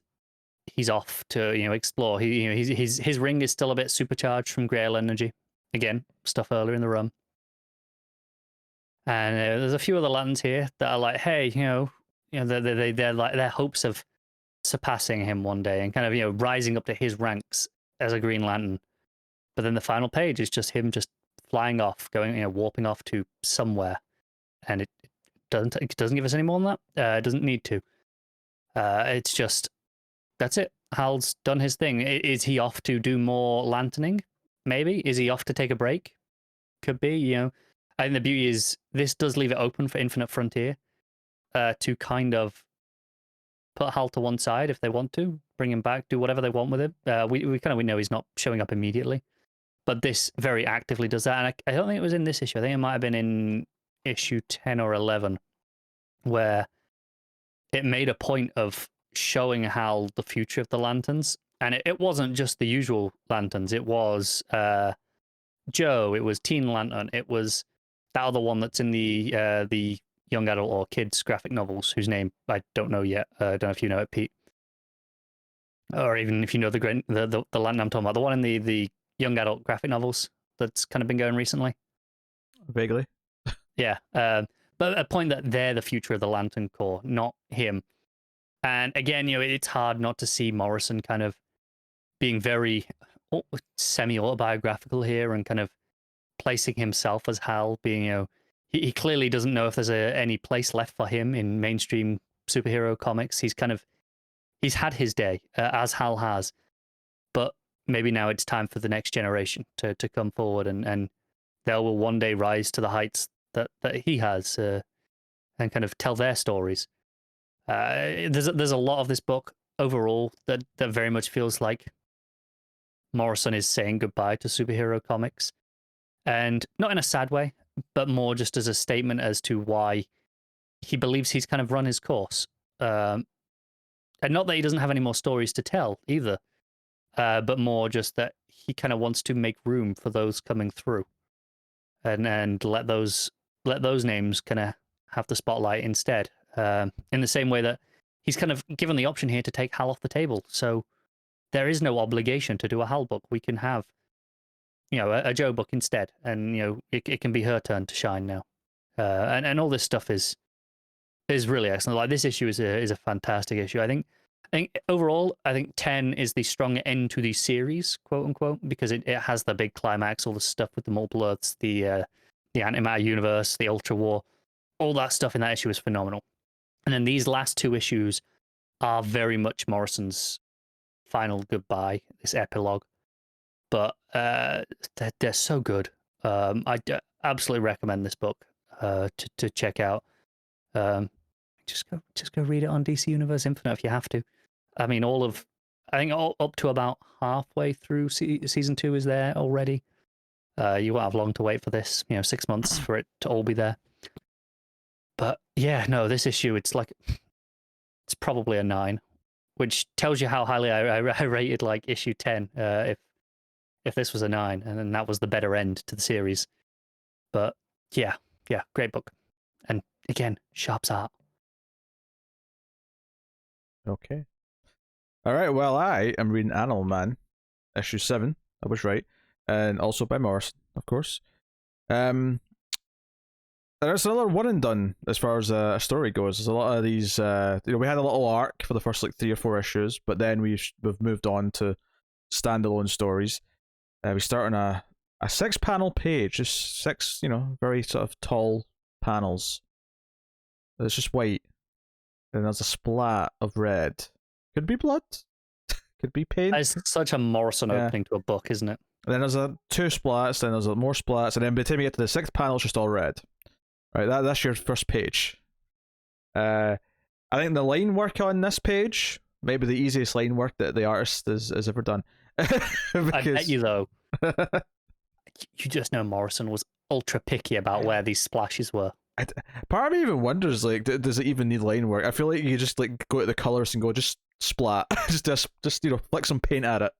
he's off to explore. His ring is still a bit supercharged from Grail energy. Again, stuff earlier in the run. And there's a few other lanterns here that are like, hey, they're like their hopes of surpassing him one day and kind of rising up to his ranks as a Green Lantern. But then the final page is just him just flying off, going warping off to somewhere, and it doesn't give us any more than that. It doesn't need to. It's just that's it. Hal's done his thing. Is he off to do more lanterning? Maybe. Is he off to take a break? Could be. I think the beauty is this does leave it open for Infinite Frontier to kind of put Hal to one side if they want to, bring him back, do whatever they want with him. We know he's not showing up immediately, but this very actively does that. And I don't think it was in this issue. I think it might have been in issue 10 or 11, where it made a point of showing Hal the future of the Lanterns. And it wasn't just the usual Lanterns. It was Joe. It was Teen Lantern. It was that other one that's in the young adult or kids graphic novels, whose name I don't know yet. I don't know if you know it, Pete, or even if you know the Lantern I'm talking about, the one in the young adult graphic novels that's kind of been going recently. Vaguely. Yeah, but a point that they're the future of the Lantern Corps, not him. And again, it's hard not to see Morrison kind of being very semi-autobiographical here and kind of placing himself as Hal, being, he clearly doesn't know if there's any place left for him in mainstream superhero comics. He's had his day, as Hal has, but maybe now it's time for the next generation to come forward and they will one day rise to the heights that he has and kind of tell their stories. There's a lot of this book overall that very much feels like Morrison is saying goodbye to superhero comics, and not in a sad way, but more just as a statement as to why he believes he's kind of run his course. And not that he doesn't have any more stories to tell either, but more just that he kind of wants to make room for those coming through, and let those names kind of have the spotlight instead. In the same way that he's kind of given the option here to take Hal off the table, so there is no obligation to do a Hal book. We can have, a Joe book instead, and it can be her turn to shine now. And all this stuff is really excellent. Like, this issue is a fantastic issue. I think overall, 10 is the stronger end to the series, quote unquote, because it has the big climax, all the stuff with the multiple Earths, the antimatter universe, the Ultra War, all that stuff in that issue is phenomenal. And then these last two issues are very much Morrison's final goodbye, this epilogue. But they're so good. I absolutely recommend this book to check out. Just go read it on DC Universe Infinite if you have to. I mean, I think up to about halfway through season 2 is there already. You won't have long to wait for this. 6 months for it to all be there. But yeah, no, this issue, it's probably a 9, which tells you how highly I rated like issue 10. If this was a 9, and then that was the better end to the series. But yeah, great book, and again, Sharp's art. Okay. All right. Well, I am reading Animal Man, issue 7. I was right, and also by Morrison, of course. There's another one and done as far as a story goes. There's a lot of these. We had a little arc for the first 3 or 4 issues, but then we've moved on to standalone stories. We start on a 6-panel page, just 6, very sort of tall panels. It's just white. Then there's a splat of red. Could be blood. Could be paint. It's such a Morrison opening to a book, isn't it? And then there's 2 splats. Then there's more splats, and then by the time you get to the 6th panel, it's just all red. Right, that's your first page. I think the line work on this page may be the easiest line work that the artist has ever done. I bet you, though, you just know Morrison was ultra picky about where these splashes were. Part of me even wonders, does it even need line work? I feel like you just go to the colors and go, just splat, just flick some paint at it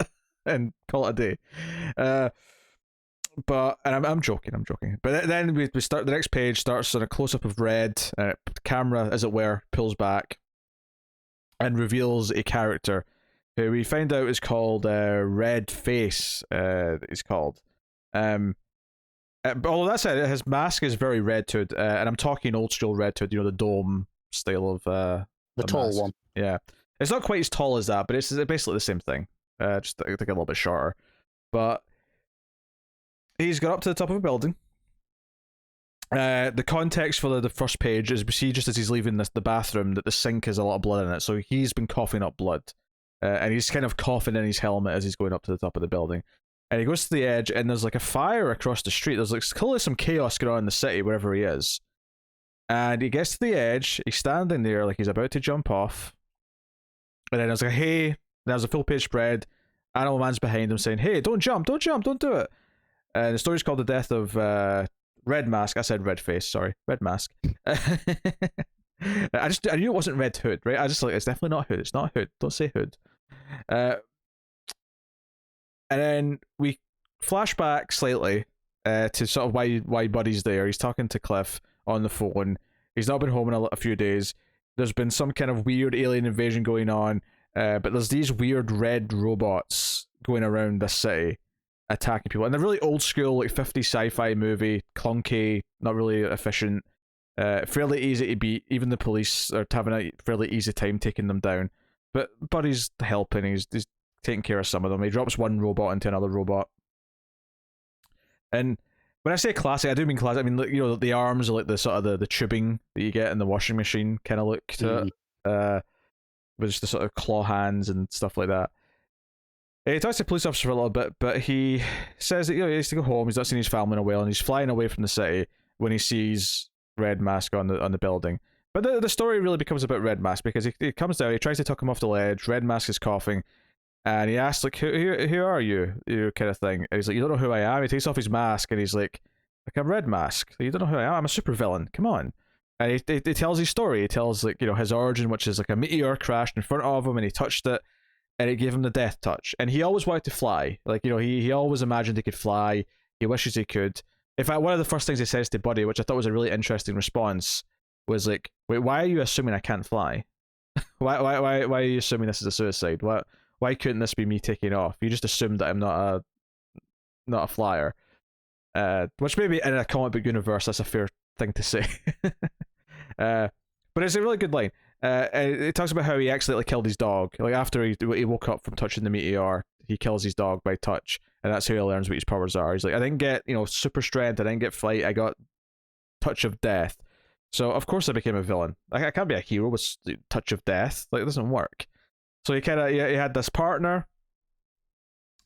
and call it a day. and I'm joking, but then we start, the next page starts on a close-up of Red, camera, as it were, pulls back and reveals a character who we find out is called Red Face, he's called. But although that said, his mask is very Red Hood, and I'm talking old school Red Hood, the dome style of the tall mask. one. Yeah, it's not quite as tall as that, but it's basically the same thing, just like a little bit shorter. But he's got up to the top of a building. The context for the first page is we see just as he's leaving the bathroom that the sink has a lot of blood in it, so he's been coughing up blood, and he's kind of coughing in his helmet as he's going up to the top of the building. And he goes to the edge, and there's like a fire across the street. There's like clearly some chaos going on in the city, wherever he is. And he gets to the edge, he's standing there like he's about to jump off. And then there's like, hey, there's a full page spread. Animal Man's behind him saying, hey, don't jump, don't do it. And the story's called The Death of Red Mask. I said Red Face, sorry. Red Mask. I knew it wasn't Red Hood, right? I just like, it's definitely not Hood. It's not Hood. Don't say Hood. And then we flash back slightly to sort of why Buddy's there. He's talking to Cliff on the phone. He's not been home in a few days. There's been some kind of weird alien invasion going on, but there's these weird red robots going around the city attacking people. And they're really old school, like 50s sci-fi movie, clunky, not really efficient, fairly easy to beat. Even the police are having a fairly easy time taking them down. But Buddy's helping. He's taking care of some of them. He drops one robot into another robot. And when I say classic, I do mean classic. I mean, the arms are like the sort of the tubing that you get in the washing machine kind of look to it. With just the sort of claw hands and stuff like that. He talks to the police officer for a little bit, but he says that he has to go home. He's not seen his family in a while, and he's flying away from the city when he sees Red Mask on the building. But the story really becomes about Red Mask because he comes down, he tries to tuck him off the ledge. Red Mask is coughing. And he asks, like, who are you? You kind of thing. And he's like, you don't know who I am? He takes off his mask and he's like I'm Red Mask. You don't know who I am? I'm a supervillain. Come on. And he tells his story. He tells, like, his origin, which is like a meteor crashed in front of him and he touched it and it gave him the death touch. And he always wanted to fly. Like, he always imagined he could fly. He wishes he could. In fact, one of the first things he says to Buddy, which I thought was a really interesting response, was like, wait, why are you assuming I can't fly? why are you assuming this is a suicide? Why couldn't this be me taking off? You just assumed that I'm not a flyer. Which maybe in a comic book universe, that's a fair thing to say. But it's a really good line. It talks about how he accidentally killed his dog. Like, after he woke up from touching the meteor, he kills his dog by touch. And that's how he learns what his powers are. He's like, I didn't get, super strength. I didn't get flight. I got touch of death. So, of course, I became a villain. I can't be a hero with touch of death. Like, it doesn't work. So he had this partner.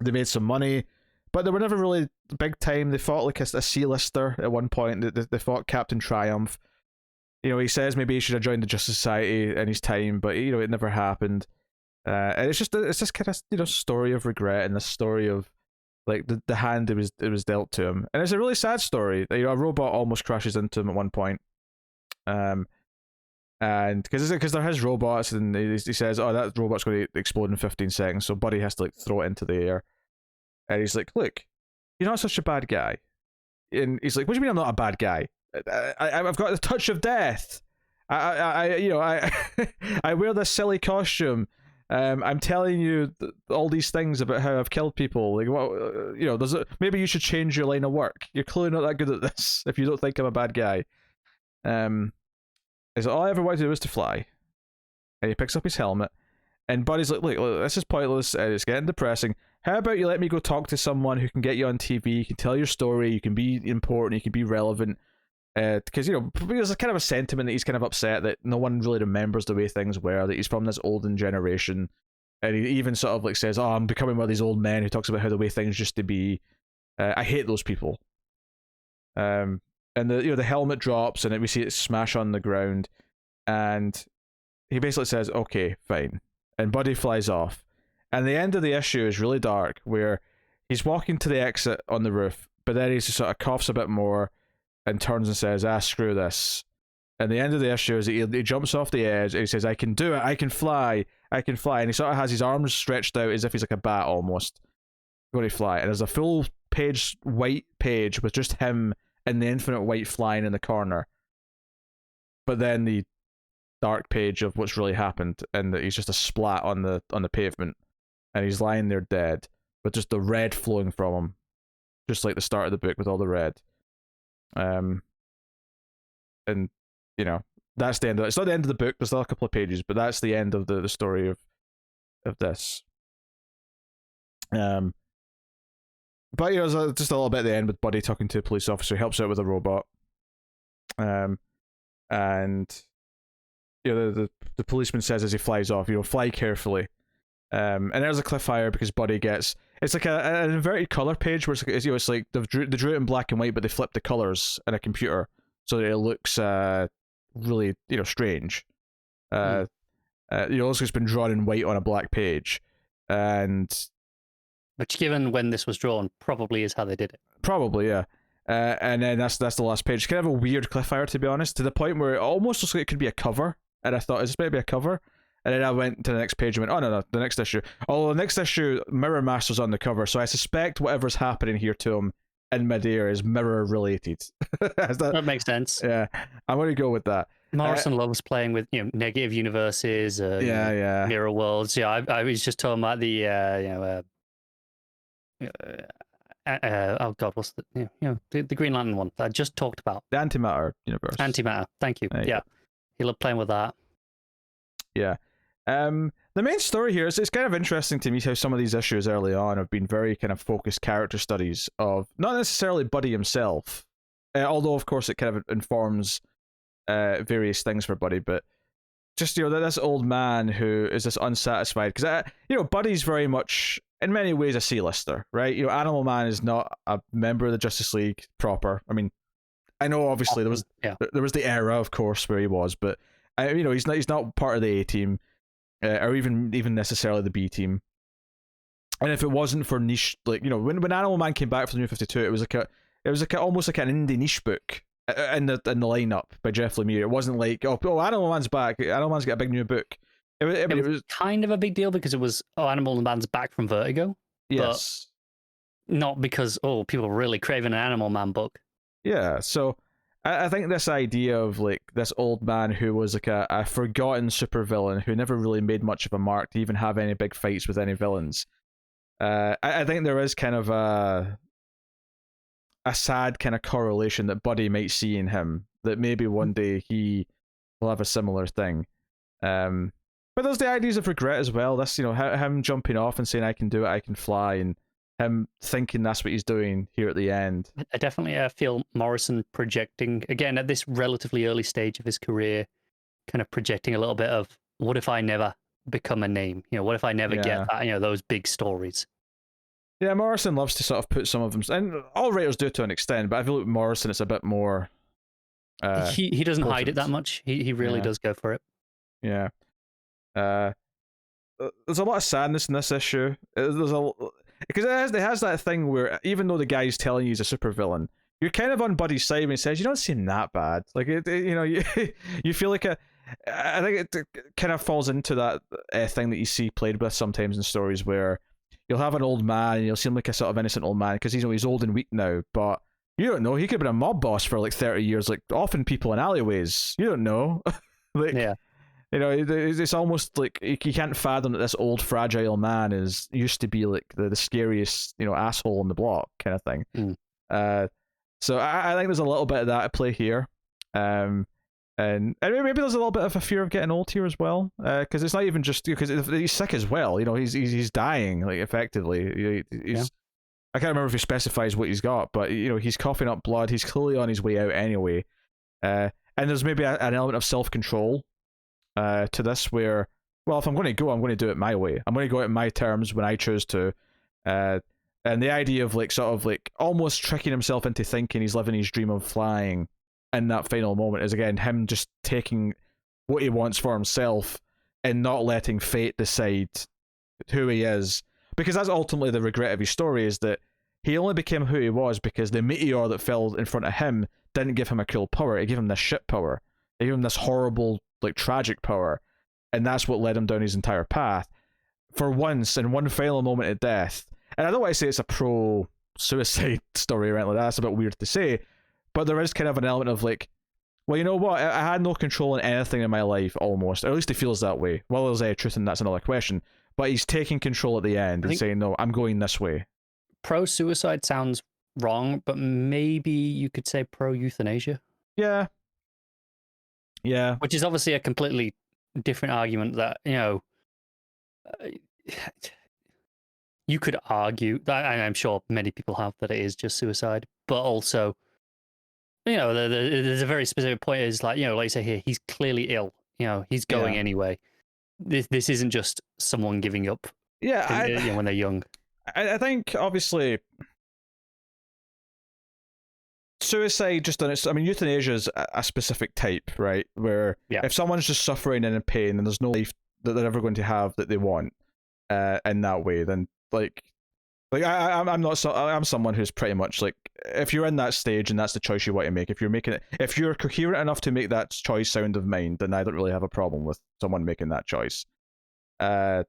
They made some money, but they were never really big time. They fought like a C-lister at one point. They fought Captain Triumph. He says maybe he should have joined the Justice Society in his time, but it never happened. And it's this kind of story of regret and the story of like the hand it was dealt to him. And it's a really sad story. A robot almost crashes into him at one point. And because they're his robots, and he says, "Oh, that robot's going to explode in 15 seconds," so Buddy has to like throw it into the air, and he's like, "Look, you're not such a bad guy," and he's like, "What do you mean I'm not a bad guy? I've got the touch of death. I wear this silly costume. I'm telling you all these things about how I've killed people. Like, what, maybe you should change your line of work. You're clearly not that good at this if you don't think I'm a bad guy." Is all I ever wanted to do was to fly. And he picks up his helmet, and Buddy's like, look, this is pointless, it's getting depressing. How about you let me go talk to someone who can get you on TV, you can tell your story, you can be important, you can be relevant. Because, there's kind of a sentiment that he's kind of upset that no one really remembers the way things were, that he's from this olden generation. And he even sort of like says, oh, I'm becoming one of these old men who talks about how the way things used to be. I hate those people. And the helmet drops, and we see it smash on the ground, and he basically says, "Okay, fine," and Buddy flies off. And the end of the issue is really dark, where he's walking to the exit on the roof, but then he just sort of coughs a bit more, and turns and says, "Screw this." And the end of the issue is he jumps off the edge, and he says, "I can do it. I can fly. I can fly." And he sort of has his arms stretched out as if he's like a bat almost, going to fly. And there's a full page white page with just him and the infinite white flying in the corner, but then the dark page of what's really happened, and that he's just a splat on the pavement, and he's lying there dead, with just the red flowing from him, just like the start of the book with all the red. And you know, that's the end of it. It's not the end of the book. There's still a couple of pages, but that's the end of the story of this. But you know, there's just a little bit at the end with Buddy talking to a police officer. He helps out with a robot. And you know, the policeman says as he flies off, you know, fly carefully. And there's a cliffhanger because Buddy gets, it's like an inverted color page where it's, you know, it's like they drew it in black and white, but they flipped the colors in a computer so that it looks really, you know, strange. You know, it looks like it's been drawn in white on a black page, which, given when this was drawn, probably is how they did it. Probably, yeah. And then that's the last page. It's kind of a weird cliffhanger, to be honest, to the point where it almost looks like it could be a cover. And I thought, is this maybe a cover? And then I went to the next page and went, oh, no, the next issue. Although the next issue, Mirror Master's on the cover, so I suspect whatever's happening here to him in midair is mirror related. That makes sense. Yeah, I'm going to go with that. Morrison loves playing with, you know, negative universes, yeah, mirror worlds. Yeah, I was just talking about the oh god, what's the Green Lantern one that I just talked about? The Antimatter universe. Antimatter. Thank you. Yeah, he loved playing with that. Yeah. The main story here is, it's kind of interesting to me how some of these issues early on have been very kind of focused character studies of not necessarily Buddy himself, although of course it kind of informs various things for Buddy, but just, you know, this old man who is this unsatisfied, because you know, Buddy's very much in many ways a C-lister, right? You know, Animal Man is not a member of the Justice League proper. I mean, I know obviously there was the era, of course, where he was, but you know, he's not part of the A team, or even necessarily the B team. And if it wasn't for niche, like, you know, when Animal Man came back for the New 52, it was almost like an indie niche book in the lineup by Jeff Lemire. It wasn't like, oh, Animal Man's back. Animal Man's got a big new book. It was kind of a big deal because it was, Animal Man's back from Vertigo. Yes. But not because, people were really craving an Animal Man book. Yeah, so I think this idea of like this old man who was like a forgotten supervillain who never really made much of a mark to even have any big fights with any villains. I think there is kind of a sad kind of correlation that Buddy might see in him, that maybe one day he will have a similar thing. But there's the ideas of regret as well. That's, you know, him jumping off and saying, I can do it, I can fly, and him thinking that's what he's doing here at the end. I definitely feel Morrison projecting, again, at this relatively early stage of his career, kind of projecting a little bit of, what if I never become a name? You know, what if I never get that, you know, those big stories? Yeah, Morrison loves to sort of put some of them, and all writers do to an extent, but I feel like Morrison is a bit more... he doesn't hide it that much. He really does go for it. Yeah. There's a lot of sadness in this issue. Because it has that thing where even though the guy's telling you he's a supervillain, you're kind of on Buddy's side when he says, you don't seem that bad. Like, you know, you feel like I think it kind of falls into that thing that you see played with sometimes in stories where you'll have an old man and you'll seem like a sort of innocent old man because he's old and weak now, but you don't know, he could have been a mob boss for like 30 years, like often people in alleyways. You don't know. Like, yeah. You know, it's almost like you can't fathom that this old fragile man used to be like the scariest, you know, asshole on the block kind of thing. So I think there's a little bit of that at play here, and maybe there's a little bit of a fear of getting old here as well, because it's not even just because he's sick as well. You know, he's dying, like, effectively. I can't remember if he specifies what he's got, but you know, he's coughing up blood. He's clearly on his way out anyway, and there's maybe an element of self-control to this where, well, if I'm going to go, I'm going to do it my way. I'm going to go out on my terms when I choose to. And the idea of like sort of like almost tricking himself into thinking he's living his dream of flying in that final moment is, again, him just taking what he wants for himself and not letting fate decide who he is. Because that's ultimately the regret of his story, is that he only became who he was because the meteor that fell in front of him didn't give him a cool power. It gave him this shit power. It gave him this horrible, like, tragic power. And that's what led him down his entire path. For once, in one final moment of death, and I don't want to say it's a pro suicide story or anything like that. That's a bit weird to say, but there is kind of an element of like, well, you know what? I had no control in anything in my life, almost. Or at least it feels that way. Well, there's a truth, and that's another question. But he's taking control at the end and saying, no, I'm going this way. Pro-suicide sounds wrong, but maybe you could say pro-euthanasia. Yeah. Yeah. Which is obviously a completely different argument that, you could argue, and I'm sure many people have, that it is just suicide, but also, there's a very specific point. Is like, like you say here, he's clearly ill. He's going anyway. This isn't just someone giving up. Yeah, when they're young. I think obviously suicide just on its. I mean, euthanasia is a specific type, right? Where if someone's just suffering and in pain and there's no life that they're ever going to have that they want, in that way, then I'm not. I'm someone who's pretty much like, if you're in that stage and that's the choice you want to make, if you're coherent enough to make that choice sound of mind, then I don't really have a problem with someone making that choice. And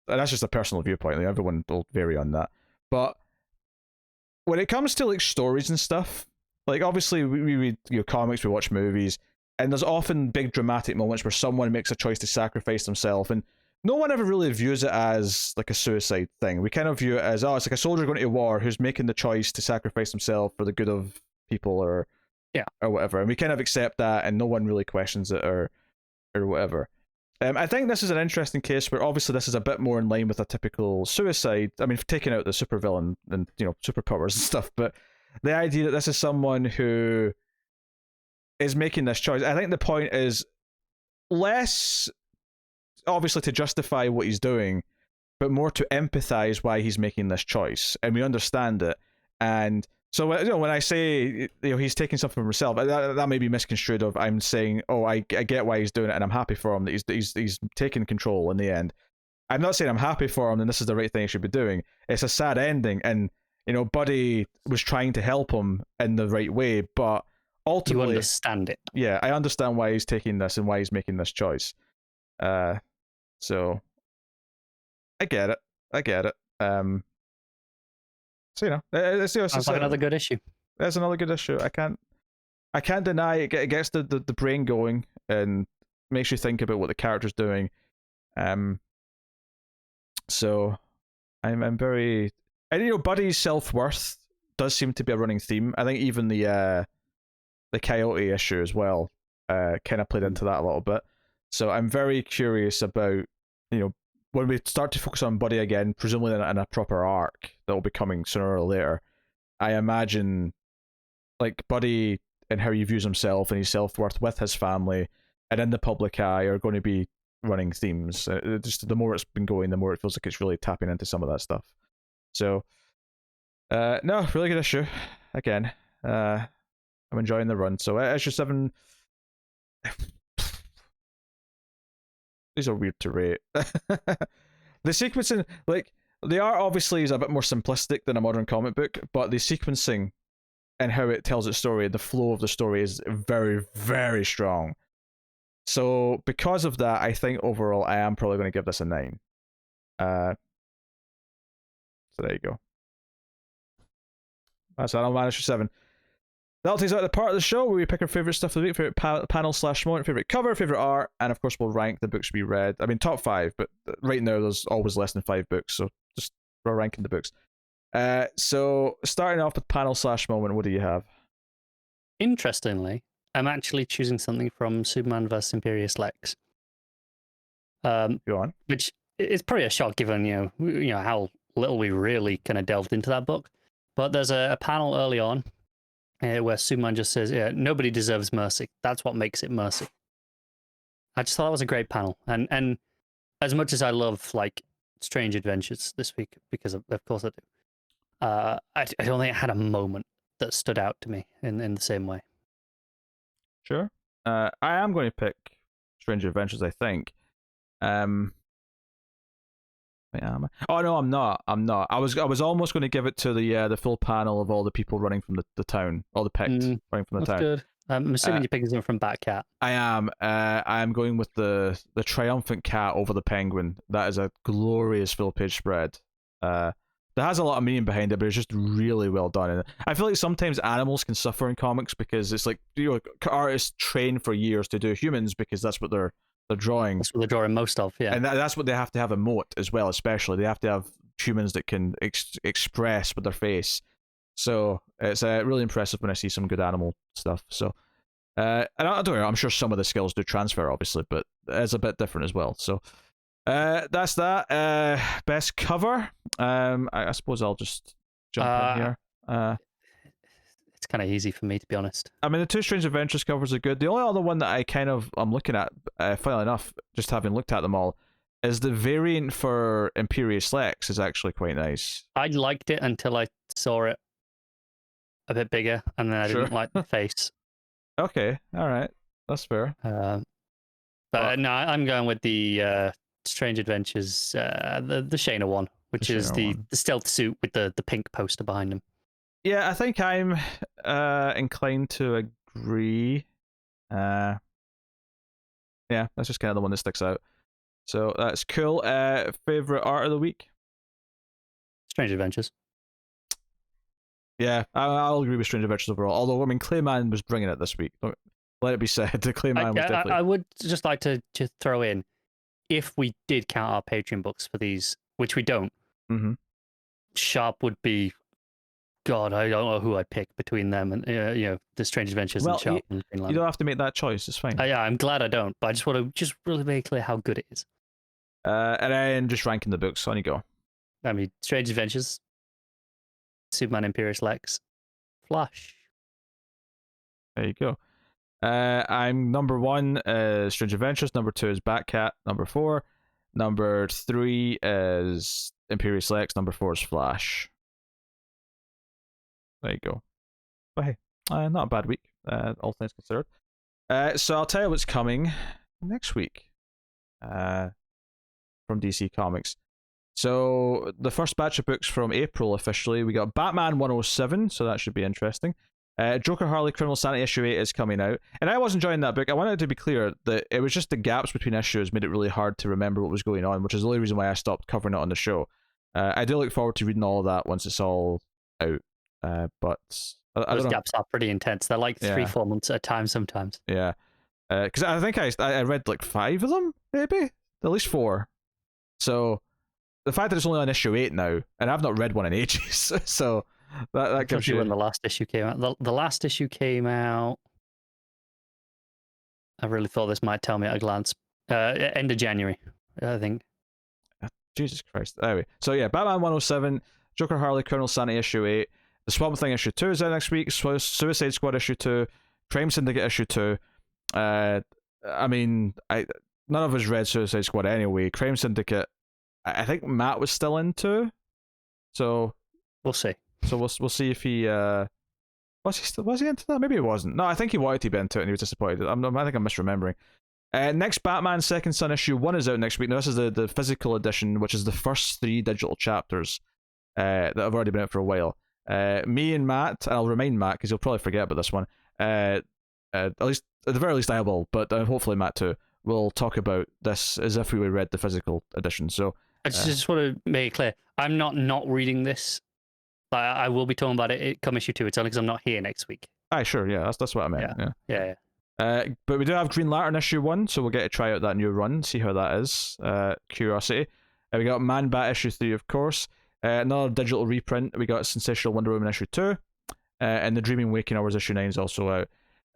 that's just a personal viewpoint. Like, everyone will vary on that. But when it comes to like stories and stuff, like obviously we read comics, we watch movies, and there's often big dramatic moments where someone makes a choice to sacrifice themselves, and no one ever really views it as like a suicide thing. We kind of view it as, it's like a soldier going to war who's making the choice to sacrifice himself for the good of people or whatever, and we kind of accept that, and no one really questions it or whatever. I think this is an interesting case where obviously this is a bit more in line with a typical suicide. I mean, taking out the supervillain and superpowers and stuff, but the idea that this is someone who is making this choice, I think the point is less obviously to justify what he's doing, but more to empathize why he's making this choice, and we understand it. And so when I say he's taking something from himself, that may be misconstrued of I'm saying, I get why he's doing it and I'm happy for him that he's taking control in the end. I'm not saying I'm happy for him and this is the right thing he should be doing. It's a sad ending, and Buddy was trying to help him in the right way, but ultimately you understand it. Yeah, I understand why he's taking this and why he's making this choice. So I get it. So sounds like another good issue. There's another good issue. I can't deny it. It gets the brain going and makes you think about what the character's doing. So I'm very, and Buddy's self-worth does seem to be a running theme. I think even the Coyote issue as well kind of played into that a little bit. So I'm very curious about when we start to focus on Buddy again, presumably in a proper arc that will be coming sooner or later. I imagine like Buddy and how he views himself and his self-worth with his family and in the public eye are going to be running themes. Just the more it's been going, the more it feels like it's really tapping into some of that stuff. So no, really good issue. Again, I'm enjoying the run. So issue 7, these are weird to rate. The sequencing, like, the art obviously is a bit more simplistic than a modern comic book, but the sequencing and how it tells its story, the flow of the story is very, very strong. So because of that, I think overall I am probably going to give this a 9. So there you go. That's Animal Man issue 7. That'll take us out of the part of the show where we pick our favourite stuff of the week, favourite panel/moment, favourite cover, favourite art, and of course we'll rank the books we read. I mean, top 5, but right now there's always less than 5 books, so just we're ranking the books. So starting off with panel/moment, what do you have? Interestingly, I'm actually choosing something from Superman vs. Imperious Lex. Go on. Which is probably a shock given how little we really kind of delved into that book. But there's a panel early on where Superman just says, nobody deserves mercy. That's what makes it mercy. I just thought that was a great panel. And as much as I love like Strange Adventures this week, because of course I do, I don't think it had a moment that stood out to me in the same way. Sure. I am going to pick Strange Adventures, I think. Oh no, I'm not. I was almost going to give it to the full panel of all the people running from the town, all the picked running from the town. Good. I'm assuming you're picking something from Batcat. I am. I am going with the triumphant cat over the penguin. That is a glorious full page spread. The There has a lot of meaning behind it, but it's just really well done. And I feel like sometimes animals can suffer in comics because it's like, you know, artists train for years to do humans because that's what they're drawing. That's what they're drawing most of, yeah. And that's what they have to have emote as well, especially. They have to have humans that can express with their face. So it's really impressive when I see some good animal stuff. So, and I don't know, I'm sure some of the skills do transfer, obviously, but it's a bit different as well. So that's that. Best cover. I suppose I'll just jump in here. It's kind of easy for me, to be honest. I mean, the two Strange Adventures covers are good. The only other one that I'm looking at, funnily enough, just having looked at them all, is the variant for Imperious Lex is actually quite nice. I liked it until I saw it a bit bigger, and then I didn't like the face. Okay, all right, that's fair. But no, I'm going with the Strange Adventures, the Shayna one, which is the stealth suit with the pink poster behind him. Yeah, I think I'm inclined to agree. Yeah, that's just kind of the one that sticks out. So that's cool. Favorite art of the week? Strange Adventures. Yeah, I'll agree with Strange Adventures overall. Although, I mean, Clayman was bringing it this week. Let it be said, the Clayman was definitely... I would just like to throw in, if we did count our Patreon books for these, which we don't, Sharp would be... God, I don't know who I'd pick between them and the Strange Adventures and Sharp and Greenland. You don't have to make that choice. It's fine. Yeah, I'm glad I don't, but I just want to really make clear how good it is. And then just ranking the books. On you go. I mean, Strange Adventures, Superman Imperious Lex, Flash. There you go. I'm number 1 is Strange Adventures. Number 2 is Batcat. Number 4. Number 3 is Imperious Lex. Number 4 is Flash. There you go. But hey, not a bad week, all things considered. So I'll tell you what's coming next week from DC Comics. So the first batch of books from April officially, we got Batman 107, so that should be interesting. Joker Harley Criminal Sanity issue 8 is coming out. And I was enjoying that book. I wanted to be clear that it was just the gaps between issues made it really hard to remember what was going on, which is the only reason why I stopped covering it on the show. I do look forward to reading all of that once it's all out. But those gaps are pretty intense. They're like 3-4 months at a time sometimes. Yeah, because I think I read like 5 of them, maybe at least 4. So the fact that it's only on issue 8 now, and I've not read one in ages, so that gives you when the last issue came out. The last issue came out. I really thought this might tell me at a glance. End of January, I think. Jesus Christ. Anyway, so yeah, Batman 107, Joker Harley Criminal Sanity issue 8. The Swamp Thing issue 2 is out next week. Suicide Squad issue 2. Crime Syndicate issue 2. I mean, none of us read Suicide Squad anyway. Crime Syndicate, I think Matt was still into. So we'll see. So we'll see if he was he into that? Maybe he wasn't. No, I think he wanted to be into it and he was disappointed. I think I'm misremembering. Next Batman Second Son issue 1 is out next week. Now this is the physical edition, which is the first 3 digital chapters that have already been out for a while. Me and Matt, and I'll remind Matt because he'll probably forget about this one. At least, at the very least, I will, but hopefully Matt too. We'll talk about this as if we read the physical edition. So I just want to make it clear: I'm not reading this. I will be talking about it come issue 2. It's only because I'm not here next week. Aye, sure, yeah, that's what I meant. Yeah. But we do have Green Lantern issue 1, so we'll get to try out that new run, see how that is. Curiosity. We got Man Bat issue 3, of course. Another digital reprint. We got Sensational Wonder Woman issue 2, and the Dreaming Waking Hours issue 9 is also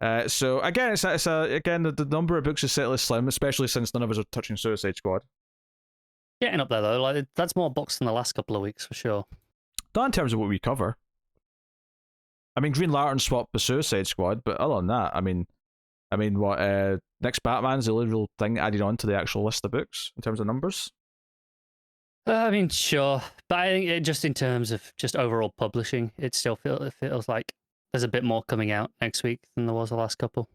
out. So again, it's again the number of books is slightly slim, especially since none of us are touching Suicide Squad. Getting up there though, like that's more books than the last couple of weeks for sure. Not in terms of what we cover. I mean, Green Lantern swapped the Suicide Squad, but other than that, I mean, what next Batman's the only real thing added on to the actual list of books in terms of numbers. I mean, sure, but I think just in terms of just overall publishing, it still feels like there's a bit more coming out next week than there was the last couple.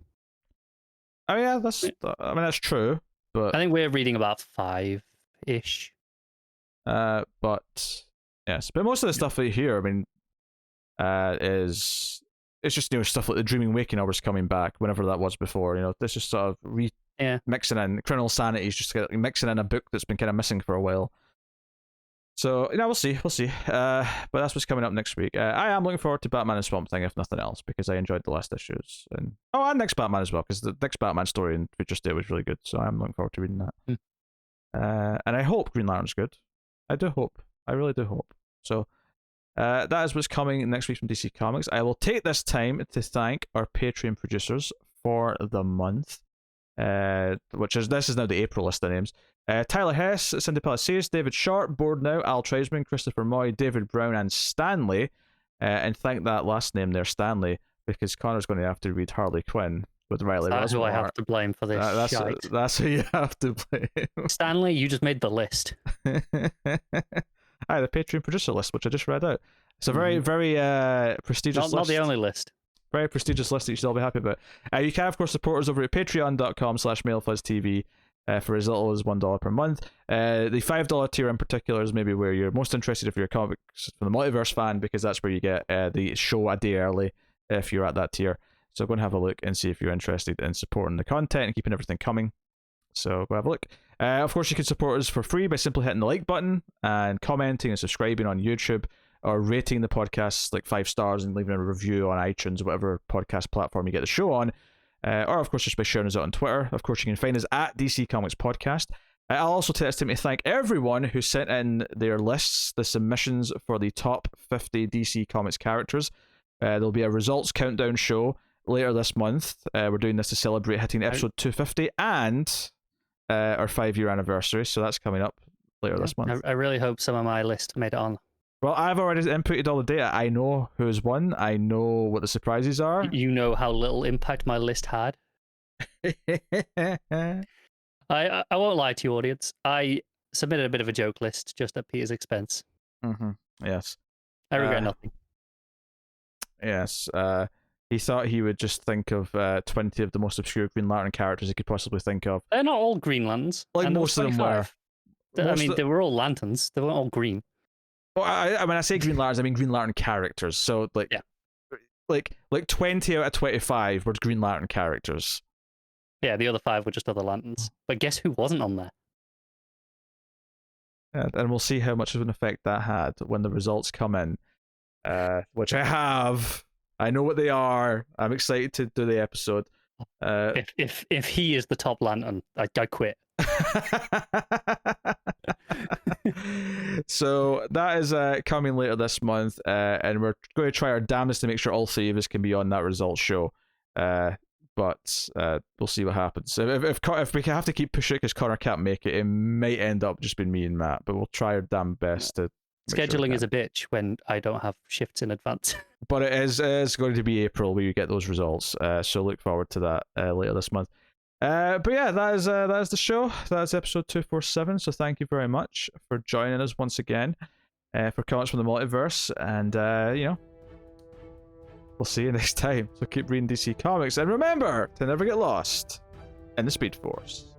Oh yeah, that's true, but I think we're reading about 5-ish. But yes, but most of the stuff that you hear, I mean, it's just stuff like the Dreaming Waking Hours coming back whenever that was before. This is sort of mixing in Criminal Sanity is just mixing in a book that's been kind of missing for a while. So we'll see. But that's what's coming up next week. I am looking forward to Batman and Swamp Thing, if nothing else, because I enjoyed the last issues, and next Batman as well, because the next Batman story in Future State was really good. So I'm looking forward to reading that. And I hope Green Lantern's good. I do hope. I really do hope. So that is what's coming next week from DC Comics. I will take this time to thank our Patreon producers for the month, this is now the April list of names. Tyler Hess, Cindy Palacios, David Sharp, Board Now, Al Treisman, Christopher Moy, David Brown, and Stanley. And thank that last name there, Stanley, because Connor's going to have to read Harley Quinn with Riley. That's who I have to blame for this shite. That's who you have to blame. Stanley, you just made the list. The Patreon producer list, which I just read out. It's a very, very prestigious list. Not the only list. Very prestigious list that you should all be happy about. You can, of course, support us over at patreon.com/MailFuzzTV for as little as $1 per month. The $5 tier in particular is maybe where you're most interested if you're a comics from the Multiverse fan, because that's where you get the show a day early if you're at that tier. So go and have a look and see if you're interested in supporting the content and keeping everything coming. So go have a look. Of course, you can support us for free by simply hitting the like button and commenting and subscribing on YouTube, or rating the podcast like 5 stars and leaving a review on iTunes, whatever podcast platform you get the show on. Or, of course, just by sharing us out on Twitter. Of course, you can find us at DC Comics Podcast. I'll also take this time to thank everyone who sent in their lists, the submissions for the top 50 DC Comics characters. There'll be a results countdown show later this month. We're doing this to celebrate hitting episode 250 and our 5-year anniversary, so that's coming up later this month. I really hope some of my list made it on. Well, I've already inputted all the data. I know who's won. I know what the surprises are. You know how little impact my list had. I won't lie to you, audience. I submitted a bit of a joke list just at Peter's expense. Yes. I regret nothing. Yes. He thought he would just think of 20 of the most obscure Green Lantern characters he could possibly think of. They're not all Green Lanterns. Like most of them were. They were all lanterns. They weren't all green. Well, when I say Green Lanterns, I mean Green Lantern characters. So like 20 out of 25 were Green Lantern characters. Yeah, the other 5 were just other lanterns. But guess who wasn't on there? And we'll see how much of an effect that had when the results come in, which I have. I know what they are. I'm excited to do the episode. If he is the top lantern, I quit. So that is coming later this month, and we're going to try our damnedest to make sure all 3 of us can be on that results show. But we'll see what happens. If we have to keep pushing it because Connor can't make it, it might end up just being me and Matt. But we'll try our damn best to. Scheduling is a bitch when I don't have shifts in advance. But it is going to be April where you get those results. So look forward to that later this month. But yeah, that is the show. That's episode 247. So thank you very much for joining us once again for Comics from the Multiverse, and we'll see you next time. So keep reading DC Comics, and remember to never get lost in the Speed Force.